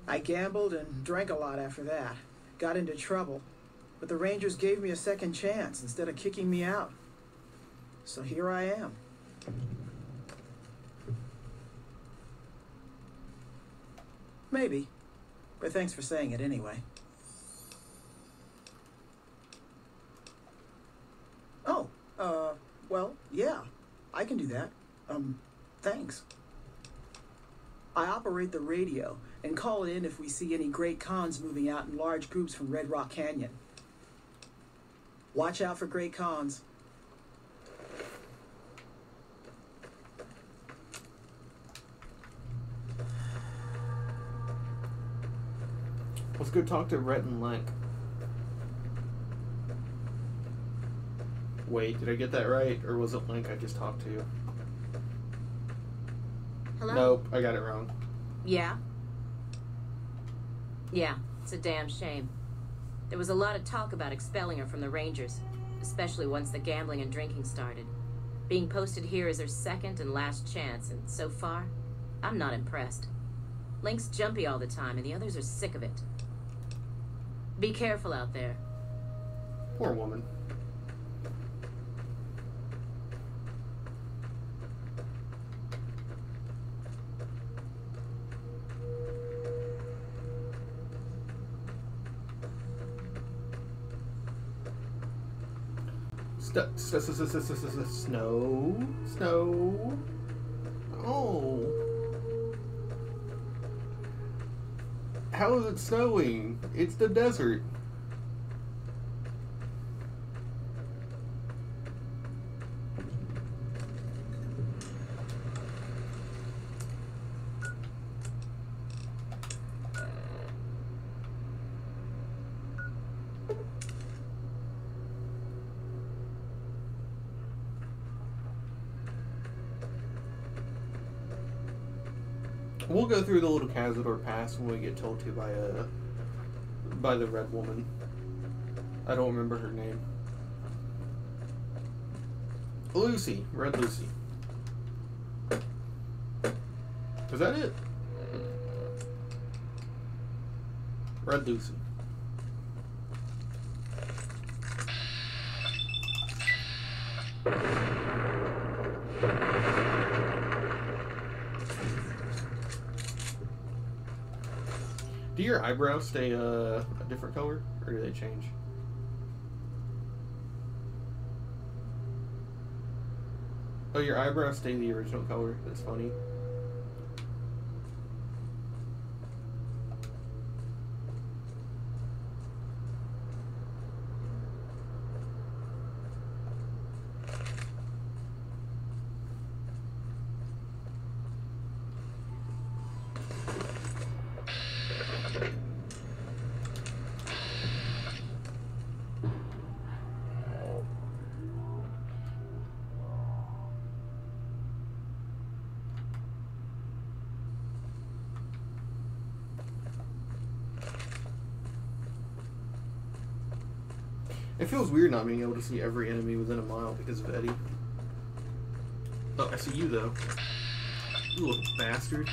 I gambled and drank a lot after that. Got into trouble. But the Rangers gave me a second chance instead of kicking me out. So here I am. Maybe. But thanks for saying it anyway. Oh, well, yeah. I can do that. Thanks. I operate the radio and call it in if we see any great cons moving out in large groups from Red Rock Canyon. Watch out for great cons. Let's go talk to Rhett and Link. Wait, did I get that right? Or was it Link I just talked to? Hello? Nope, I got it wrong. Yeah? Yeah, it's a damn shame. There was a lot of talk about expelling her from the Rangers, especially once the gambling and drinking started. Being posted here is her second and last chance, and so far, I'm not impressed. Link's jumpy all the time, and the others are sick of it. Be careful out there. Poor woman. Snow. Snow. Oh. How is it snowing? It's the desert. We'll go through the little Cazador Pass when we get told to by the red woman. I don't remember her name. Lucy. Red Lucy. Is that it? Red Lucy. Do your eyebrows stay a different color, or do they change? Oh, your eyebrows stay the original color. That's funny. It feels weird not being able to see every enemy within a mile because of Eddie. Oh, I see you though. You little bastard.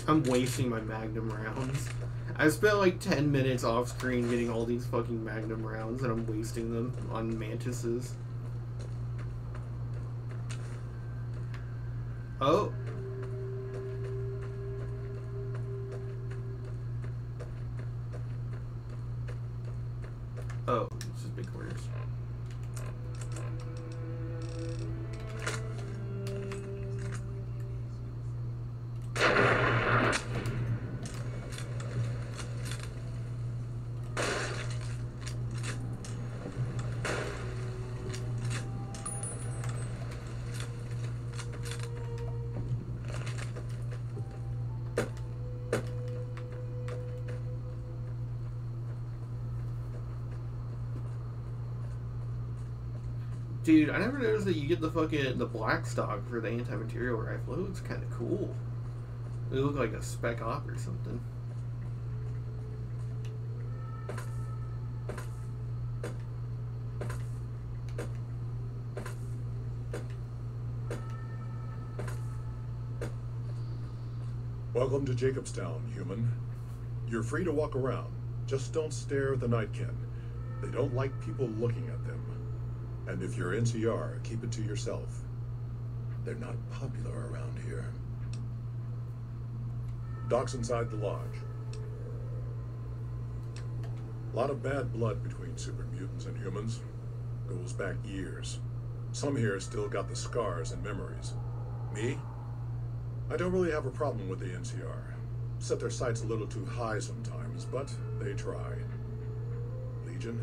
I'm wasting my Magnum rounds. I spent like 10 minutes off screen getting all these fucking Magnum rounds and I'm wasting them on mantises. Oh. Oh, this is big quarters. Dude, I never noticed that you get the black stock for the anti-material rifle. It looks kind of cool. It looks like a spec op or something. Welcome to Jacobstown, human. You're free to walk around. Just don't stare at the Nightkin. They don't like people looking at them. And if you're NCR, keep it to yourself. They're not popular around here. Doc's inside the lodge. A lot of bad blood between super mutants and humans. Goes back years. Some here still got the scars and memories. Me? I don't really have a problem with the NCR. Set their sights a little too high sometimes, but they try. Legion?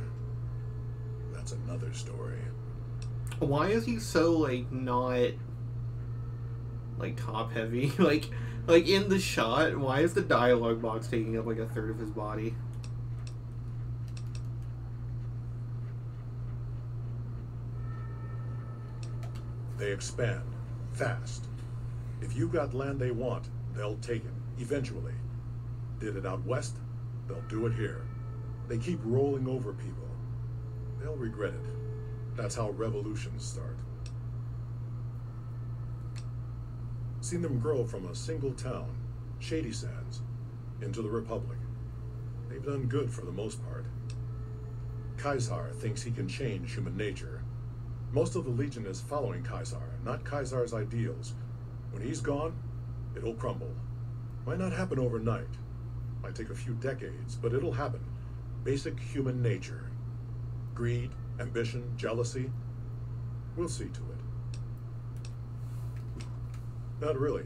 That's another story. Why is he so, like, not, like, top-heavy? like, in the shot, why is the dialogue box taking up, like, a third of his body? They expand. Fast. If you got land they want, they'll take it. Eventually. Did it out west, they'll do it here. They keep rolling over people. They'll regret it. That's how revolutions start. Seen them grow from a single town, Shady Sands, into the Republic. They've done good for the most part. Caesar thinks he can change human nature. Most of the Legion is following Caesar, not Caesar's ideals. When he's gone, it'll crumble. Might not happen overnight. Might take a few decades, but it'll happen. Basic human nature. Greed, ambition, jealousy. We'll see to it. Not really.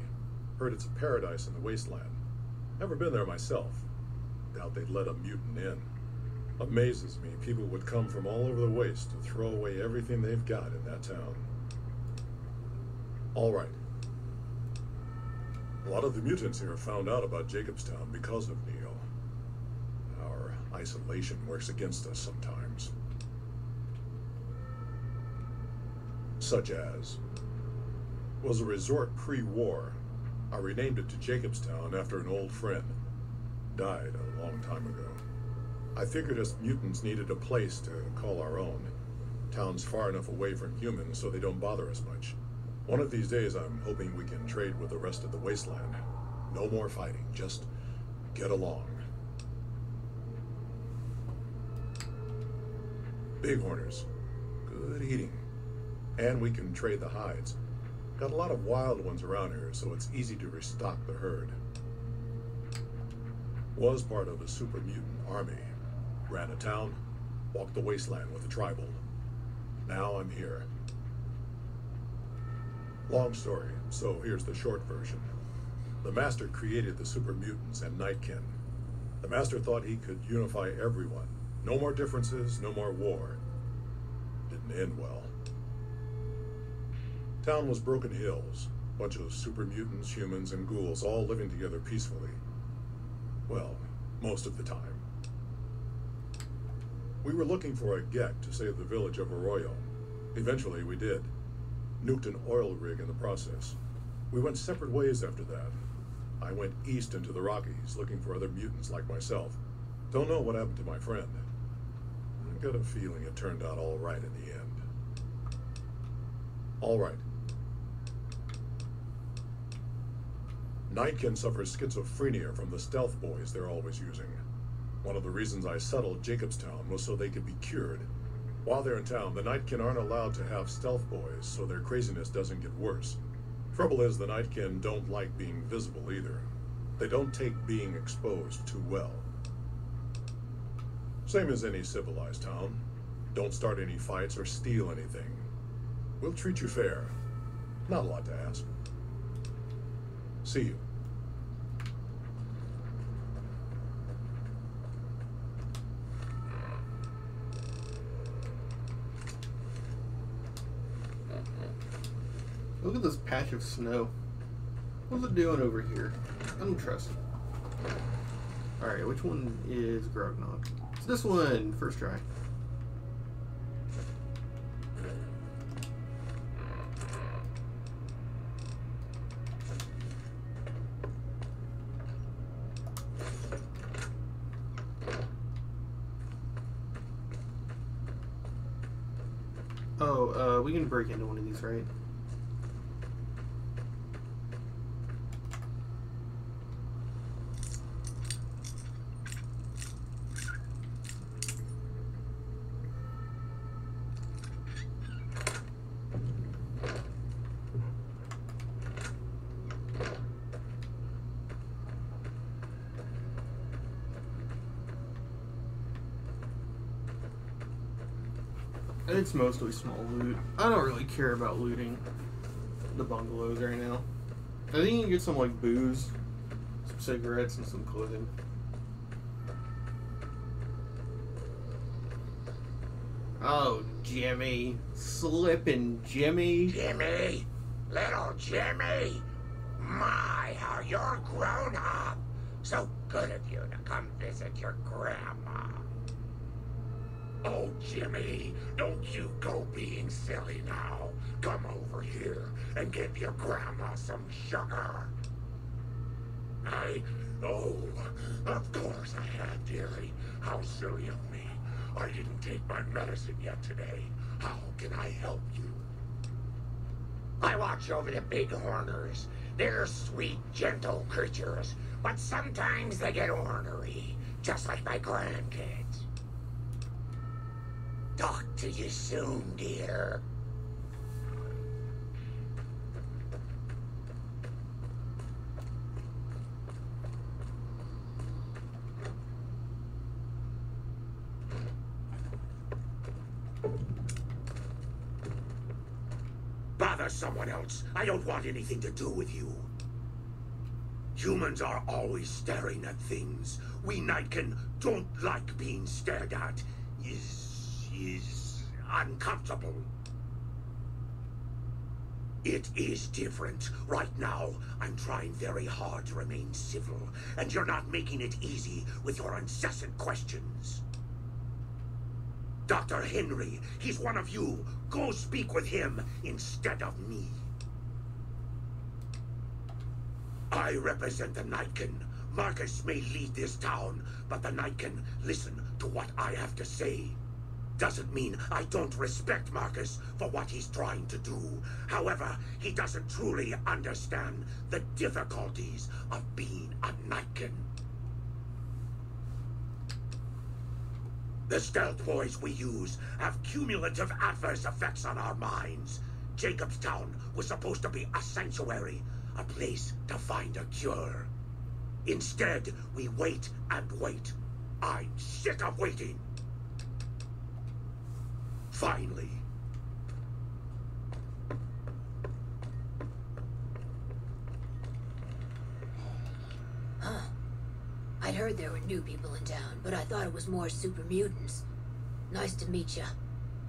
Heard it's a paradise in the wasteland. Never been there myself. Doubt they'd let a mutant in. Amazes me people would come from all over the waste to throw away everything they've got in that town. All right. A lot of the mutants here found out about Jacobstown because of Neo. Our isolation works against us sometimes. Such as, was a resort pre-war. I renamed it to Jacobstown after an old friend. Died a long time ago. I figured us mutants needed a place to call our own. Town's far enough away from humans so they don't bother us much. One of these days I'm hoping we can trade with the rest of the wasteland. No more fighting, just get along. Bighorners. Good eating. And we can trade the hides. Got a lot of wild ones around here, so it's easy to restock the herd. Was part of a super mutant army. Ran a town, walked the wasteland with a tribal. Now I'm here. Long story, so here's the short version. The Master created the super mutants and Nightkin. The Master thought he could unify everyone. No more differences, no more war. Didn't end well. Town was Broken Hills. Bunch of super mutants, humans, and ghouls all living together peacefully. Well, most of the time. We were looking for a Gek to save the village of Arroyo. Eventually, we did. Nuked an oil rig in the process. We went separate ways after that. I went east into the Rockies, looking for other mutants like myself. Don't know what happened to my friend. I got a feeling it turned out all right in the end. All right. Nightkin suffers schizophrenia from the stealth boys they're always using. One of the reasons I settled Jacobstown was so they could be cured. While they're in town, the Nightkin aren't allowed to have stealth boys, so their craziness doesn't get worse. Trouble is, the Nightkin don't like being visible either. They don't take being exposed too well. Same as any civilized town. Don't start any fights or steal anything. We'll treat you fair. Not a lot to ask. See you. Look at this patch of snow. What's it doing over here? I don't trust it. Alright, which one is Grognog? It's this one, first try. Oh, we can break into one of these, right? It's mostly small loot. I don't really care about looting the bungalows right now. I think you can get some like booze, some cigarettes, and some clothing. Oh, Jimmy. Slippin' Jimmy. Jimmy! Little Jimmy! My, how you're grown up! So good of you to come visit your grandma. Oh, Jimmy, don't you go being silly now. Come over here and give your grandma some sugar. Oh, of course I had, dearie. How silly of me. I didn't take my medicine yet today. How can I help you? I watch over the big horners. They're sweet, gentle creatures, but sometimes they get ornery, just like my grandkids. Talk to you soon, dear. Bother someone else. I don't want anything to do with you. Humans are always staring at things. We Nightkin don't like being stared at. Is uncomfortable. It is different. Right now, I'm trying very hard to remain civil, and you're not making it easy with your incessant questions. Dr. Henry, he's one of you. Go speak with him instead of me. I represent the Nightkin. Marcus may lead this town, but the Nightkin listen to what I have to say. Doesn't mean I don't respect Marcus for what he's trying to do. However, he doesn't truly understand the difficulties of being a Nightkin. The stealth boys we use have cumulative adverse effects on our minds. Jacobstown was supposed to be a sanctuary, a place to find a cure. Instead, we wait and wait. I'm sick of waiting. Finally. Huh. I'd heard there were new people in town, but I thought it was more super mutants. Nice to meet you.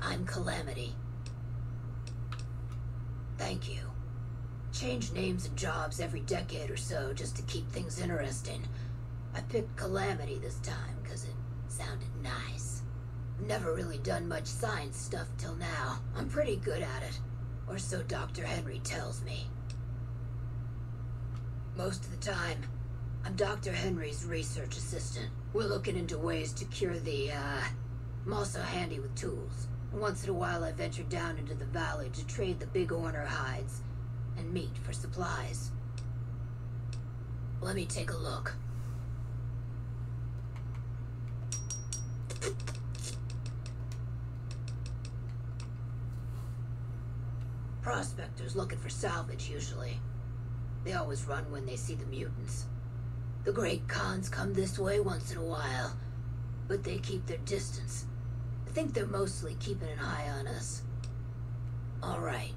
I'm Calamity. Thank you. Change names and jobs every decade or so just to keep things interesting. I picked Calamity this time because it sounded nice. Never really done much science stuff till now. I'm pretty good at it. Or so Dr. Henry tells me. Most of the time, I'm Dr. Henry's research assistant. We're looking into ways to cure the, I'm also handy with tools. Once in a while I venture down into the valley to trade the big Orner hides and meat for supplies. Let me take a look. Prospectors looking for salvage, usually. They always run when they see the mutants. The great Khans come this way once in a while, but they keep their distance. I think they're mostly keeping an eye on us. All right.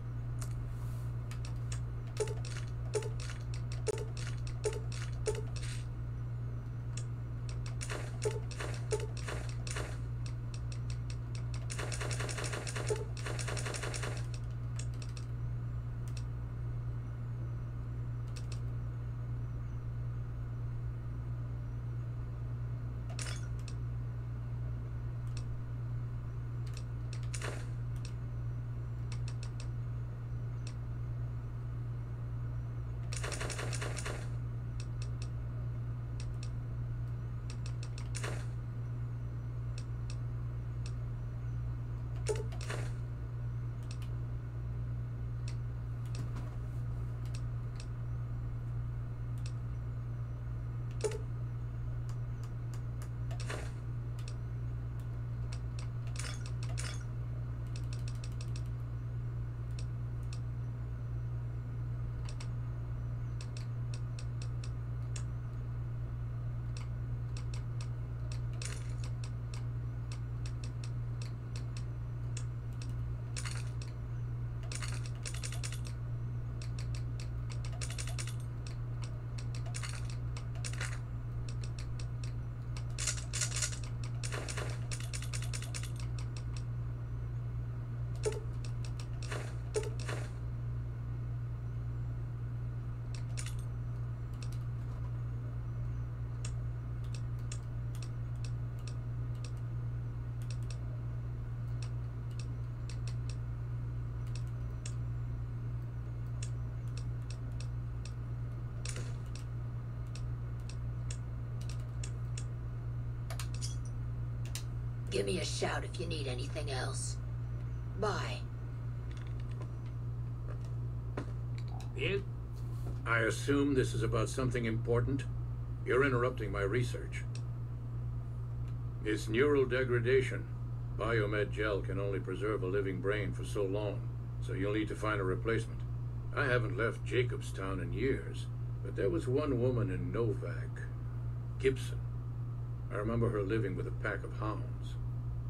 Give me a shout if you need anything else. Bye. I assume this is about something important? You're interrupting my research. It's neural degradation. Biomed gel can only preserve a living brain for so long, so you'll need to find a replacement. I haven't left Jacobstown in years, but there was one woman in Novak, Gibson. I remember her living with a pack of hounds.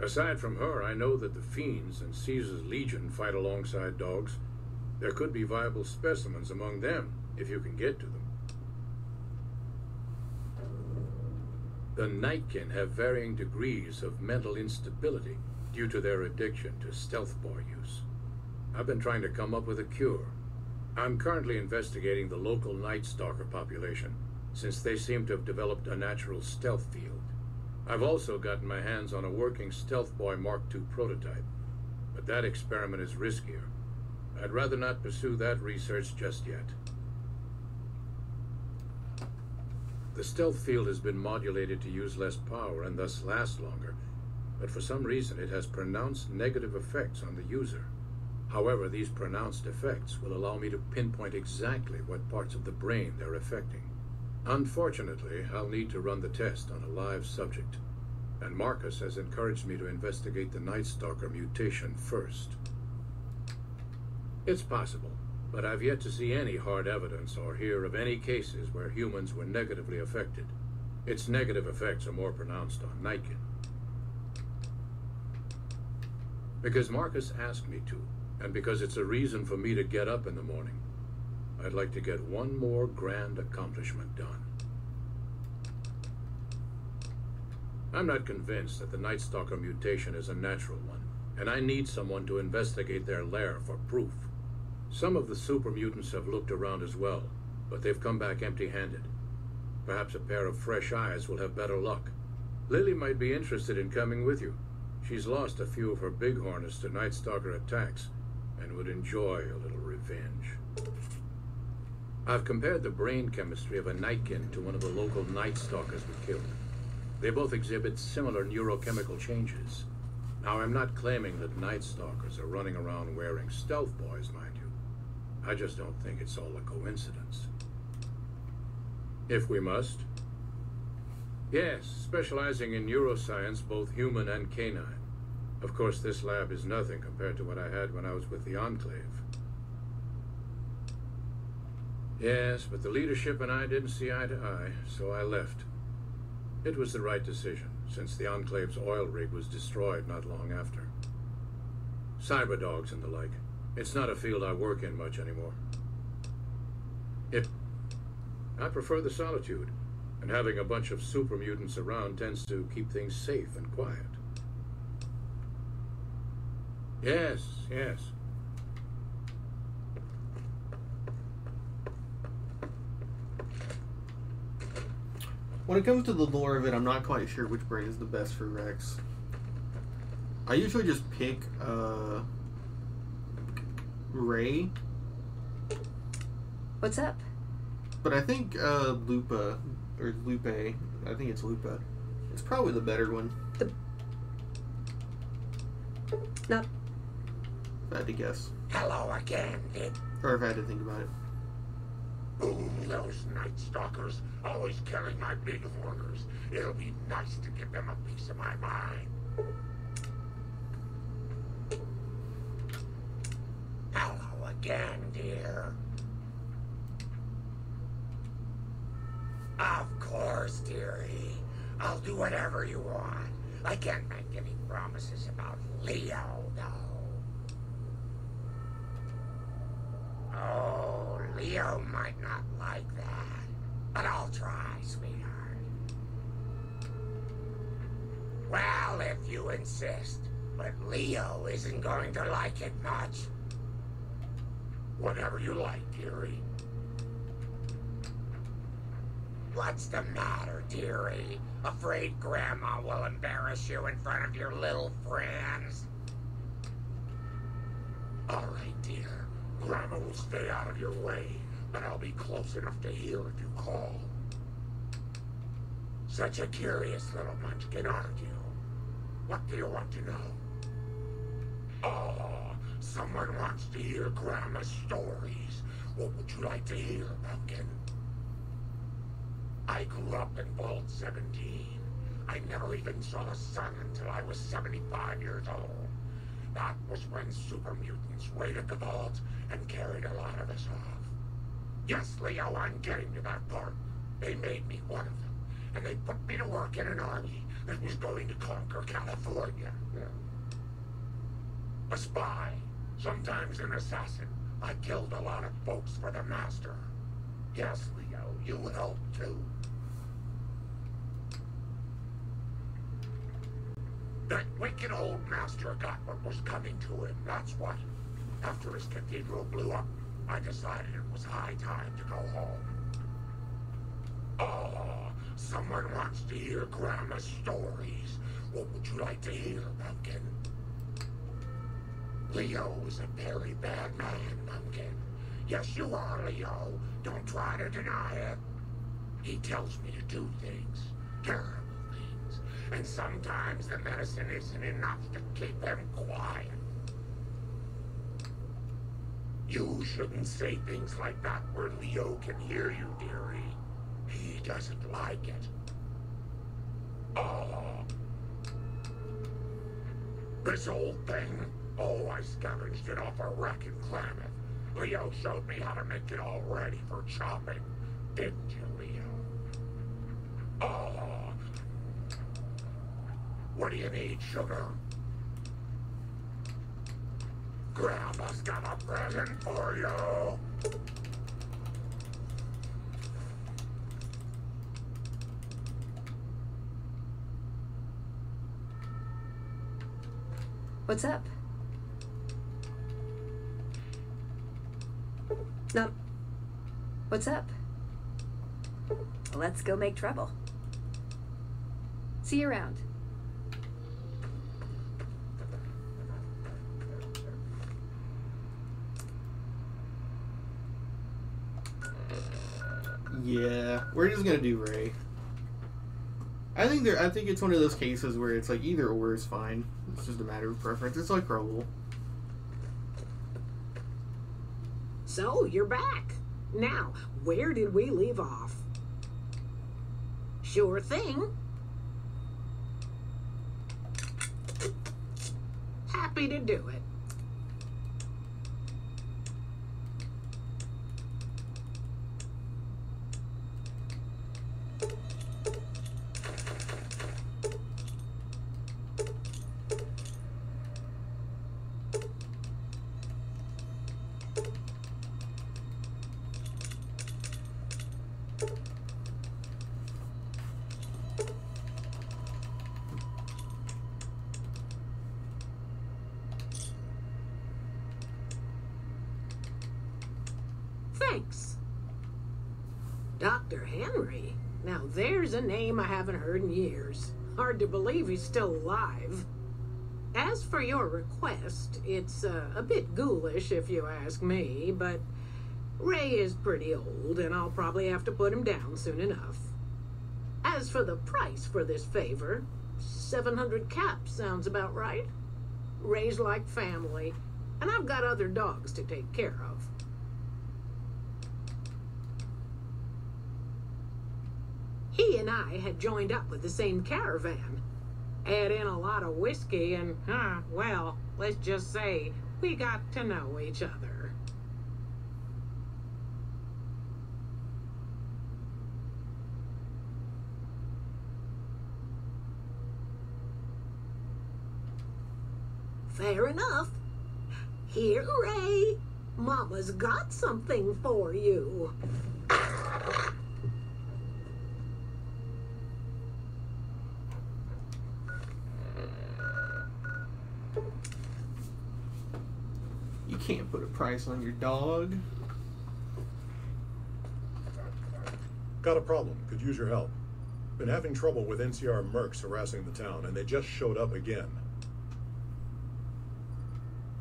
Aside from her, I know that the Fiends and Caesar's Legion fight alongside dogs. There could be viable specimens among them, if you can get to them. The Nightkin have varying degrees of mental instability due to their addiction to stealth boy use. I've been trying to come up with a cure. I'm currently investigating the local Night Stalker population, since they seem to have developed a natural stealth field. I've also gotten my hands on a working Stealth Boy Mark II prototype, but that experiment is riskier. I'd rather not pursue that research just yet. The stealth field has been modulated to use less power and thus last longer, but for some reason it has pronounced negative effects on the user. However, these pronounced effects will allow me to pinpoint exactly what parts of the brain they're affecting. Unfortunately, I'll need to run the test on a live subject, and Marcus has encouraged me to investigate the Night Stalker mutation first. It's possible, but I've yet to see any hard evidence or hear of any cases where humans were negatively affected. Its negative effects are more pronounced on Nightkin. Because Marcus asked me to, and because it's a reason for me to get up in the morning, I'd like to get one more grand accomplishment done. I'm not convinced that the Night Stalker mutation is a natural one, and I need someone to investigate their lair for proof. Some of the super mutants have looked around as well, but they've come back empty-handed. Perhaps a pair of fresh eyes will have better luck. Lily might be interested in coming with you. She's lost a few of her bighorners to Night Stalker attacks, and would enjoy a little revenge. I've compared the brain chemistry of a Nightkin to one of the local Night Stalkers we killed. They both exhibit similar neurochemical changes. Now, I'm not claiming that Night Stalkers are running around wearing stealth boys, mind you. I just don't think it's all a coincidence. If we must. Yes, specializing in neuroscience, both human and canine. Of course, this lab is nothing compared to what I had when I was with the Enclave. Yes, but the leadership and I didn't see eye to eye, so I left. It was the right decision, since the Enclave's oil rig was destroyed not long after. Cyberdogs and the like. It's not a field I work in much anymore. I prefer the solitude, and having a bunch of super mutants around tends to keep things safe and quiet. Yes, yes. When it comes to the lore of it, I'm not quite sure which brain is the best for Rex. I usually just pick Ray. What's up? But I think Lupa, or Lupe, I think it's Lupa. It's probably the better one. No. If I had to guess. Hello again, Dick. Or if I had to think about it. Ooh, those Night Stalkers, always killing my bighorners. It'll be nice to give them a piece of my mind. Hello again, dear. Of course, dearie. I'll do whatever you want. I can't make any promises about Leo, though. Oh, Leo might not like that, but I'll try, sweetheart. Well, if you insist, but Leo isn't going to like it much. Whatever you like, dearie. What's the matter, dearie? Afraid Grandma will embarrass you in front of your little friends? All right, dear. Grandma will stay out of your way, but I'll be close enough to hear if you call. Such a curious little munchkin, aren't you? What do you want to know? Oh, someone wants to hear Grandma's stories. What would you like to hear, Pumpkin? I grew up in Vault 17. I never even saw the sun until I was 75 years old. That was when super mutants raided the vault and carried a lot of us off. Yes, Leo, I'm getting to that part. They made me one of them, and they put me to work in an army that was going to conquer California. A spy, sometimes an assassin. I killed a lot of folks for the Master. Yes, Leo, you helped too. That wicked old Master got what was coming to him, that's what. After his cathedral blew up, I decided it was high time to go home. Oh, someone wants to hear Grandma's stories. What would you like to hear, Pumpkin? Leo is a very bad man, Pumpkin. Yes, you are, Leo. Don't try to deny it. He tells me to do things, terrible things, and sometimes the medicine isn't enough to keep him quiet. You shouldn't say things like that where Leo can hear you, dearie. He doesn't like it. Oh. This old thing? Oh, I scavenged it off a wreck in Klamath. Leo showed me how to make it all ready for chopping. Didn't you, Leo? Oh. What do you need, sugar? Grandma's got a present for you. What's up? No. What's up? Let's go make trouble. See you around. Yeah, we're just gonna do Ray. I think it's one of those cases where it's like either or is fine. It's just a matter of preference. It's like Raoul. So, you're back. Now, where did we leave off? Sure thing. Happy to do it. Thanks. Dr. Henry. Now there's a name I haven't heard in years. Hard to believe he's still alive. As for your request, it's a bit ghoulish if you ask me, but Ray is pretty old and I'll probably have to put him down soon enough. As for the price for this favor, 700 caps sounds about right. Ray's like family, and I've got other dogs to take care of. He and I had joined up with the same caravan. Add in a lot of whiskey and, well, let's just say we got to know each other. Fair enough. Here, Ray. Mama's got something for you. You can't put a price on your dog. Got a problem. Could use your help. Been having trouble with NCR mercs harassing the town, and they just showed up again.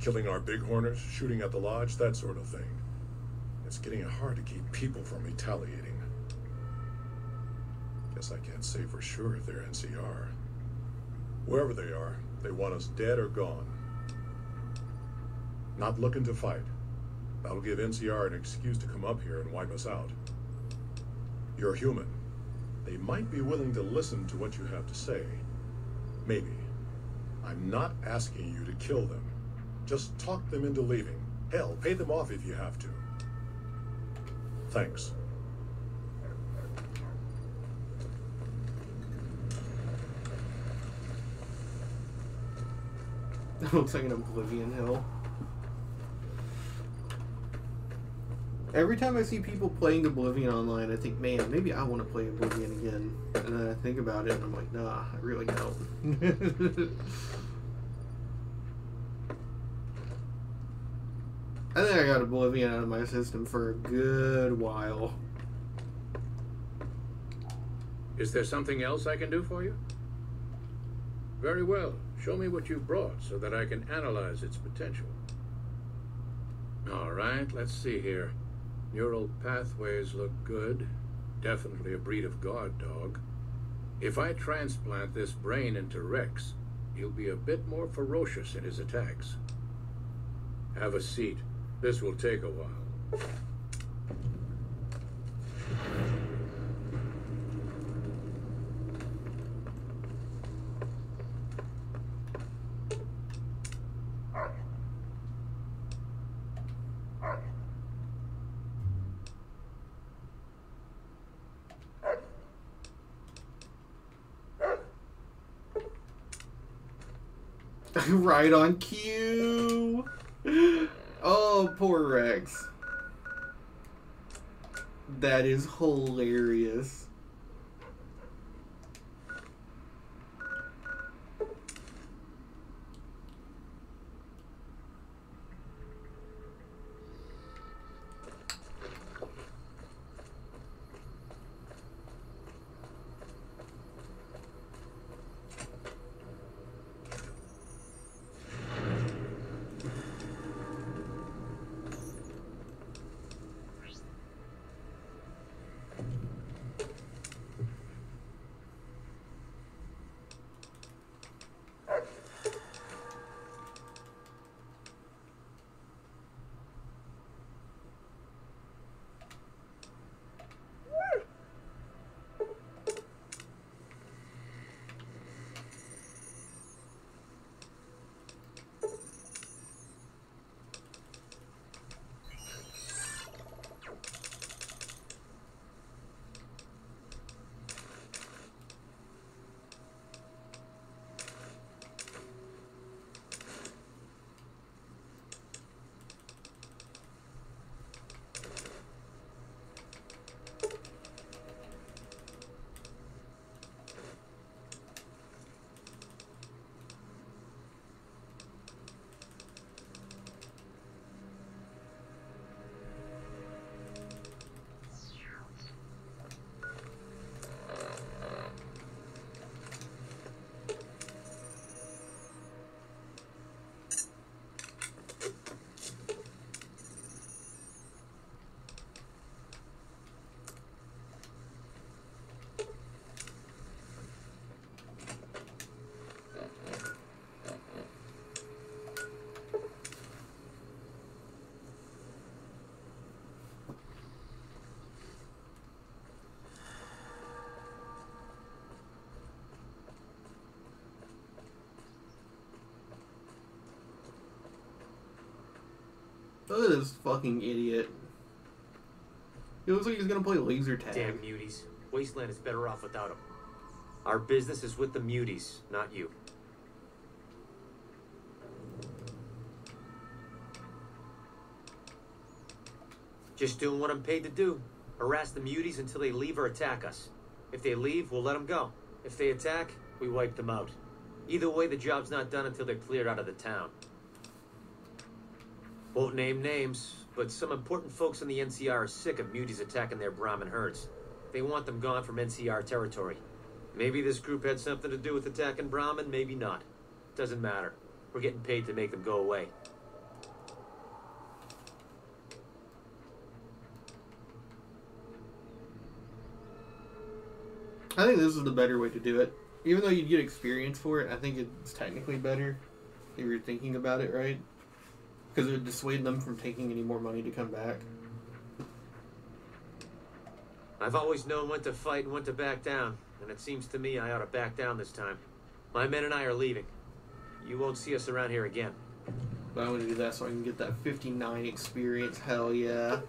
Killing our bighorners, shooting at the lodge, that sort of thing. It's getting hard to keep people from retaliating. Guess I can't say for sure if they're NCR. Wherever they are, they want us dead or gone. Not looking to fight. That'll give NCR an excuse to come up here and wipe us out. You're human. They might be willing to listen to what you have to say. Maybe. I'm not asking you to kill them. Just talk them into leaving. Hell, pay them off if you have to. Thanks. Looks like an Oblivion Hill. Every time I see people playing Oblivion online, I think, man, maybe I want to play Oblivion again. And then I think about it, and I'm like, nah, I really don't. I think I got Oblivion out of my system for a good while. Is there something else I can do for you? Very well. Show me what you brought so that I can analyze its potential. All right, let's see here. Neural pathways look good. Definitely a breed of guard dog. If I transplant this brain into Rex, he'll be a bit more ferocious in his attacks. Have a seat. This will take a while. Right on cue. Oh, poor Rex. That is hilarious. Look at this fucking idiot. He looks like he's gonna play laser tag. Damn muties. Wasteland is better off without them. Our business is with the muties, not you. Just doing what I'm paid to do. Harass the muties until they leave or attack us. If they leave, we'll let them go. If they attack, we wipe them out. Either way, the job's not done until they're cleared out of the town. Won't name names, but some important folks in the NCR are sick of muties attacking their Brahmin herds. They want them gone from NCR territory. Maybe this group had something to do with attacking Brahmin, maybe not. Doesn't matter. We're getting paid to make them go away. I think this is the better way to do it. Even though you'd get experience for it, I think it's technically better if you're thinking about it right. Because it would dissuade them from taking any more money to come back. I've always known when to fight and when to back down, and it seems to me I ought to back down this time. My men and I are leaving. You won't see us around here again. But I want to do that so I can get that 59 experience. Hell yeah.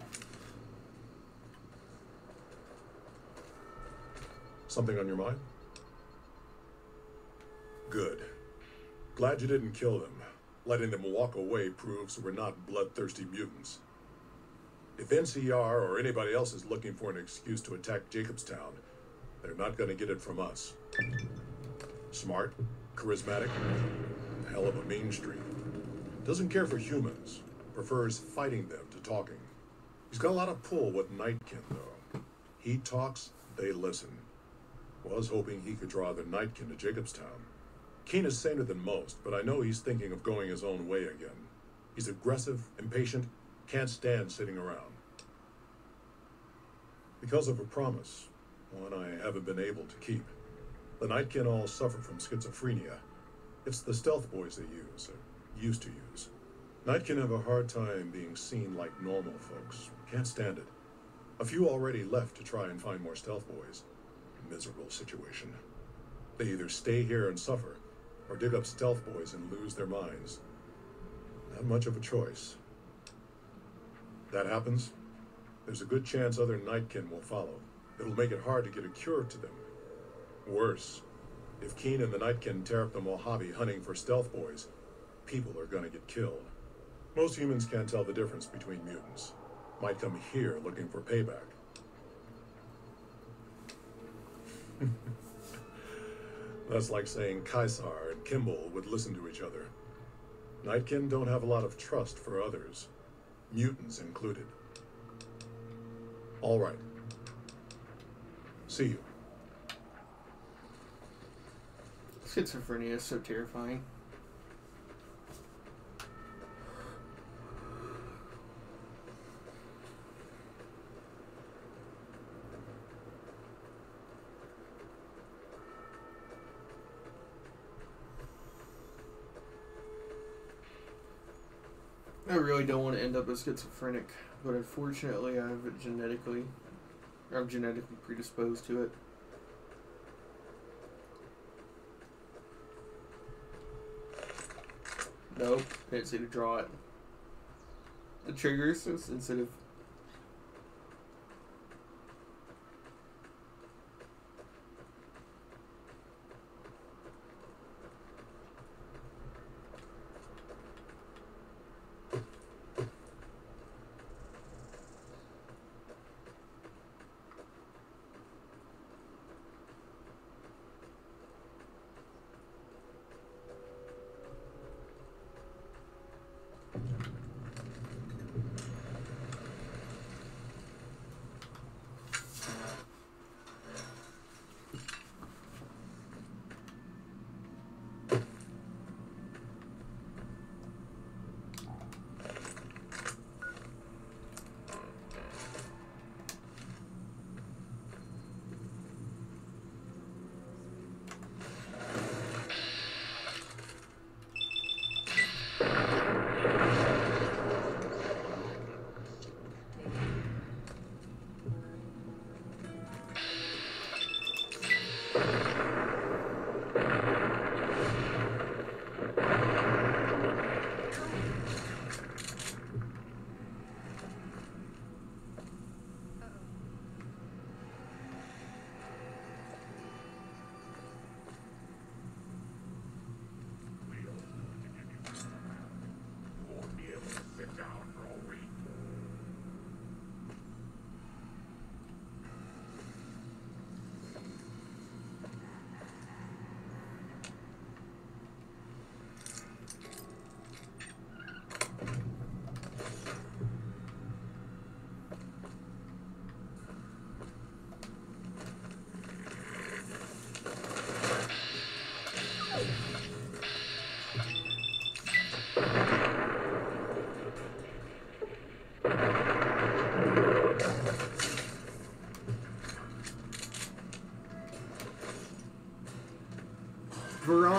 Something on your mind? Good. Glad you didn't kill them. Letting them walk away proves we're not bloodthirsty mutants. If NCR or anybody else is looking for an excuse to attack Jacobstown, they're not going to get it from us. Smart, charismatic, hell of a mean streak. Doesn't care for humans, prefers fighting them to talking. He's got a lot of pull with Nightkin, though. He talks, they listen. Was hoping he could draw the Nightkin to Jacobstown. Keen is saner than most, but I know he's thinking of going his own way again. He's aggressive, impatient, can't stand sitting around. Because of a promise, one I haven't been able to keep. The Nightkin all suffer from schizophrenia. It's the stealth boys they use, or used to use. Nightkin have a hard time being seen like normal folks. Can't stand it. A few already left to try and find more stealth boys. Miserable situation. They either stay here and suffer, or dig up stealth boys and lose their minds. Not much of a choice. That happens, there's a good chance other Nightkin will follow. It'll make it hard to get a cure to them. Worse, if Keen and the Nightkin tear up the Mojave hunting for stealth boys, people are gonna get killed. Most humans can't tell the difference between mutants. Might come here looking for payback. That's like saying Kaisar and Kimball would listen to each other. Nightkin don't have a lot of trust for others, mutants included. All right. See you. Schizophrenia is so terrifying. I really don't want to end up as schizophrenic, but unfortunately I have it genetically. I'm genetically predisposed to it. Nope, didn't see to draw it. The trigger is so sensitive.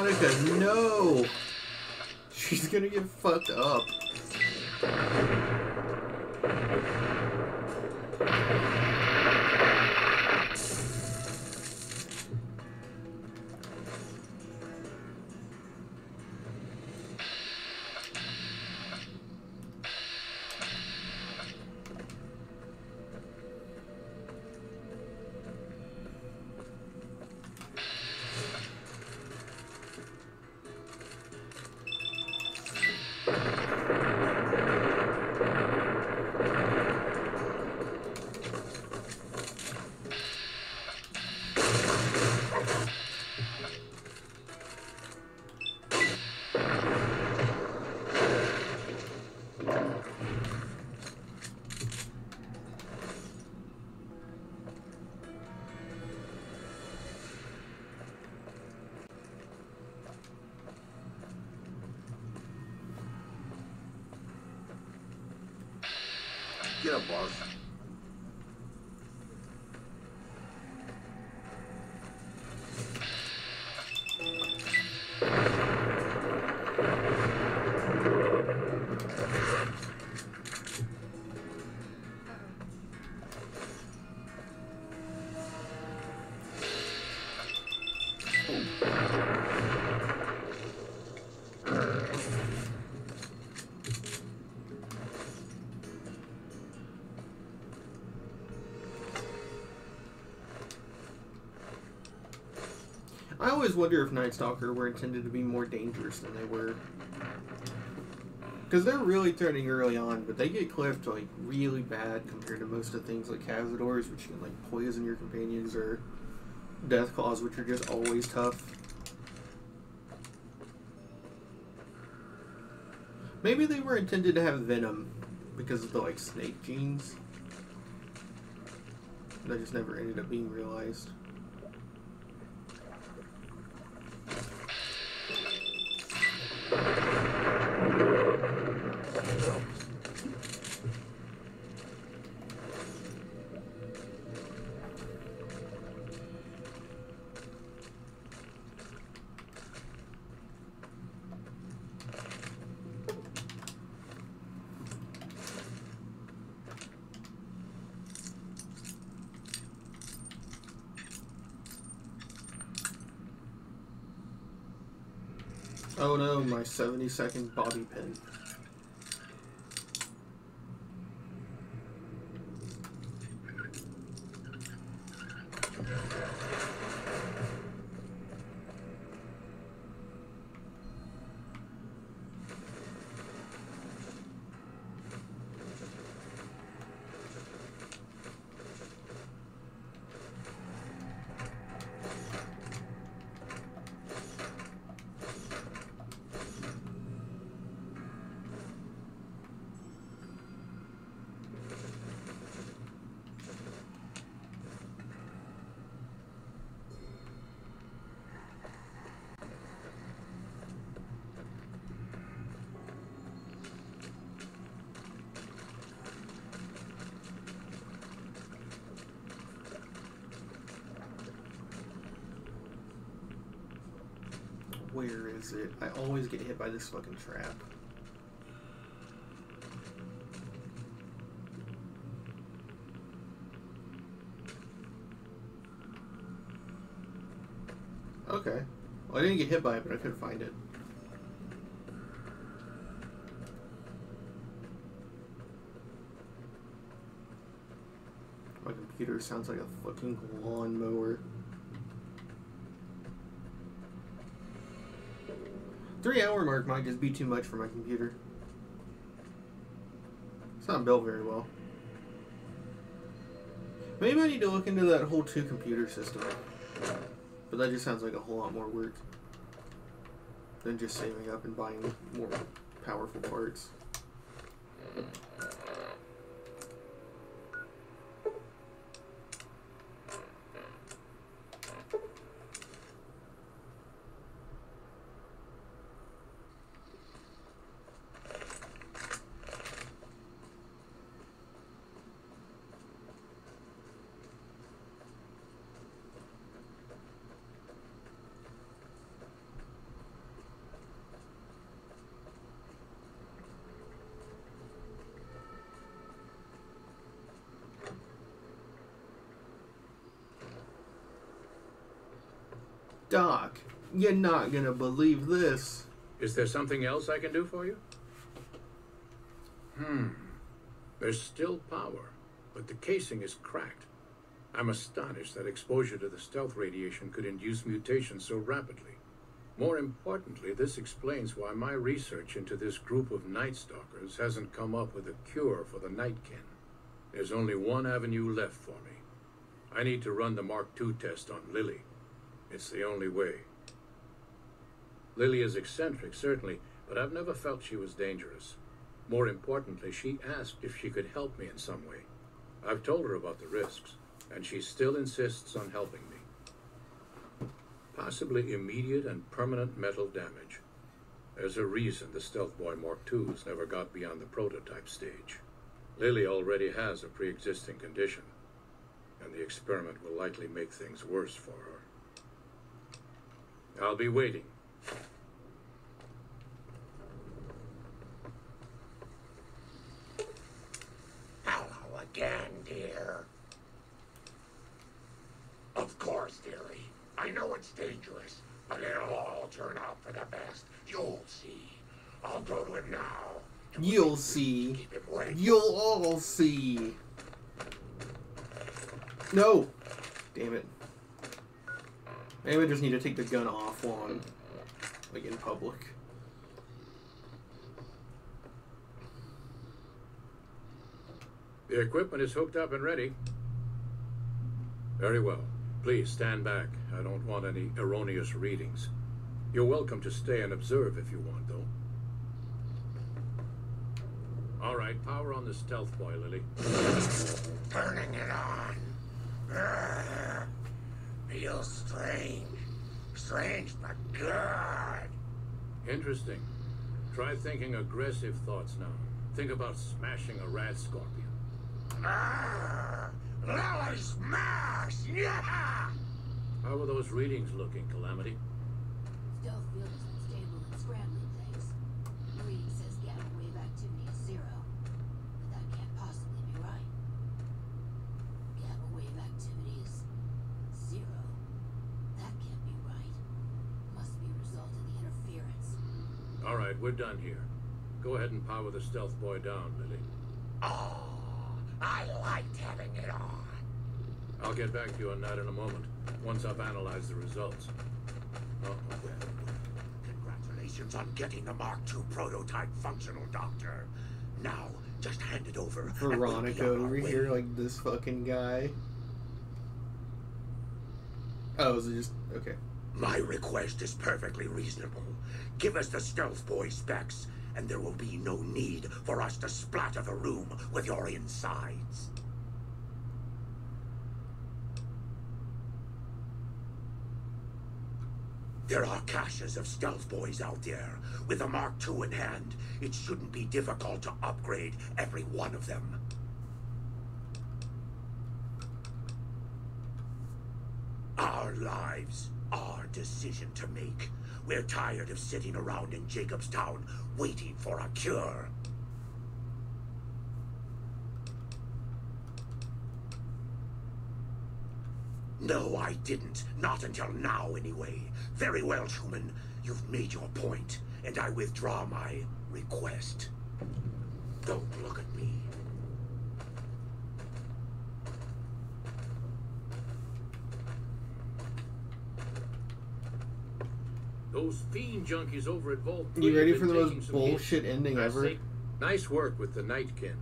Veronica, no! She's gonna get fucked up. Get up, boss. I always wonder if Night Stalker were intended to be more dangerous than they were. Because they're really threatening early on, but they get clipped like really bad compared to most of things like Cazadors, which can like poison your companions, or Deathclaws, which are just always tough. Maybe they were intended to have venom because of the like snake genes. That just never ended up being realized. Oh no, my 70-second bobby pin. Where is it? I always get hit by this fucking trap. Okay. Well, I didn't get hit by it, but I couldn't find it. My computer sounds like a fucking lawnmower. 3-hour mark might just be too much for my computer. It's not built very well. Maybe I need to look into that whole 2-computer system. But that just sounds like a whole lot more work than just saving up and buying more powerful parts. Doc, you're not gonna believe this. Is there something else I can do for you? There's still power, but the casing is cracked. I'm astonished that exposure to the stealth radiation could induce mutations so rapidly. More importantly, this explains why my research into this group of Night Stalkers hasn't come up with a cure for the Nightkin. There's only one avenue left for me. I need to run the Mark II test on Lily. It's the only way. Lily is eccentric, certainly, but I've never felt she was dangerous. More importantly, she asked if she could help me in some way. I've told her about the risks, and she still insists on helping me. Possibly immediate and permanent mental damage. There's a reason the Stealth Boy Mark IIs never got beyond the prototype stage. Lily already has a pre-existing condition, and the experiment will likely make things worse for her. I'll be waiting. Hello again, dear. Of course, dearie. I know it's dangerous, but it'll all turn out for the best. You'll see. I'll go to him now. You'll see. You'll all see. No! Damn it. Maybe I just need to take the gun off while I'm, like, in public. The equipment is hooked up and ready. Very well. Please stand back. I don't want any erroneous readings. You're welcome to stay and observe if you want, though. All right, power on the Stealth Boy, Lily. Turning it on. Feels strange. Strange, but good. Interesting. Try thinking aggressive thoughts now. Think about smashing a rat scorpion. Lily smash! Yeah! How are those readings looking, Calamity? Stealth field is unstable and scrambling things. The reading says gamma wave activity is 0. But that can't possibly be right. Gamma wave activity is 0. That can't be right. Must be a result of the interference. All right, we're done here. Go ahead and power the Stealth Boy down, Lily. Oh, I liked having it on. I'll get back to you on that in a moment, once I've analyzed the results. Congratulations on getting the Mark II prototype functional, Doctor. Now, just hand it over. Veronica over here, like this fucking guy. Oh, is it just... okay. My request is perfectly reasonable. Give us the Stealth Boy specs, and there will be no need for us to splatter the room with your insides. There are caches of Stealth Boys out there. With a Mark II in hand, it shouldn't be difficult to upgrade every one of them. Our lives, our decision to make. We're tired of sitting around in Jacobstown waiting for a cure. No, I didn't. Not until now, anyway. Very well, Truman. You've made your point, and I withdraw my request. Don't look at me. Those fiend junkies over at Vault 3 You ready have for the been most taking some bullshit hits. ending ever? Nice work with the Nightkin.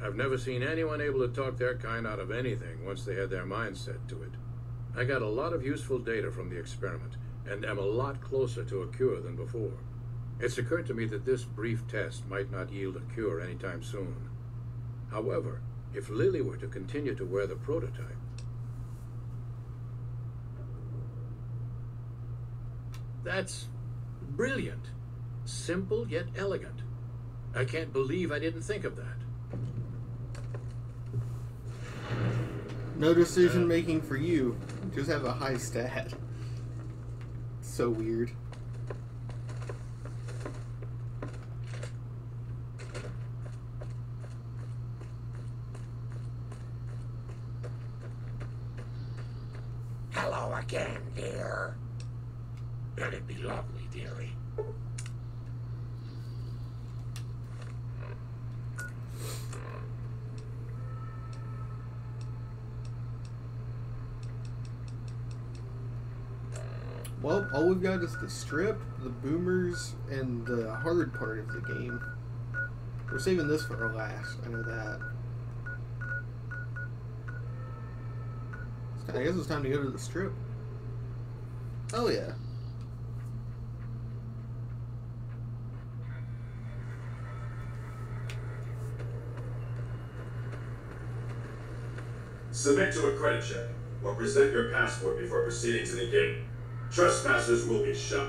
I've never seen anyone able to talk their kind out of anything once they had their mind set to it. I got a lot of useful data from the experiment, and am a lot closer to a cure than before. It's occurred to me that this brief test might not yield a cure anytime soon. However, if Lily were to continue to wear the prototype, that's brilliant. Simple yet elegant. I can't believe I didn't think of that. No decision making for you. Just have a high stat. So weird. Hello again, dear. Bet it'd be lovely, dearie. Well, all we've got is the strip, the boomers, and the hard part of the game. We're saving this for our last, I know that. I guess it's time to go to the strip. Oh yeah. Submit to a credit check or present your passport before proceeding to the gate. Trespassers will be shot.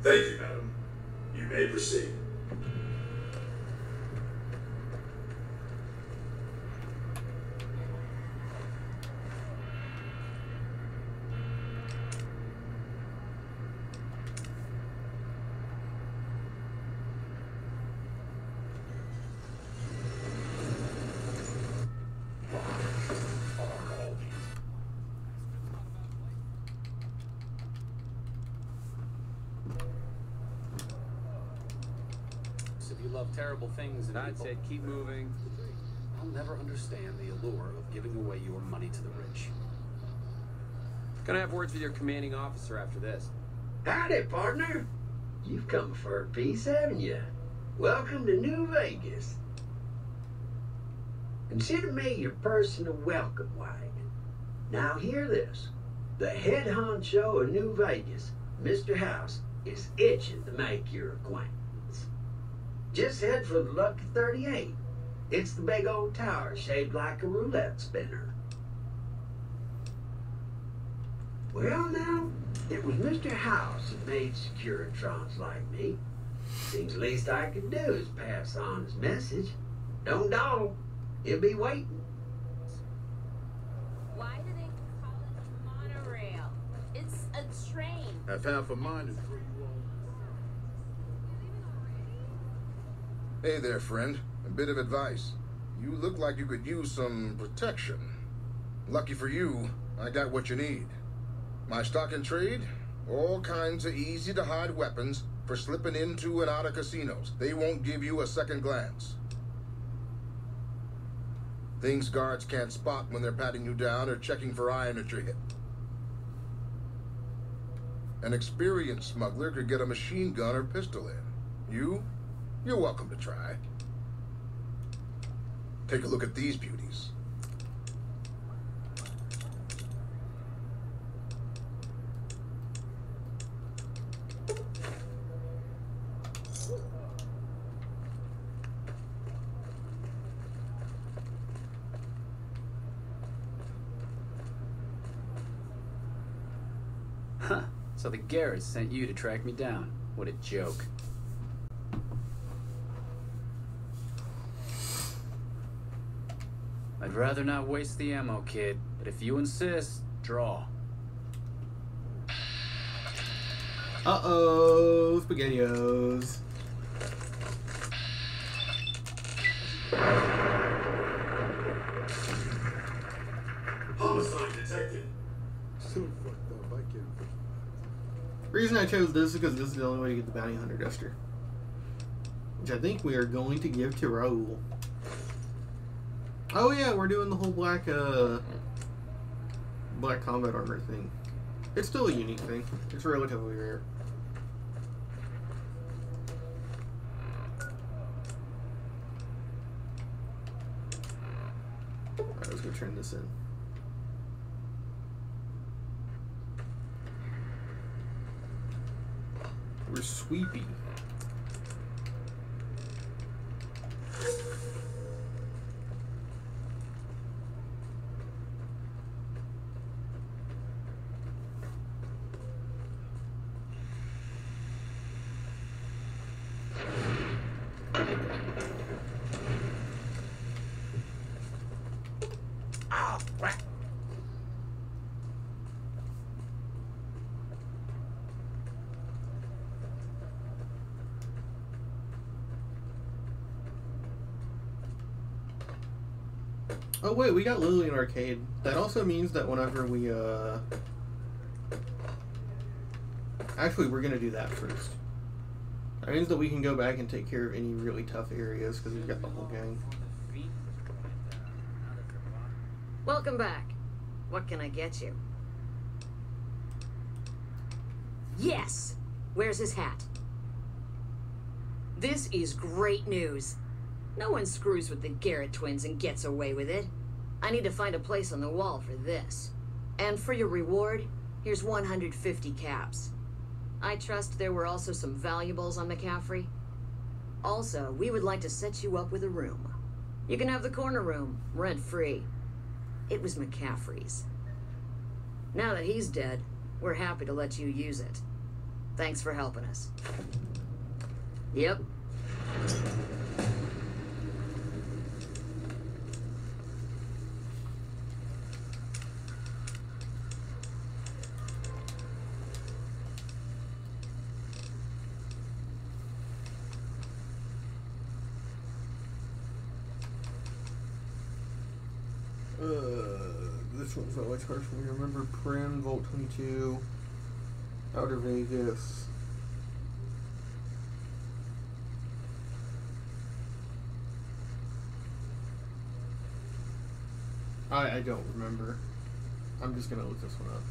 Thank you, madam. You may proceed. If you love terrible things and I'd say keep moving. I'll never understand the allure of giving away your money to the rich. Gonna have words with your commanding officer after this. Howdy, partner. You've come for a piece, haven't you? Welcome to New Vegas. Consider me your personal welcome wagon. Now hear this. The head honcho of New Vegas, Mr. House, is itching to make your acquaintance. Just head for the Lucky 38. It's the big old tower shaped like a roulette spinner. Well, now, it was Mr. House that made Securitrons like me. Seems the least I could do is pass on his message. Don't dawdle. He'll be waiting. Why do they call it a monorail? It's a train. Have half a mind to throw you all. Hey there, friend. A bit of advice. You look like you could use some protection. Lucky for you, I got what you need. My stock and trade? All kinds of easy-to-hide weapons for slipping into and out of casinos. They won't give you a second glance. Things guards can't spot when they're patting you down or checking for iron at your hip. An experienced smuggler could get a machine gun or pistol in. You're welcome to try. Take a look at these beauties. Huh. So the Garrets sent you to track me down. What a joke. I'd rather not waste the ammo, kid, but if you insist, draw. Uh-oh, SpaghettiOs. Homicide detected. So fucked up, I can't. The reason I chose this is because this is the only way to get the Bounty Hunter Duster. Which I think we are going to give to Raul. Oh yeah, we're doing the whole black combat armor thing. It's still a unique thing. It's relatively rare. Alright, let's go turn this in. We're sweepy. Oh wait, we got Lillian Arcade. That also means that whenever we actually, we're gonna do that first. That means that we can go back and take care of any really tough areas because we've got the whole gang. Welcome back. What can I get you? Yes! Where's his hat? This is great news. No one screws with the Garrett twins and gets away with it. I need to find a place on the wall for this. And for your reward, here's 150 caps. I trust there were also some valuables on McCaffrey. Also, we would like to set you up with a room. You can have the corner room, rent-free. It was McCaffrey's. Now that he's dead, we're happy to let you use it. Thanks for helping us. Yep. This one's not much hard for me to remember. Prim, Vault 22, Outer Vegas. I don't remember. I'm just gonna look this one up.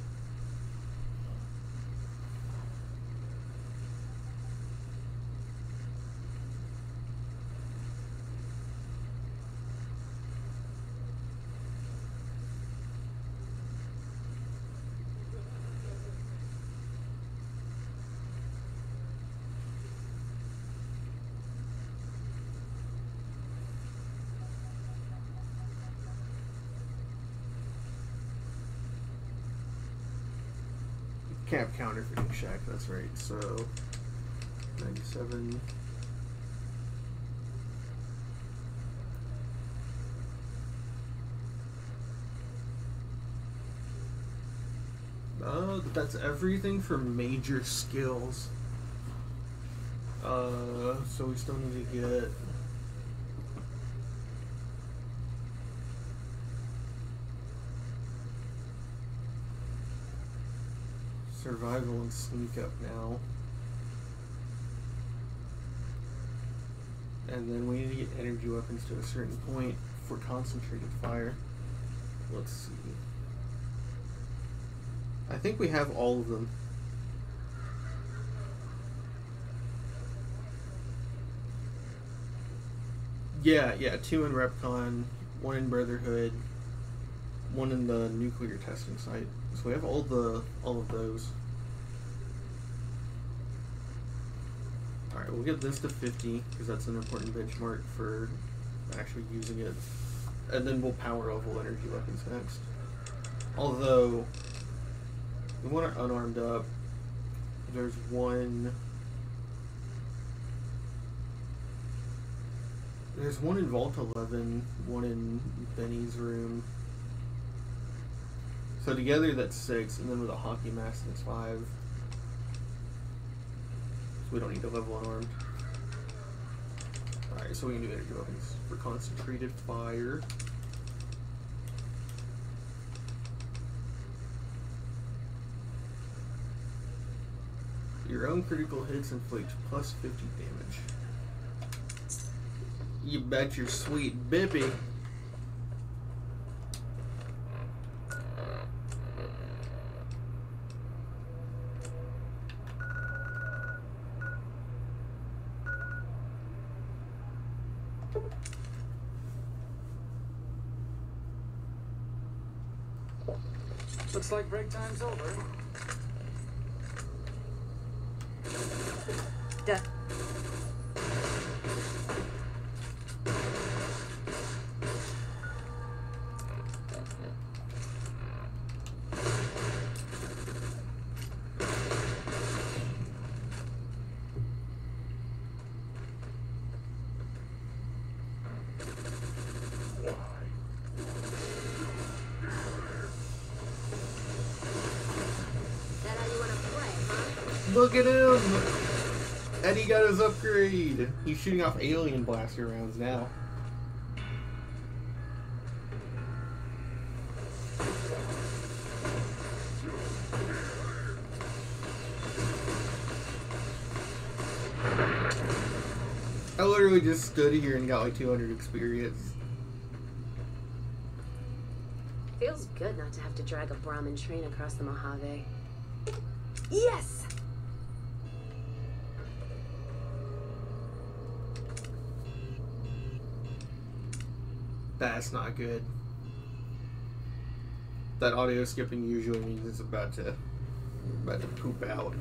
Camp Counterfeiting Shack, that's right. So 97. That's everything for major skills. So we still need to get survival and sneak up now. And then we need to get energy weapons to a certain point for concentrated fire. Let's see. I think we have all of them. Yeah, 2 in Repcon, 1 in Brotherhood, 1 in the nuclear testing site. So we have all of those. Alright, we'll get this to 50 because that's an important benchmark for actually using it. And then we'll power level energy weapons next. Although we want our unarmed up. There's one in Vault 11, 1 in Benny's room. So together that's 6, and then with a hockey mask that's 5. So we don't need to level unarmed. Alright, so we can do energy weapons for concentrated fire. Your own critical hits inflict plus 50 damage. You bet your sweet bippy. Looks like break time's over. Duh. Look at him! And he got his upgrade! He's shooting off alien blaster rounds now. I literally just stood here and got like 200 experience. Feels good not to have to drag a Brahmin train across the Mojave. Yes! That's not good. That audio skipping usually means it's about to poop out.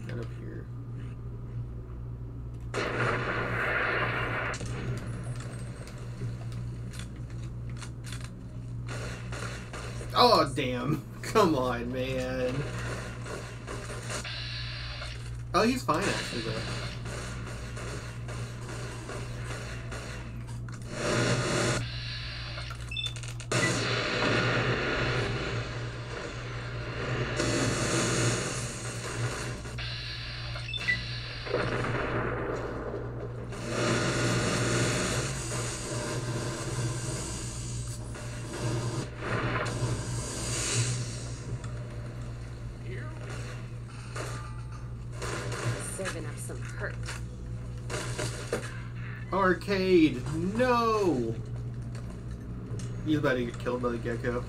Up here. Oh, damn. Come on, man. Oh, he's fine, actually, though. Arcade! No! He's about to get killed by the gecko.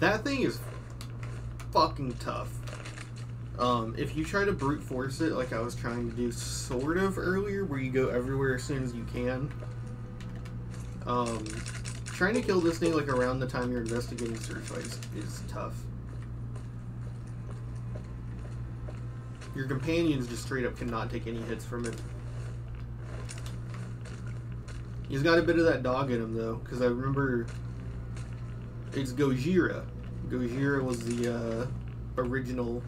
That thing is fucking tough. If you try to brute force it like I was trying to do sort of earlier, where you go everywhere as soon as you can, trying to kill this thing like around the time you're investigating searchlights is tough. Your companions just straight up cannot take any hits from it. He's got a bit of that dog in him though, because I remember it's Gojira. Gojira was the original.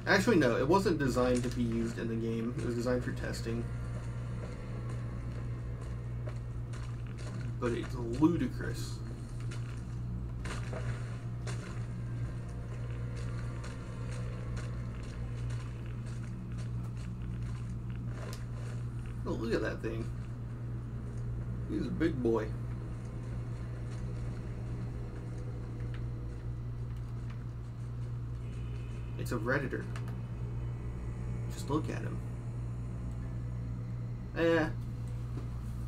Actually, no, it wasn't designed to be used in the game. It was designed for testing. But it's ludicrous. Oh, look at that thing. He's a big boy. It's a Redditor. Just look at him.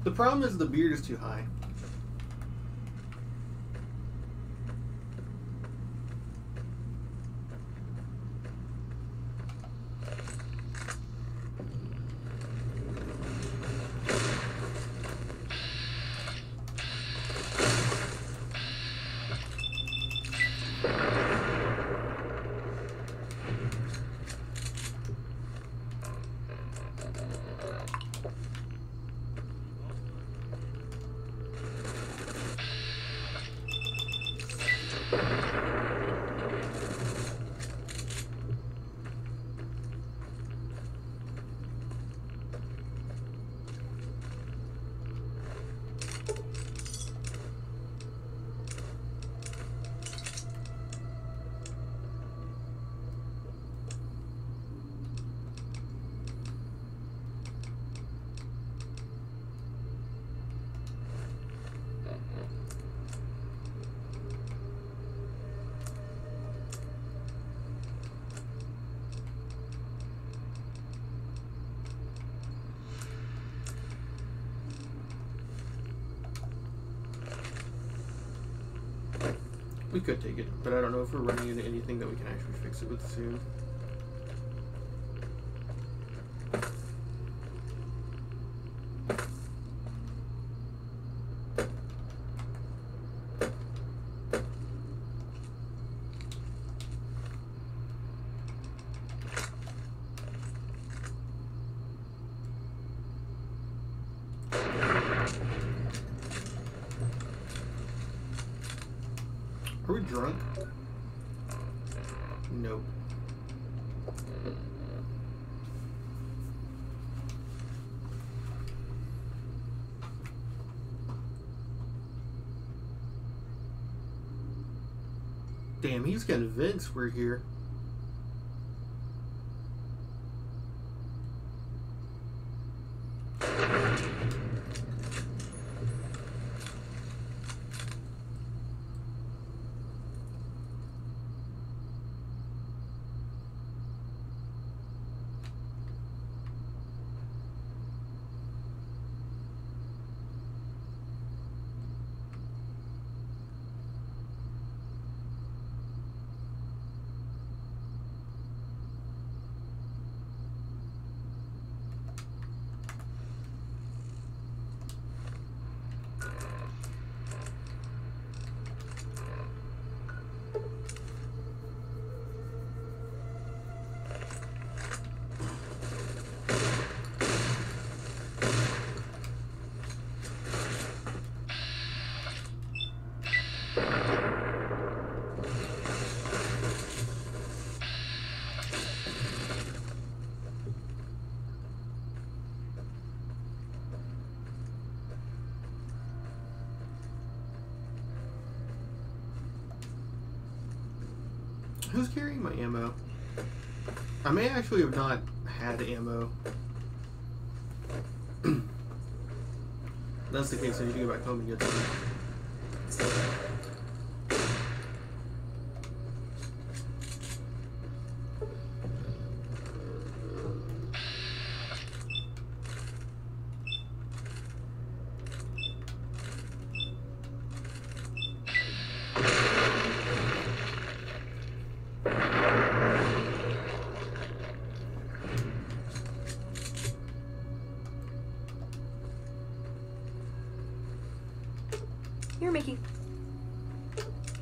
The problem is the beard is too high. We could take it, but I don't know if we're running into anything that we can actually fix it with soon. Are we drunk? Nope. Damn, he's convinced we're here. Who's carrying my ammo? I may actually have not had ammo. That's the case, I need to go back home and get some. You're Mickey.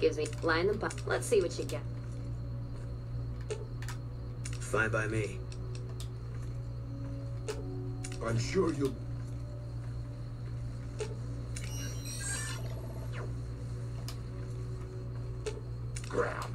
Gives me line them up. Let's see what you get. Fine by me. I'm sure you'll... Ground.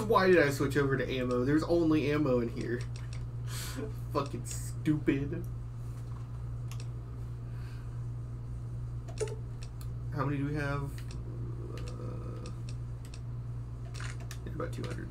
Why did I switch over to ammo? There's only ammo in here. Fucking stupid. How many do we have? About 200.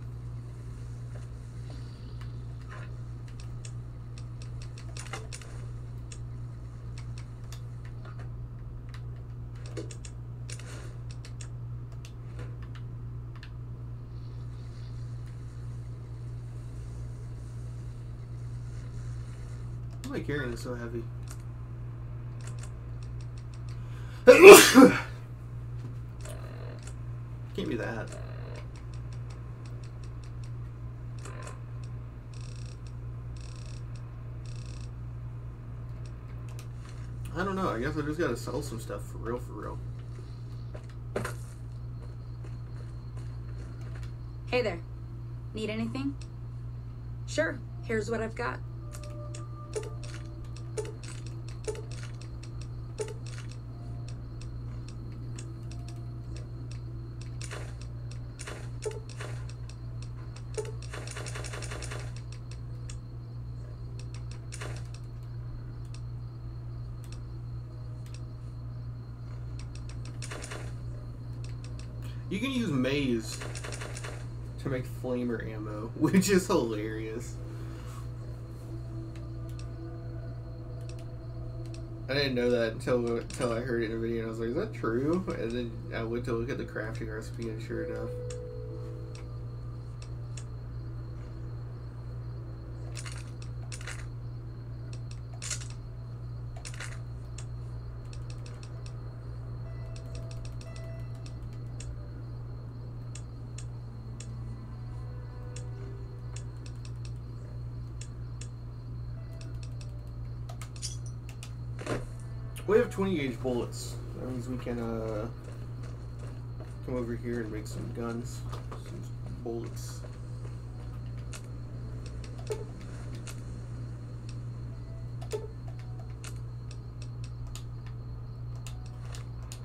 Why am I carrying this so heavy? Can't be that. I don't know. I guess I just gotta sell some stuff for real, for real. Hey there. Need anything? Sure. Here's what I've got. You can use maize to make flamer ammo, which is hilarious. I didn't know that until I heard it in a video, and I was like, is that true? And then I went to look at the crafting recipe, and sure enough. We have 20 gauge bullets. That means we can come over here and make some guns, some bullets.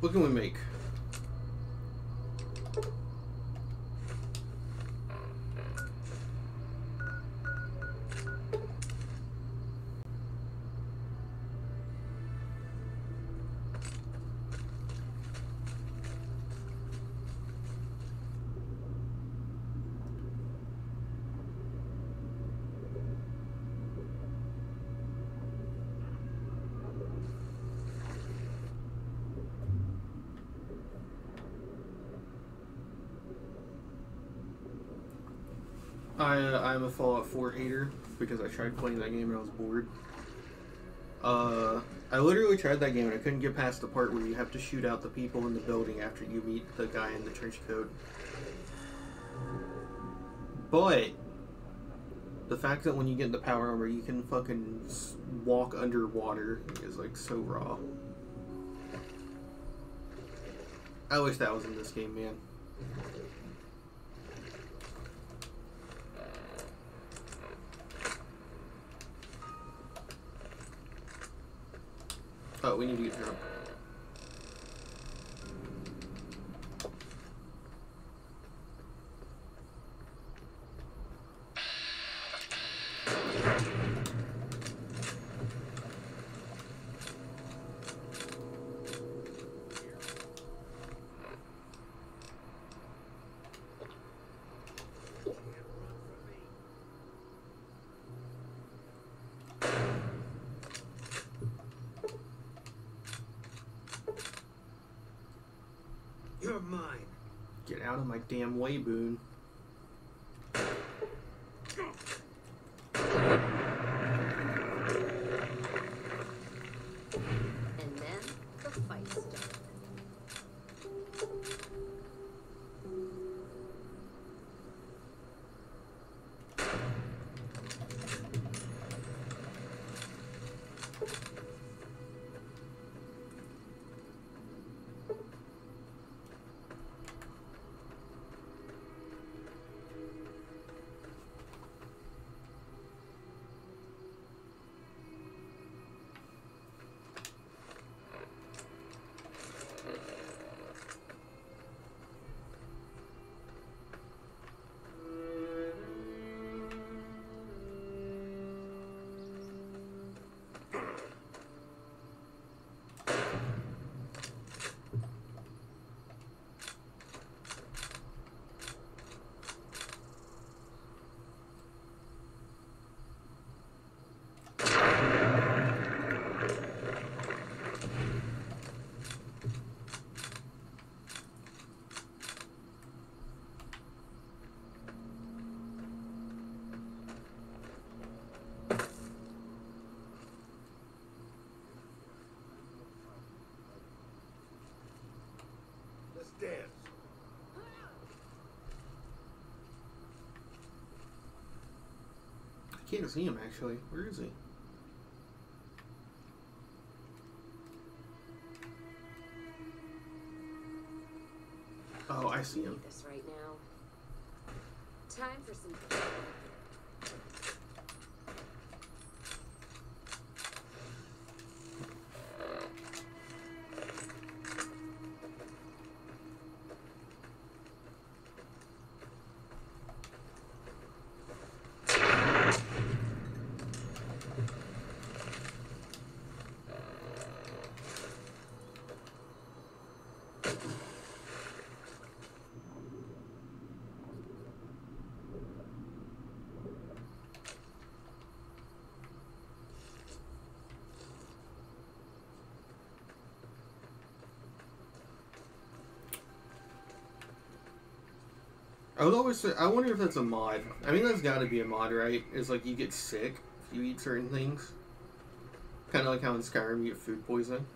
What can we make? I'm a Fallout 4 hater because I tried playing that game and I was bored. I literally tried that game and I couldn't get past the part where you have to shoot out the people in the building after you meet the guy in the trench coat. But the fact that when you get in the power armor you can fucking walk underwater is like so raw. I wish that was in this game, man. Oh, we need to get drunk. You're mine. Get out of my damn way, Boone. And then the fight started. Let's dance. I can't see him actually. Where is he? Oh, I see him. This right now. Time for some. I would always say, I wonder if that's a mod. I mean, that's got to be a mod, right? It's like you get sick if you eat certain things. Kind of like how in Skyrim you get food poisoning.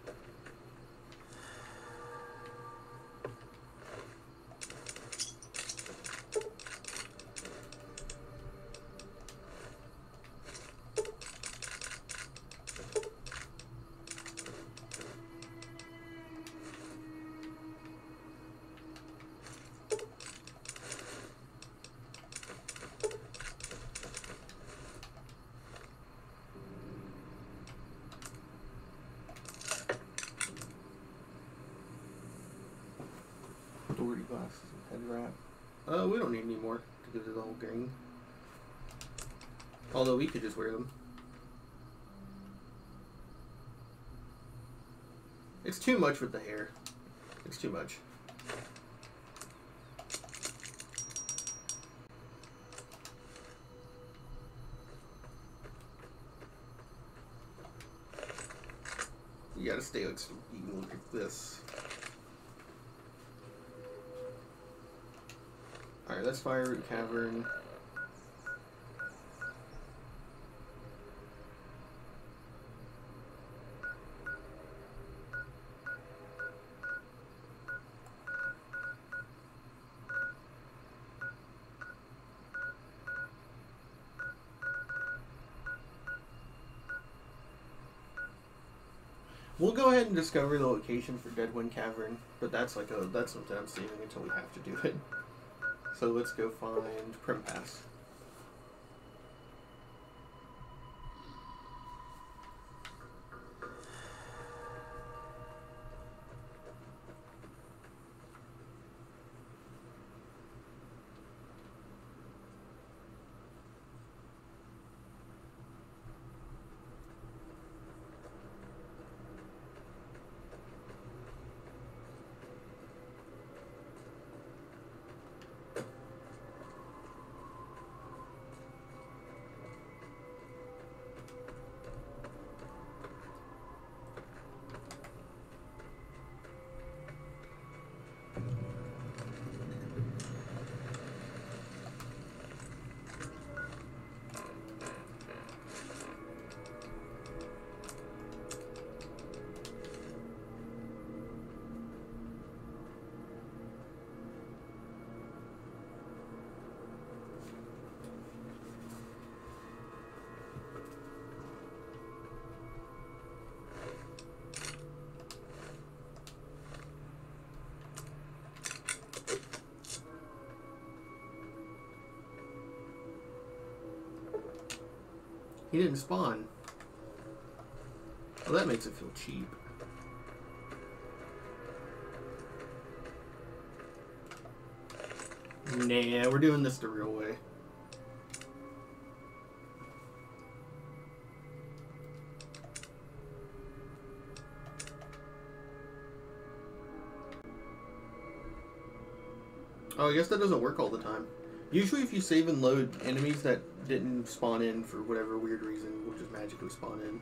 authority glasses and head wrap. We don't need any more to give to the whole gang. Although we could just wear them. It's too much with the hair. It's too much. You gotta stay like you can look at this. Alright, that's Fire Root Cavern. We'll go ahead and discover the location for Deadwind Cavern, but that's like that's something I'm saving until we have to do it. So let's go find Prim Pass. He didn't spawn. Well, that makes it feel cheap. Nah, we're doing this the real way. Oh, I guess that doesn't work all the time. Usually if you save and load, enemies that didn't spawn in for whatever weird reason will just magically spawn in.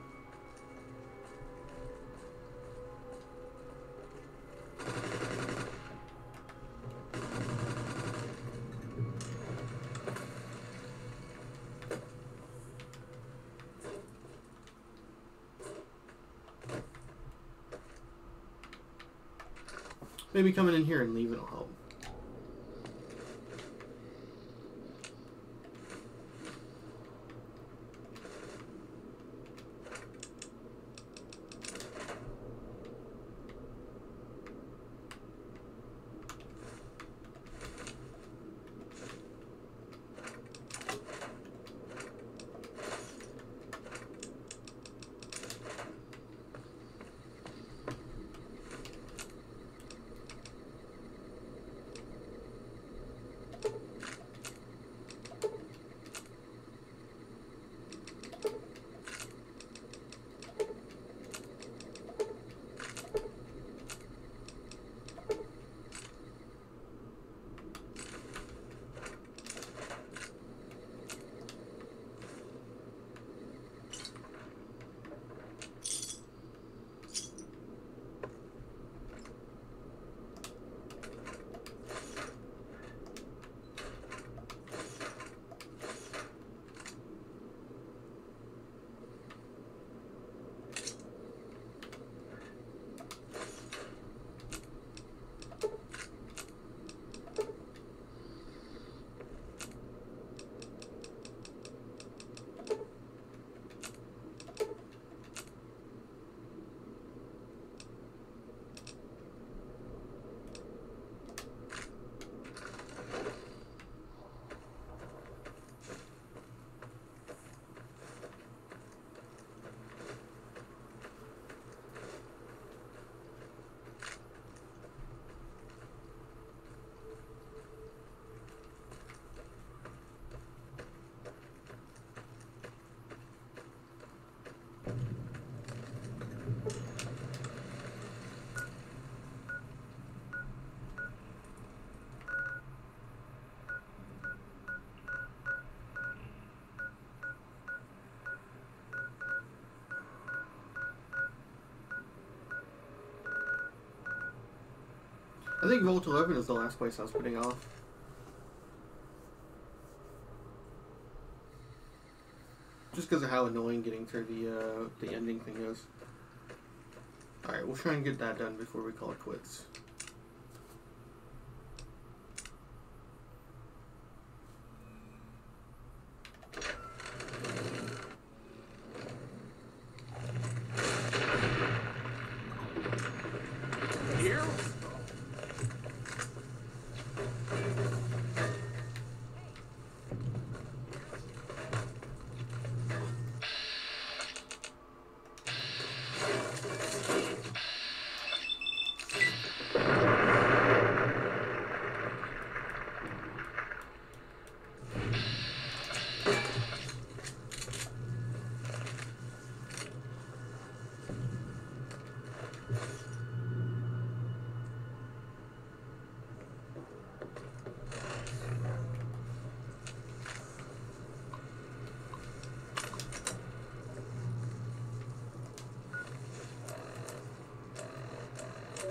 Maybe coming in here and leaving will help. I think Volt 11 is the last place I was putting off. Just because of how annoying getting through the ending thing is. Alright, we'll try and get that done before we call it quits. Here?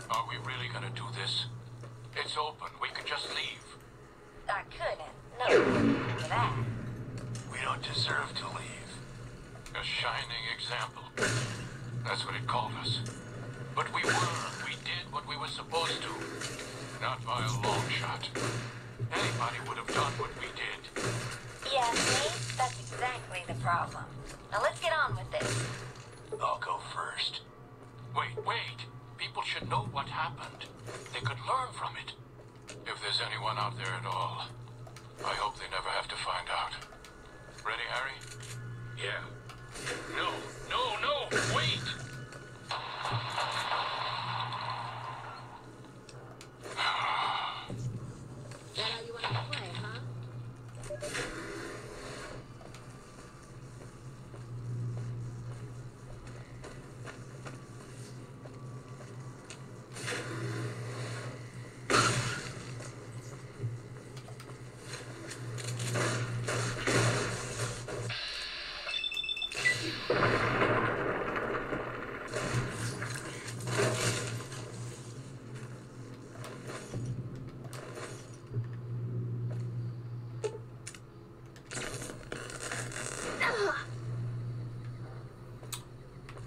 Are we really gonna do this? It's open. We could just leave. I couldn't. No, for that. We don't deserve to leave. A shining example. That's what it called us. But we were. We did what we were supposed to. Not by a long shot. Anybody would have done what we did. Yeah, see? That's exactly the problem. Now let's get on with this. I'll go first. Wait. People should know what happened. They could learn from it. If there's anyone out there at all, I hope they never have to find out. Ready, Harry? Yeah. No, wait! That how you want to play, huh?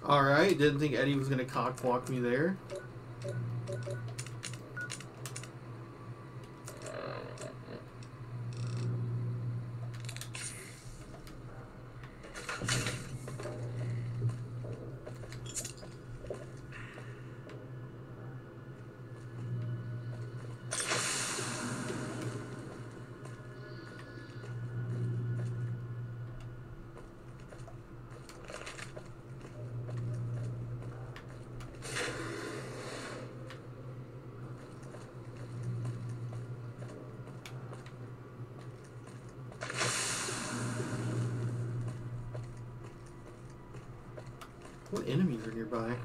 Alright, didn't think Eddie was gonna cock-block me there. What enemies are nearby?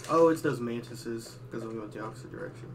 Oh, it's those mantises, because we went the opposite direction.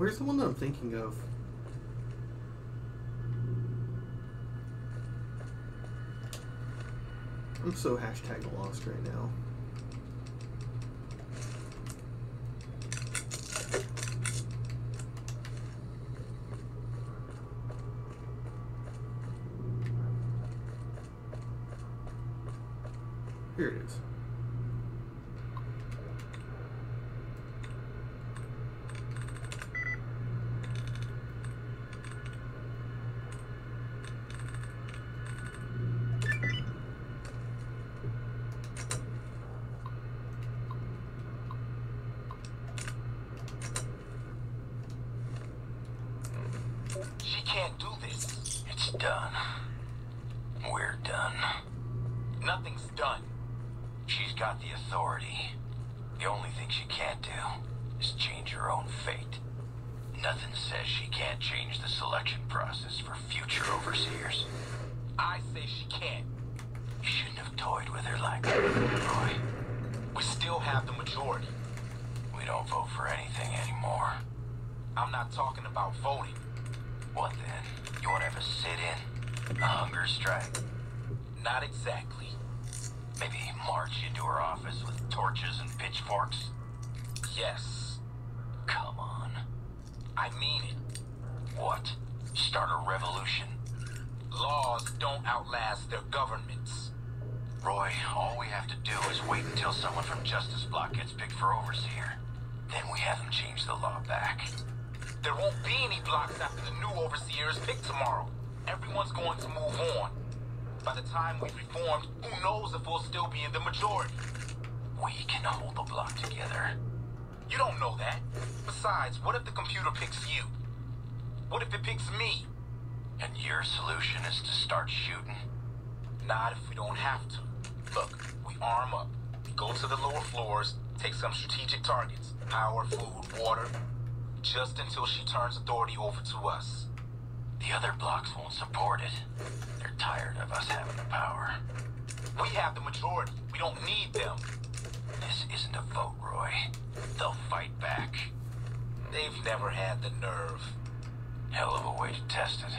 Where's the one that I'm thinking of? I'm so hashtag lost right now. Here it is. She can't do this. It's done. We're done. Nothing's done. She's got the authority. The only thing she can't do is change her own fate. Nothing says she can't change the selection process for future overseers. I say she can't. You shouldn't have toyed with her like that, Roy. We still have the majority. We don't vote for anything anymore. I'm not talking about voting. What then? You want to have a sit-in? A hunger strike? Not exactly. Maybe march into her office with torches and pitchforks? Yes. Come on. I mean it. What? Start a revolution? Laws don't outlast their governments. Roy, all we have to do is wait until someone from Justice Block gets picked for overseer. Then we have them change the law back. There won't be any blocks after the new overseer is picked tomorrow. Everyone's going to move on. By the time we've reformed, who knows if we'll still be in the majority? We can hold the block together. You don't know that. Besides, what if the computer picks you? What if it picks me? And your solution is to start shooting? Not if we don't have to. Look, we arm up. We go to the lower floors, take some strategic targets. Power, food, water. Just until she turns authority over to us. The other blocks won't support it. They're tired of us having the power. We have the majority. We don't need them. This isn't a vote, Roy. They'll fight back. They've never had the nerve. Hell of a way to test it.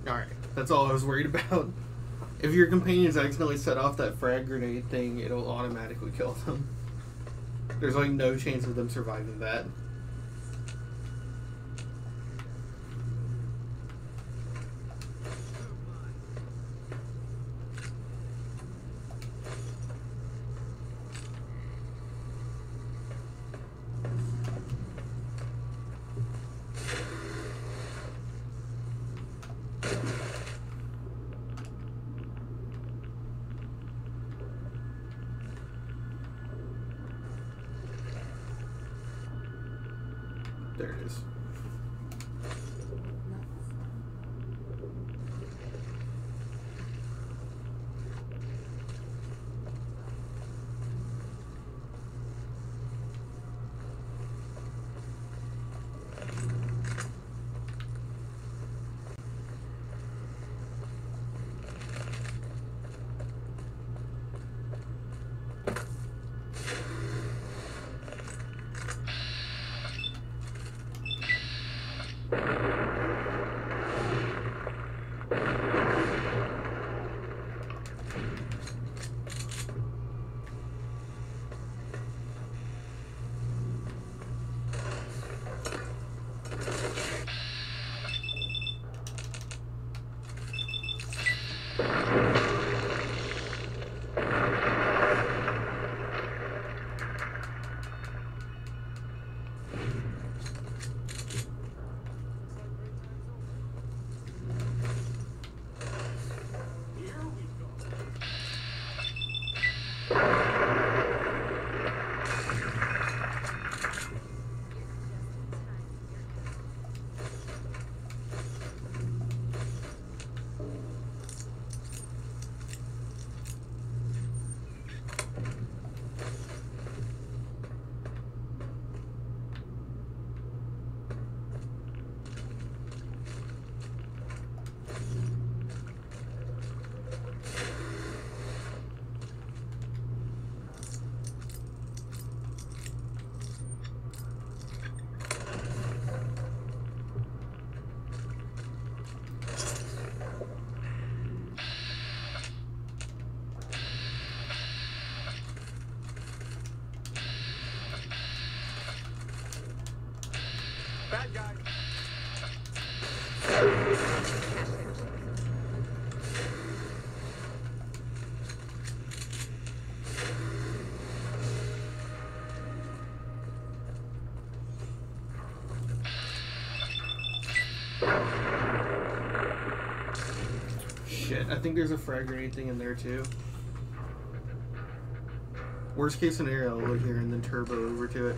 Alright, that's all I was worried about. If your companions accidentally set off that frag grenade thing, it'll automatically kill them. There's like no chance of them surviving that. There it is. Bad guy. Shit, I think there's a frag grenade thing in there too. Worst case scenario, I'll look here and then turbo over to it.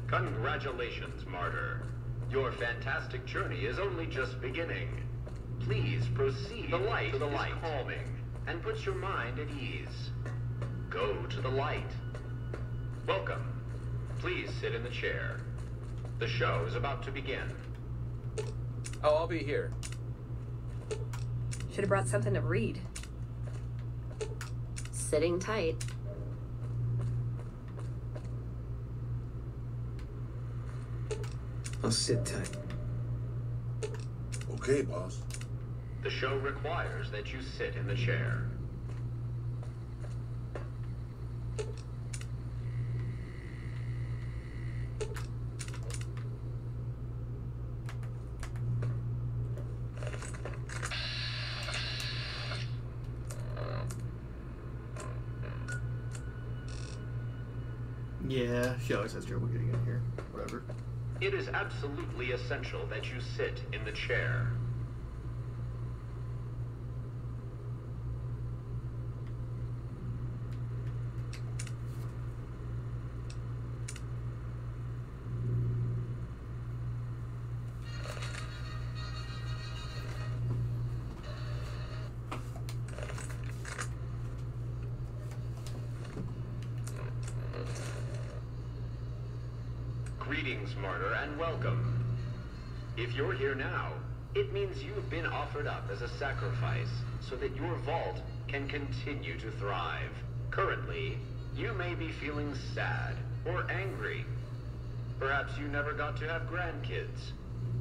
Congratulations, Martyr. Your fantastic journey is only just beginning. Please proceed. The light is calming and puts your mind at ease. Go to the light. Welcome. Please sit in the chair. The show is about to begin. Oh, I'll be here. Should have brought something to read. Sitting tight. I'll sit tight. Okay, boss. The show requires that you sit in the chair. Yeah, she always has trouble getting in here. Whatever. It is absolutely essential that you sit in the chair. Greetings, Martyr, and welcome. If you're here now, it means you've been offered up as a sacrifice so that your vault can continue to thrive. Currently, you may be feeling sad or angry. Perhaps you never got to have grandkids,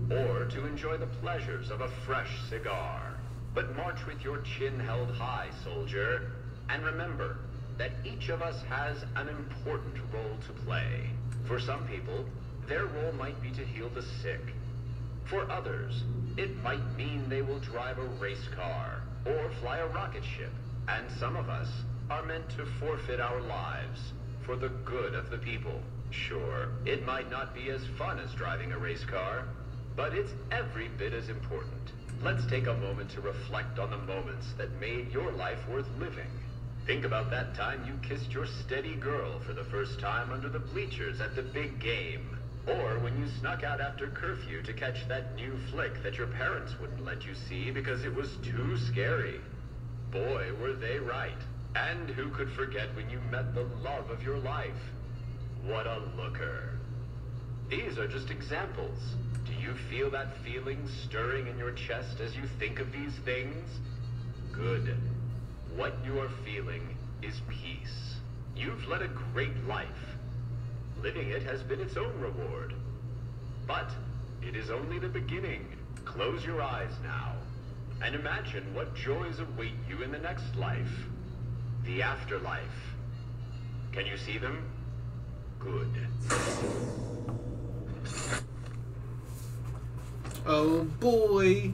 or to enjoy the pleasures of a fresh cigar. But march with your chin held high, soldier, and remember that each of us has an important role to play. For some people, their role might be to heal the sick. For others, it might mean they will drive a race car or fly a rocket ship. And some of us are meant to forfeit our lives for the good of the people. Sure, it might not be as fun as driving a race car, but it's every bit as important. Let's take a moment to reflect on the moments that made your life worth living. Think about that time you kissed your steady girl for the first time under the bleachers at the big game. Or when you snuck out after curfew to catch that new flick that your parents wouldn't let you see because it was too scary. Boy, were they right. And who could forget when you met the love of your life? What a looker. These are just examples. Do you feel that feeling stirring in your chest as you think of these things? Good. What you are feeling is peace. You've led a great life. Living it has been its own reward. But it is only the beginning. Close your eyes now and imagine what joys await you in the next life. The afterlife. Can you see them? Good. Oh boy.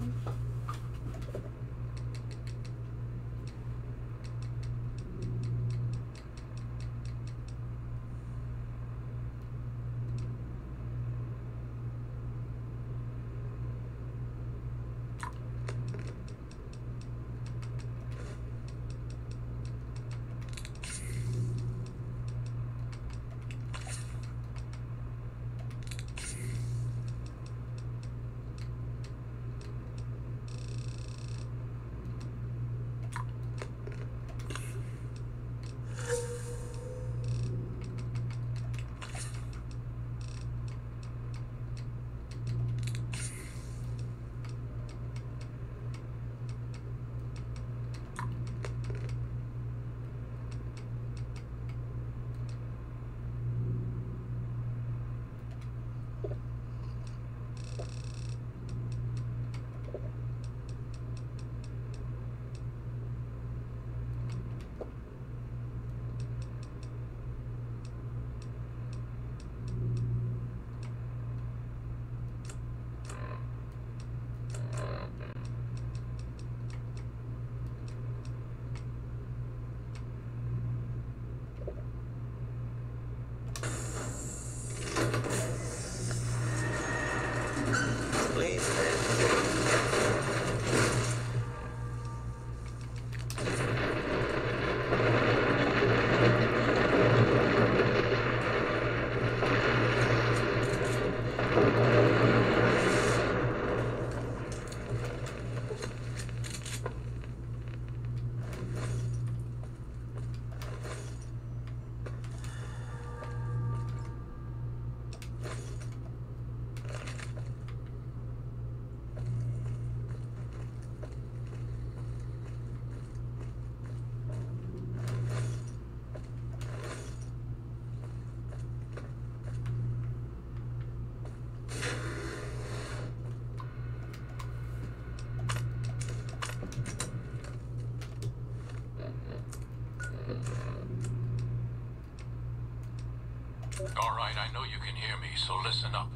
All right, I know you can hear me, so listen up.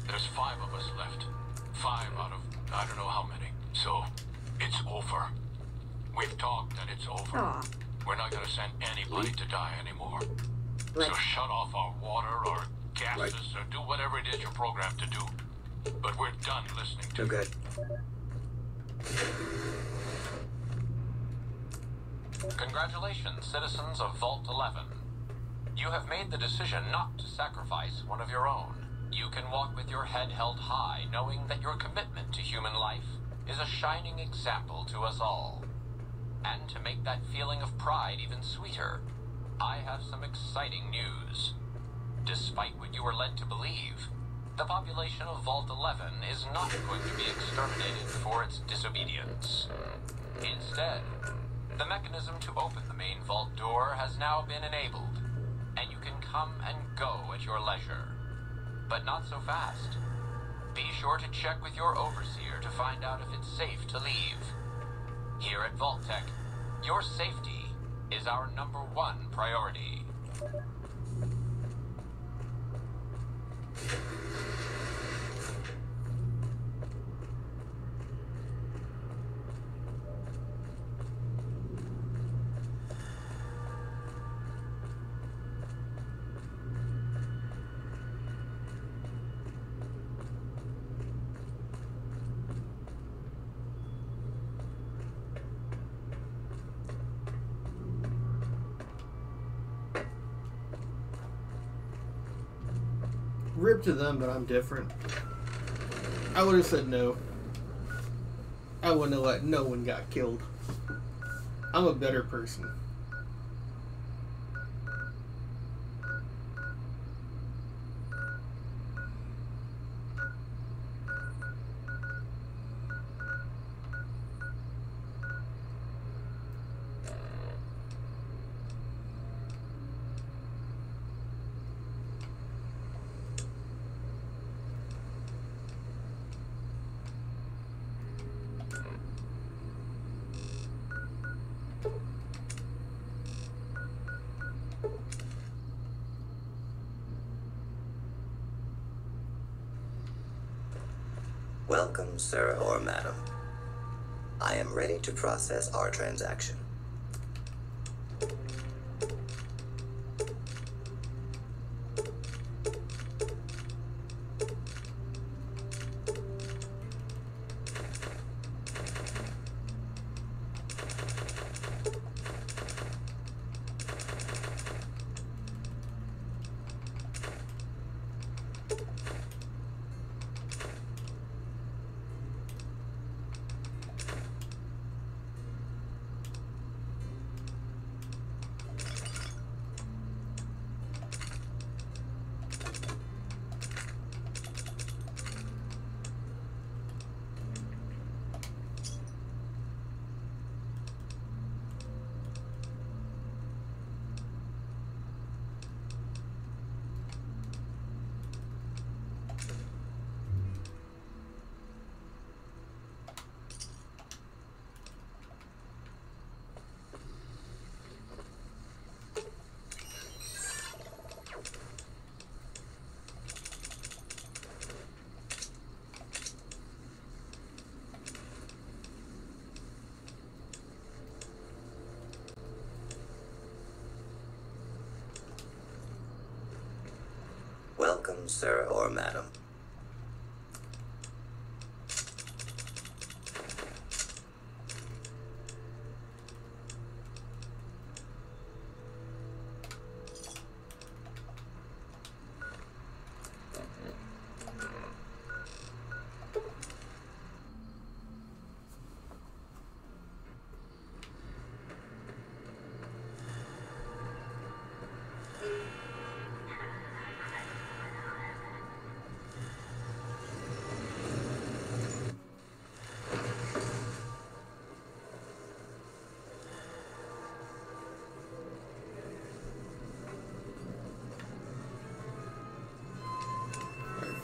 There's 5 of us left. 5 out of I don't know how many. So, it's over. We've talked and it's over. Aw. We're not gonna send anybody to die anymore. So shut off our water, our gases, or do whatever it is you're programmed to do. But we're done listening to you. Congratulations, citizens of Vault 11. You have made the decision not to sacrifice one of your own. You can walk with your head held high, knowing that your commitment to human life is a shining example to us all. And to make that feeling of pride even sweeter, I have some exciting news. Despite what you were led to believe, the population of Vault 11 is not going to be exterminated for its disobedience. Instead, the mechanism to open the main vault door has now been enabled, and you can come and go at your leisure. But not so fast. Be sure to check with your overseer to find out if it's safe to leave. Here at Vault-Tec, your safety is our #1 priority. Rip to them, but I'm different. I would have said no. I wouldn't have let no one got killed. I'm a better person. Welcome, sir or madam. I am ready to process our transaction. Welcome, sir or madam.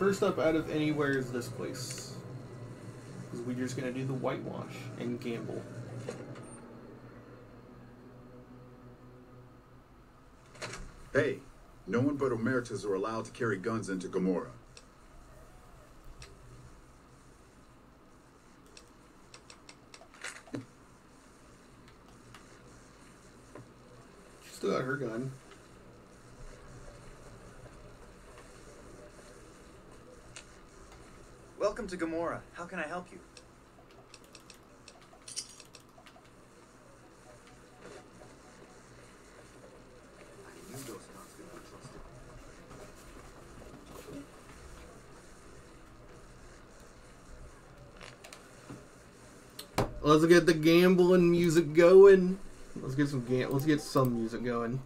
first up out of anywhere is this place. Because we're just going to do the whitewash and gamble. Hey, no one but Emeritus are allowed to carry guns into Gomorrah. She still got her gun. Welcome to Gomorrah. How can I help you? Let's get the gambling music going. Let's get some music going.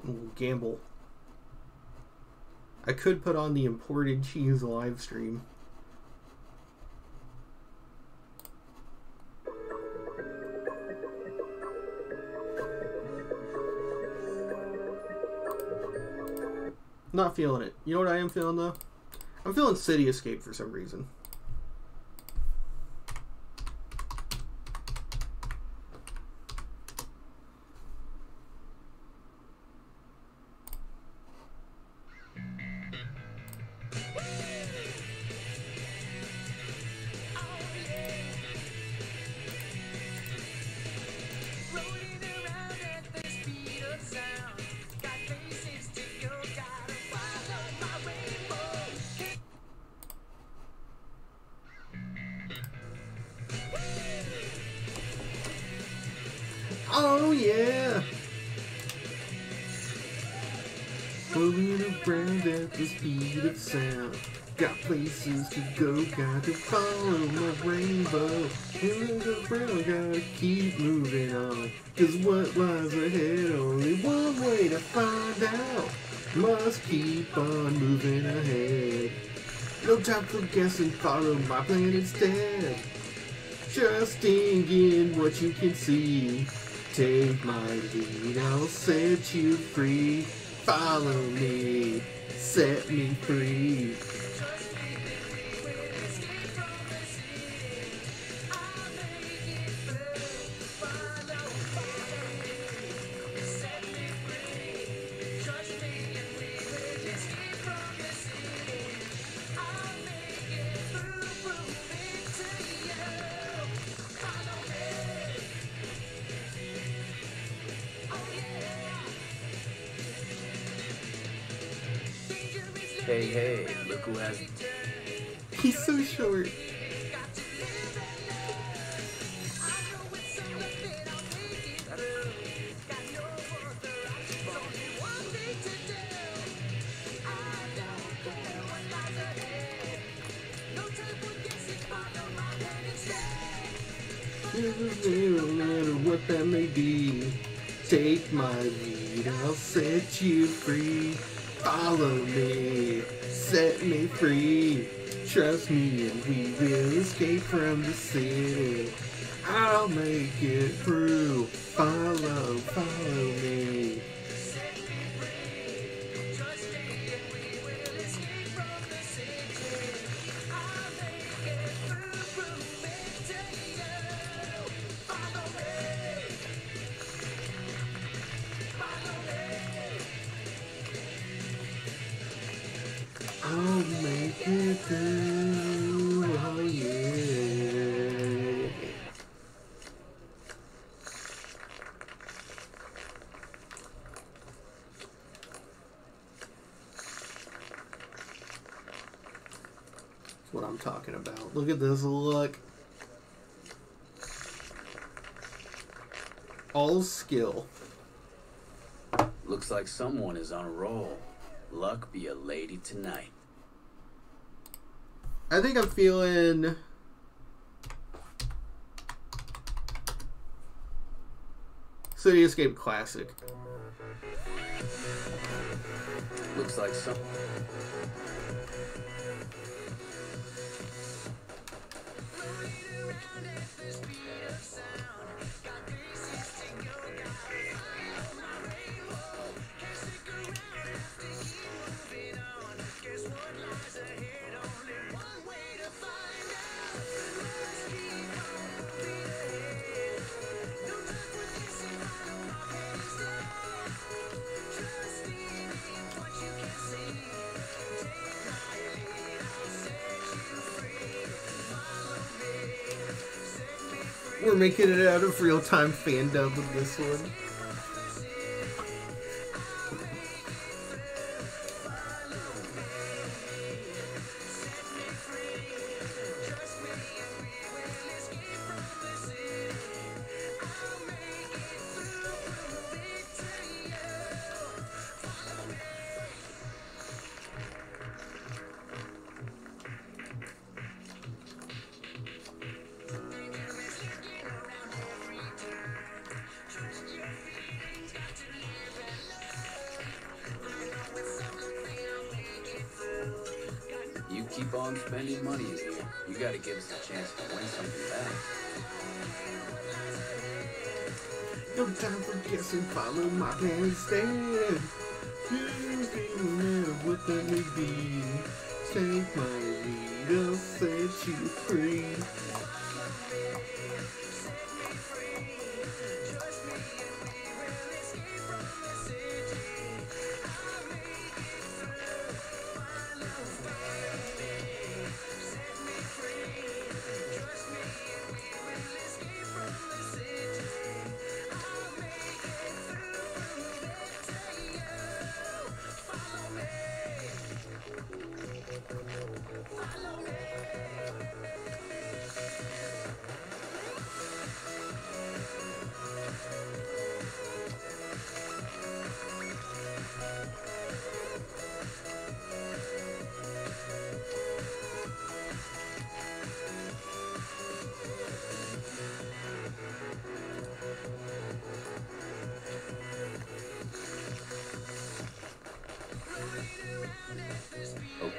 And we'll gamble. I could put on the imported cheese live stream. Not feeling it. You know what I am feeling though? I'm feeling City Escape for some reason. Oh yeah! Rolling around at the speed of sound. Got places to go, got to follow my rainbow. And look around, gotta keep moving on. Cause what lies ahead, only one way to find out. Must keep on moving ahead. No time for guessing, follow my plan instead. Trusting in what you can see. Take my lead, I'll set you free. Follow me, set me free. Hey, hey, look who has... He's so short. No matter what that may be, take my lead, I'll set you free. Follow me, set me free. Trust me and we will escape from the city. I'll make it through. Follow me. I'll make it through, oh yeah. That's what I'm talking about. Look at this look. All skill. Looks like someone is on a roll. Luck be a lady tonight. I think I'm feeling City Escape Classic. Looks like some... We're making it out of real-time fandom with this one. You keep on spending money in here, you gotta give us a chance to win something back. No time for guessing, follow my plan instead. You no matter what that may be. Take my lead, I'll set you free.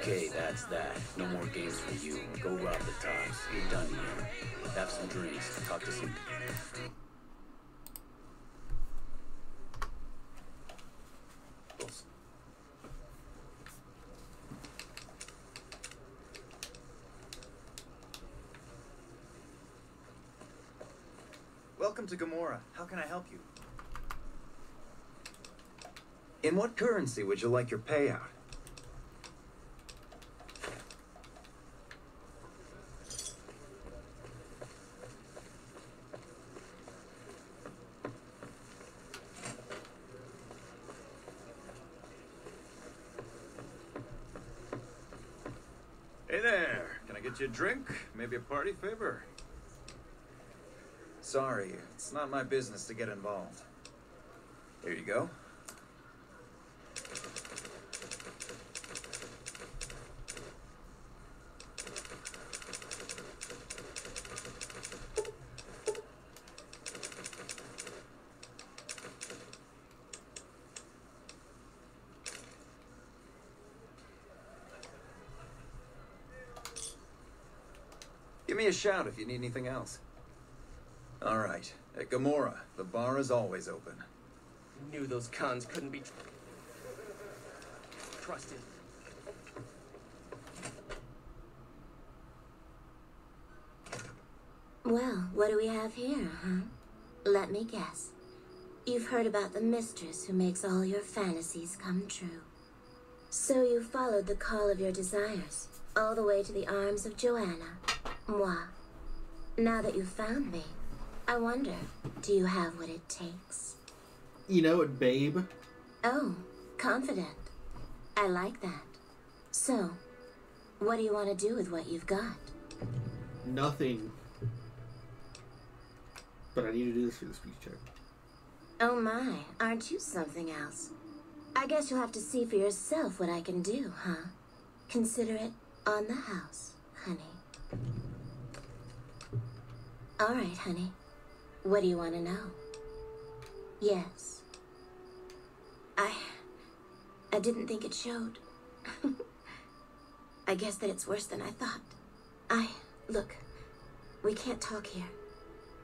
Okay, that's that. No more games for you. Go rob the tops. You're done here. Have some drinks. Talk to some... Welcome to Gomorrah. How can I help you? In what currency would you like your payout? Hey there. Can I get you a drink? Maybe a party favor? Sorry, it's not my business to get involved. Here you go. Give me a shout if you need anything else. All right. At Gomorrah, the bar is always open. Knew those cons couldn't be trusted. Well, what do we have here, huh? Let me guess. You've heard about the mistress who makes all your fantasies come true. So you followed the call of your desires, all the way to the arms of Joanna, moi. Now that you've found me, I wonder, do you have what it takes? You know it, babe. Oh, confident. I like that. So, what do you want to do with what you've got? Nothing. But I need to do this for the speech check. Oh my, aren't you something else? I guess you'll have to see for yourself what I can do, huh? Consider it on the house, honey. All right, honey. What do you want to know? Yes. I didn't think it showed. I guess that it's worse than I thought. Look, we can't talk here.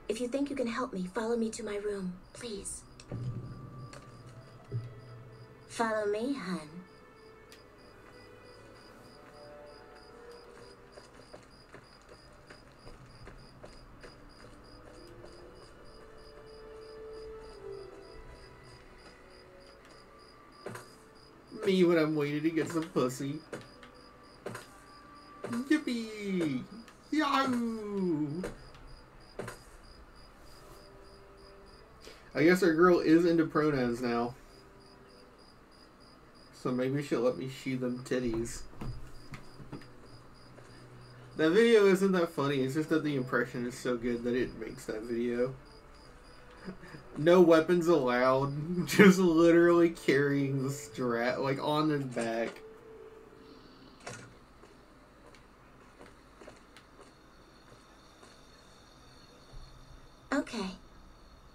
If you think you can help me, follow me to my room, please. Follow me, hun. Me when I'm waiting to get some pussy. Yippee! Yahoo! I guess our girl is into pronouns now. So maybe she'll let me shoe them titties. That video isn't that funny, it's just that the impression is so good that it makes that video. No weapons allowed, just literally carrying the strap, like on his back. Okay,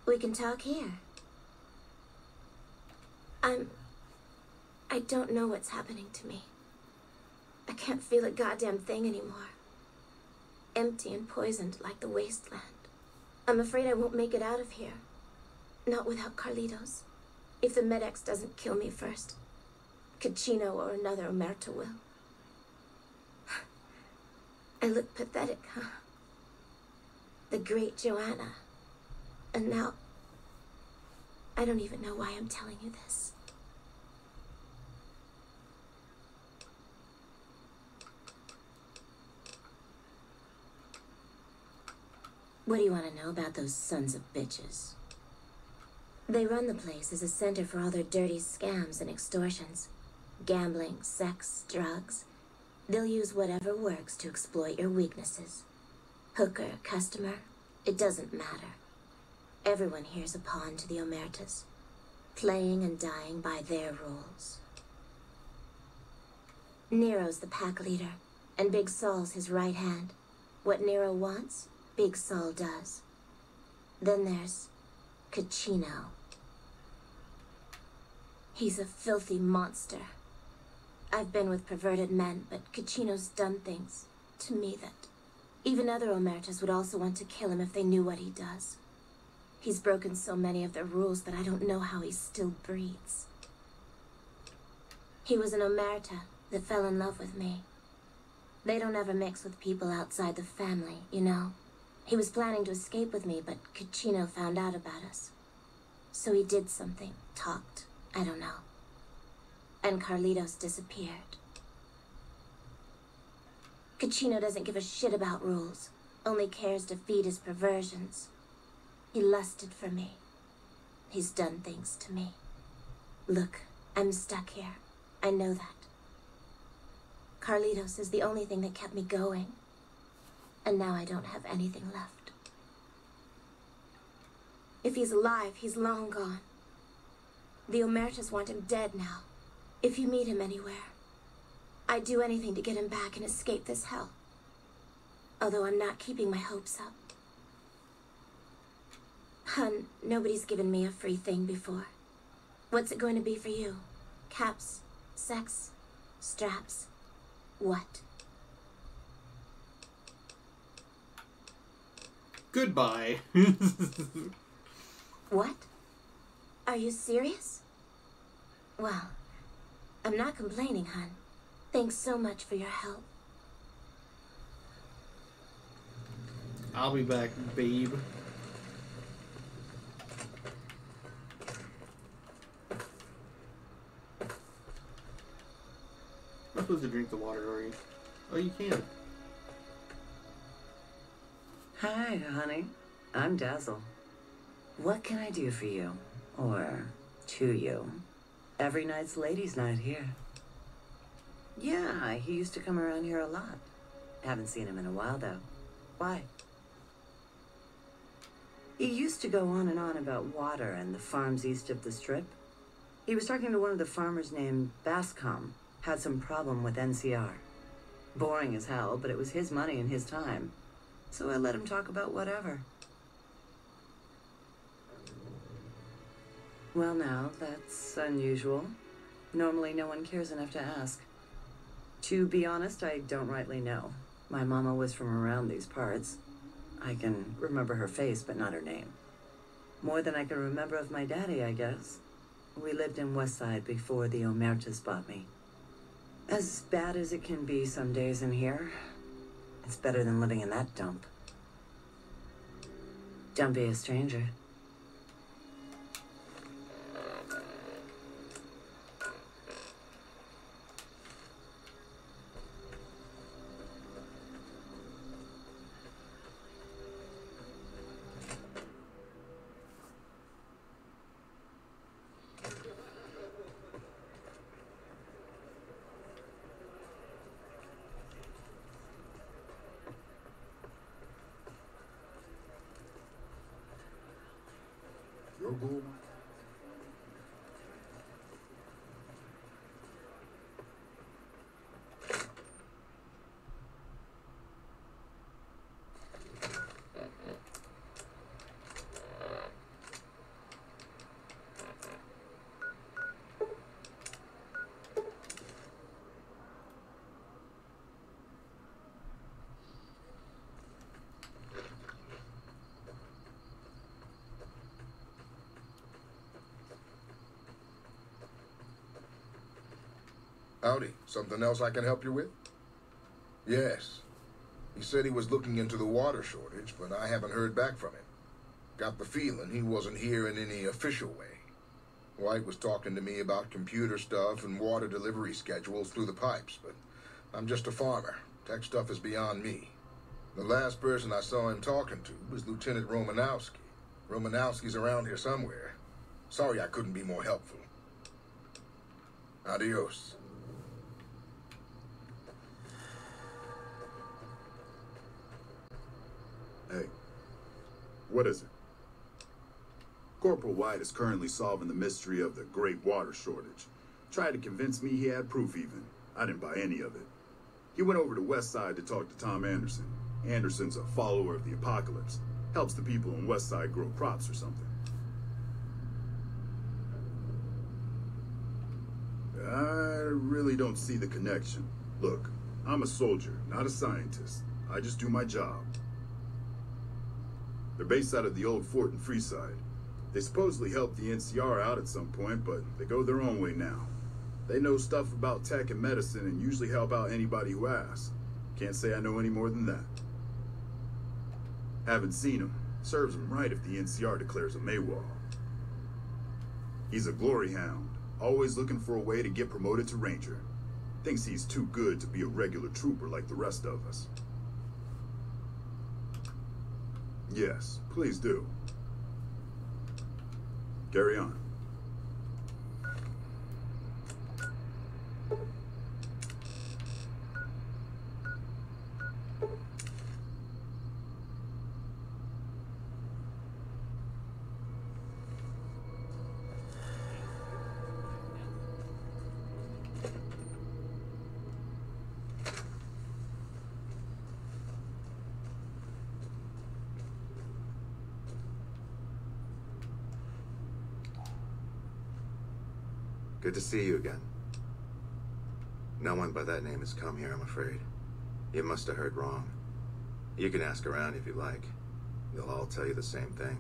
we can talk here. I don't know what's happening to me. I can't feel a goddamn thing anymore. Empty and poisoned like the wasteland. I'm afraid I won't make it out of here. Not without Carlitos. If the Med-X doesn't kill me first, Caccino or another Omerta will. I look pathetic, huh? The great Joanna. And now, I don't even know why I'm telling you this. What do you want to know about those sons of bitches? They run the place as a center for all their dirty scams and extortions. Gambling, sex, drugs. They'll use whatever works to exploit your weaknesses. Hooker, customer, it doesn't matter. Everyone here's a pawn to the Omertas, playing and dying by their rules. Nero's the pack leader, and Big Saul's his right hand. What Nero wants, Big Saul does. Then there's Caccino. He's a filthy monster. I've been with perverted men, but Caccino's done things to me that even other Omertas would also want to kill him if they knew what he does. He's broken so many of their rules that I don't know how he still breathes. He was an Omerta that fell in love with me. They don't ever mix with people outside the family, you know. He was planning to escape with me, but Caccino found out about us. So he did something, talked, I don't know. And Carlitos disappeared. Caccino doesn't give a shit about rules, only cares to feed his perversions. He lusted for me. He's done things to me. Look, I'm stuck here. I know that. Carlitos is the only thing that kept me going. And now I don't have anything left. If he's alive, he's long gone. The Omertas want him dead now. If you meet him anywhere, I'd do anything to get him back and escape this hell. Although I'm not keeping my hopes up. Hun, nobody's given me a free thing before. What's it going to be for you? Caps? Sex? Straps? What? Goodbye. What? Are you serious? Well, I'm not complaining, hun. Thanks so much for your help. I'll be back, babe. I'm not supposed to drink the water, are you? Oh, you can. Hi, honey. I'm Dazzle. What can I do for you? Or to you? Every night's ladies' night here. Yeah, he used to come around here a lot. Haven't seen him in a while, though. Why? He used to go on and on about water and the farms east of the Strip. He was talking to one of the farmers named Bascom. Had some problem with NCR. Boring as hell, but it was his money and his time. So I let him talk about whatever. Well now, that's unusual. Normally no one cares enough to ask. To be honest, I don't rightly know. My mama was from around these parts. I can remember her face, but not her name. More than I can remember of my daddy, I guess. We lived in Westside before the Omertas bought me. As bad as it can be some days in here, it's better than living in that dump. Don't be a stranger. ghoul? Howdy. Something else I can help you with? Yes. He said he was looking into the water shortage, but I haven't heard back from him. Got the feeling he wasn't here in any official way. White was talking to me about computer stuff and water delivery schedules through the pipes, but I'm just a farmer. Tech stuff is beyond me. The last person I saw him talking to was Lieutenant Romanowski. Romanowski's around here somewhere. Sorry I couldn't be more helpful. Adios. Hey, what is it? Corporal White is currently solving the mystery of the Great Water Shortage. Tried to convince me he had proof even. I didn't buy any of it. He went over to West Side to talk to Tom Anderson. Anderson's a follower of the apocalypse. Helps the people in West Side grow crops or something. I really don't see the connection. Look, I'm a soldier, not a scientist. I just do my job. They're based out of the old fort in Freeside. They supposedly helped the NCR out at some point, but they go their own way now. They know stuff about tech and medicine and usually help out anybody who asks. Can't say I know any more than that. Haven't seen him. Serves him right if the NCR declares him AWOL. He's a glory hound, always looking for a way to get promoted to Ranger. Thinks he's too good to be a regular trooper like the rest of us. Yes, please do. Carry on. Good to see you again. No one by that name has come here, I'm afraid. You must have heard wrong. You can ask around if you like. They'll all tell you the same thing.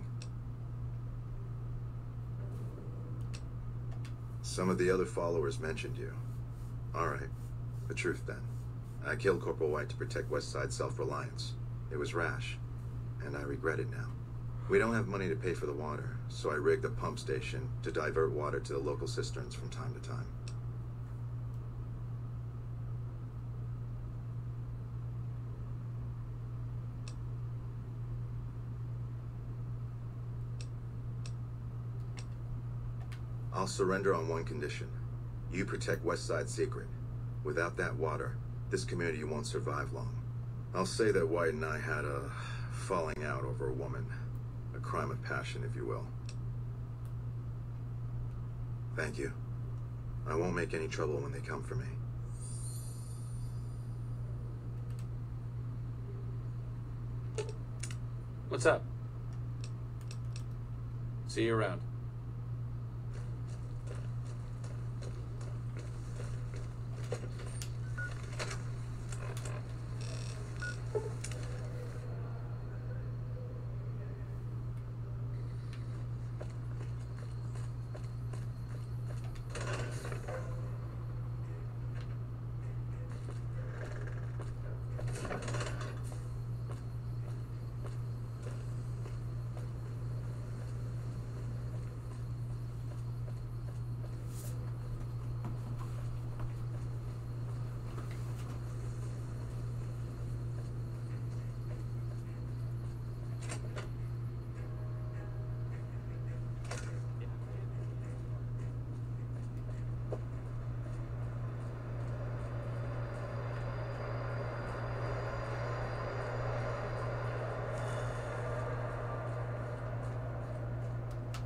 Some of the other followers mentioned you. All right. The truth then. I killed Corporal White to protect West Side self-reliance. It was rash, and I regret it now. We don't have money to pay for the water, so I rigged a pump station to divert water to the local cisterns from time to time. I'll surrender on one condition. You protect West Side's secret. Without that water, this community won't survive long. I'll say that White and I had a falling out over a woman. A crime of passion, if you will. Thank you. I won't make any trouble when they come for me. What's up? See you around.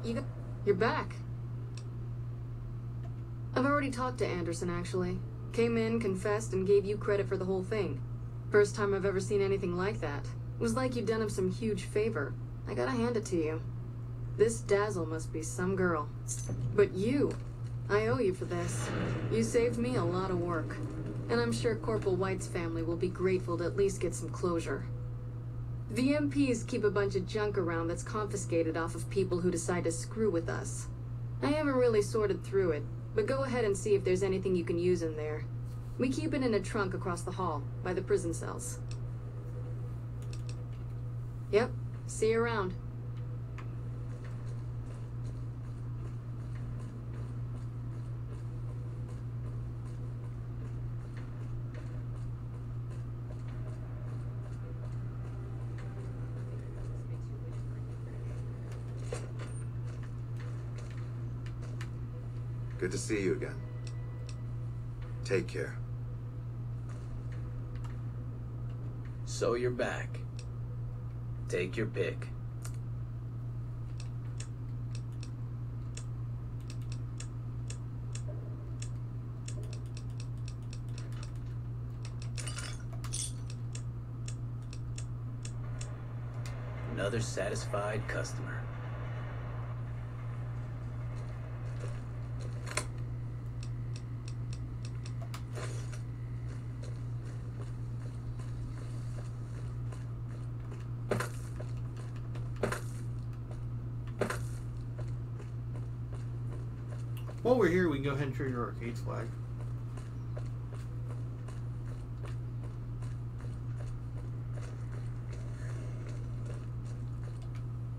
You got You're back. I've already talked to Anderson, actually. Came in, confessed, and gave you credit for the whole thing. First time I've ever seen anything like that. It was like you'd done him some huge favor. I gotta hand it to you. This Dazzle must be some girl. But you, I owe you for this. You saved me a lot of work. And I'm sure Corporal White's family will be grateful to at least get some closure. The MPs keep a bunch of junk around that's confiscated off of people who decide to screw with us. I haven't really sorted through it, but go ahead and see if there's anything you can use in there. We keep it in a trunk across the hall, by the prison cells. Yep, see you around. Good to see you again. Take care. So you're back. Take your pick. Another satisfied customer. While we're here, we can go ahead and trigger our arcade's flag.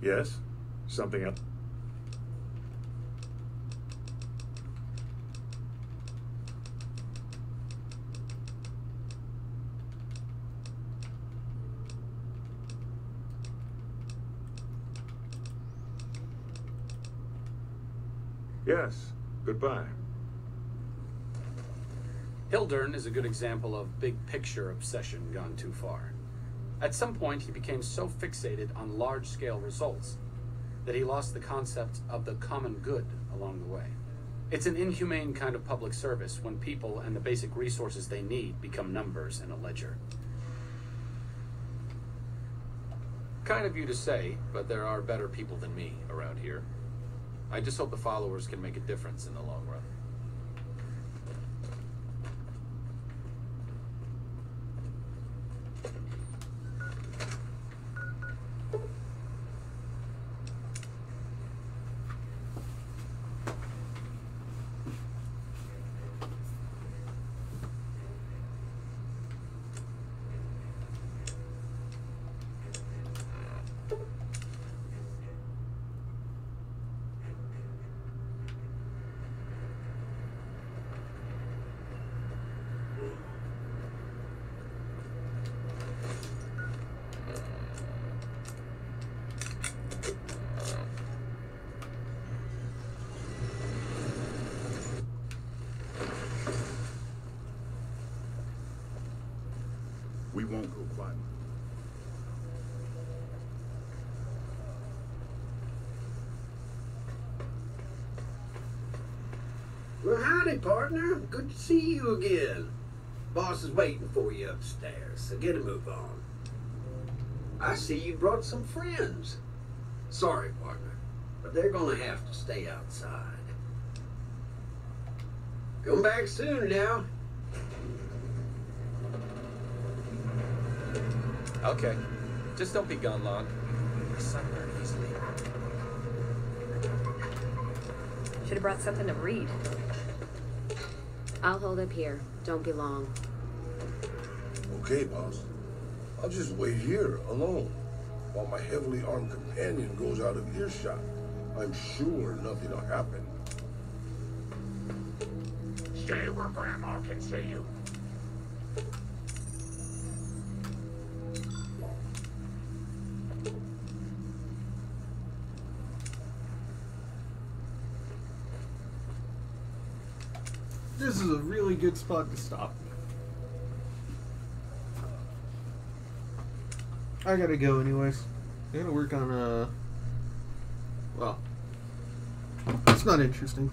Yes? Something else? Yes. Goodbye. Hildern is a good example of big picture obsession gone too far. At some point, he became so fixated on large-scale results that he lost the concept of the common good along the way. It's an inhumane kind of public service when people and the basic resources they need become numbers in a ledger. Kind of you to say, but there are better people than me around here. I just hope the followers can make a difference in the long run. We won't go quiet. Well, howdy, partner. Good to see you again. Boss is waiting for you upstairs, so get a move on. I see you brought some friends. Sorry, partner, but they're gonna have to stay outside. Come back soon now. Okay. Just don't be gone long. I sunburn easily. Should have brought something to read. I'll hold up here. Don't be long. Okay, boss. I'll just wait here, alone, while my heavily armed companion goes out of earshot. I'm sure nothing will happen. Stay where Grandma can see you. This is a really good spot to stop. I gotta go anyways. I gotta work on, well, It's not interesting.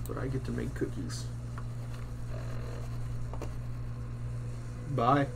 But I get to make cookies. Bye.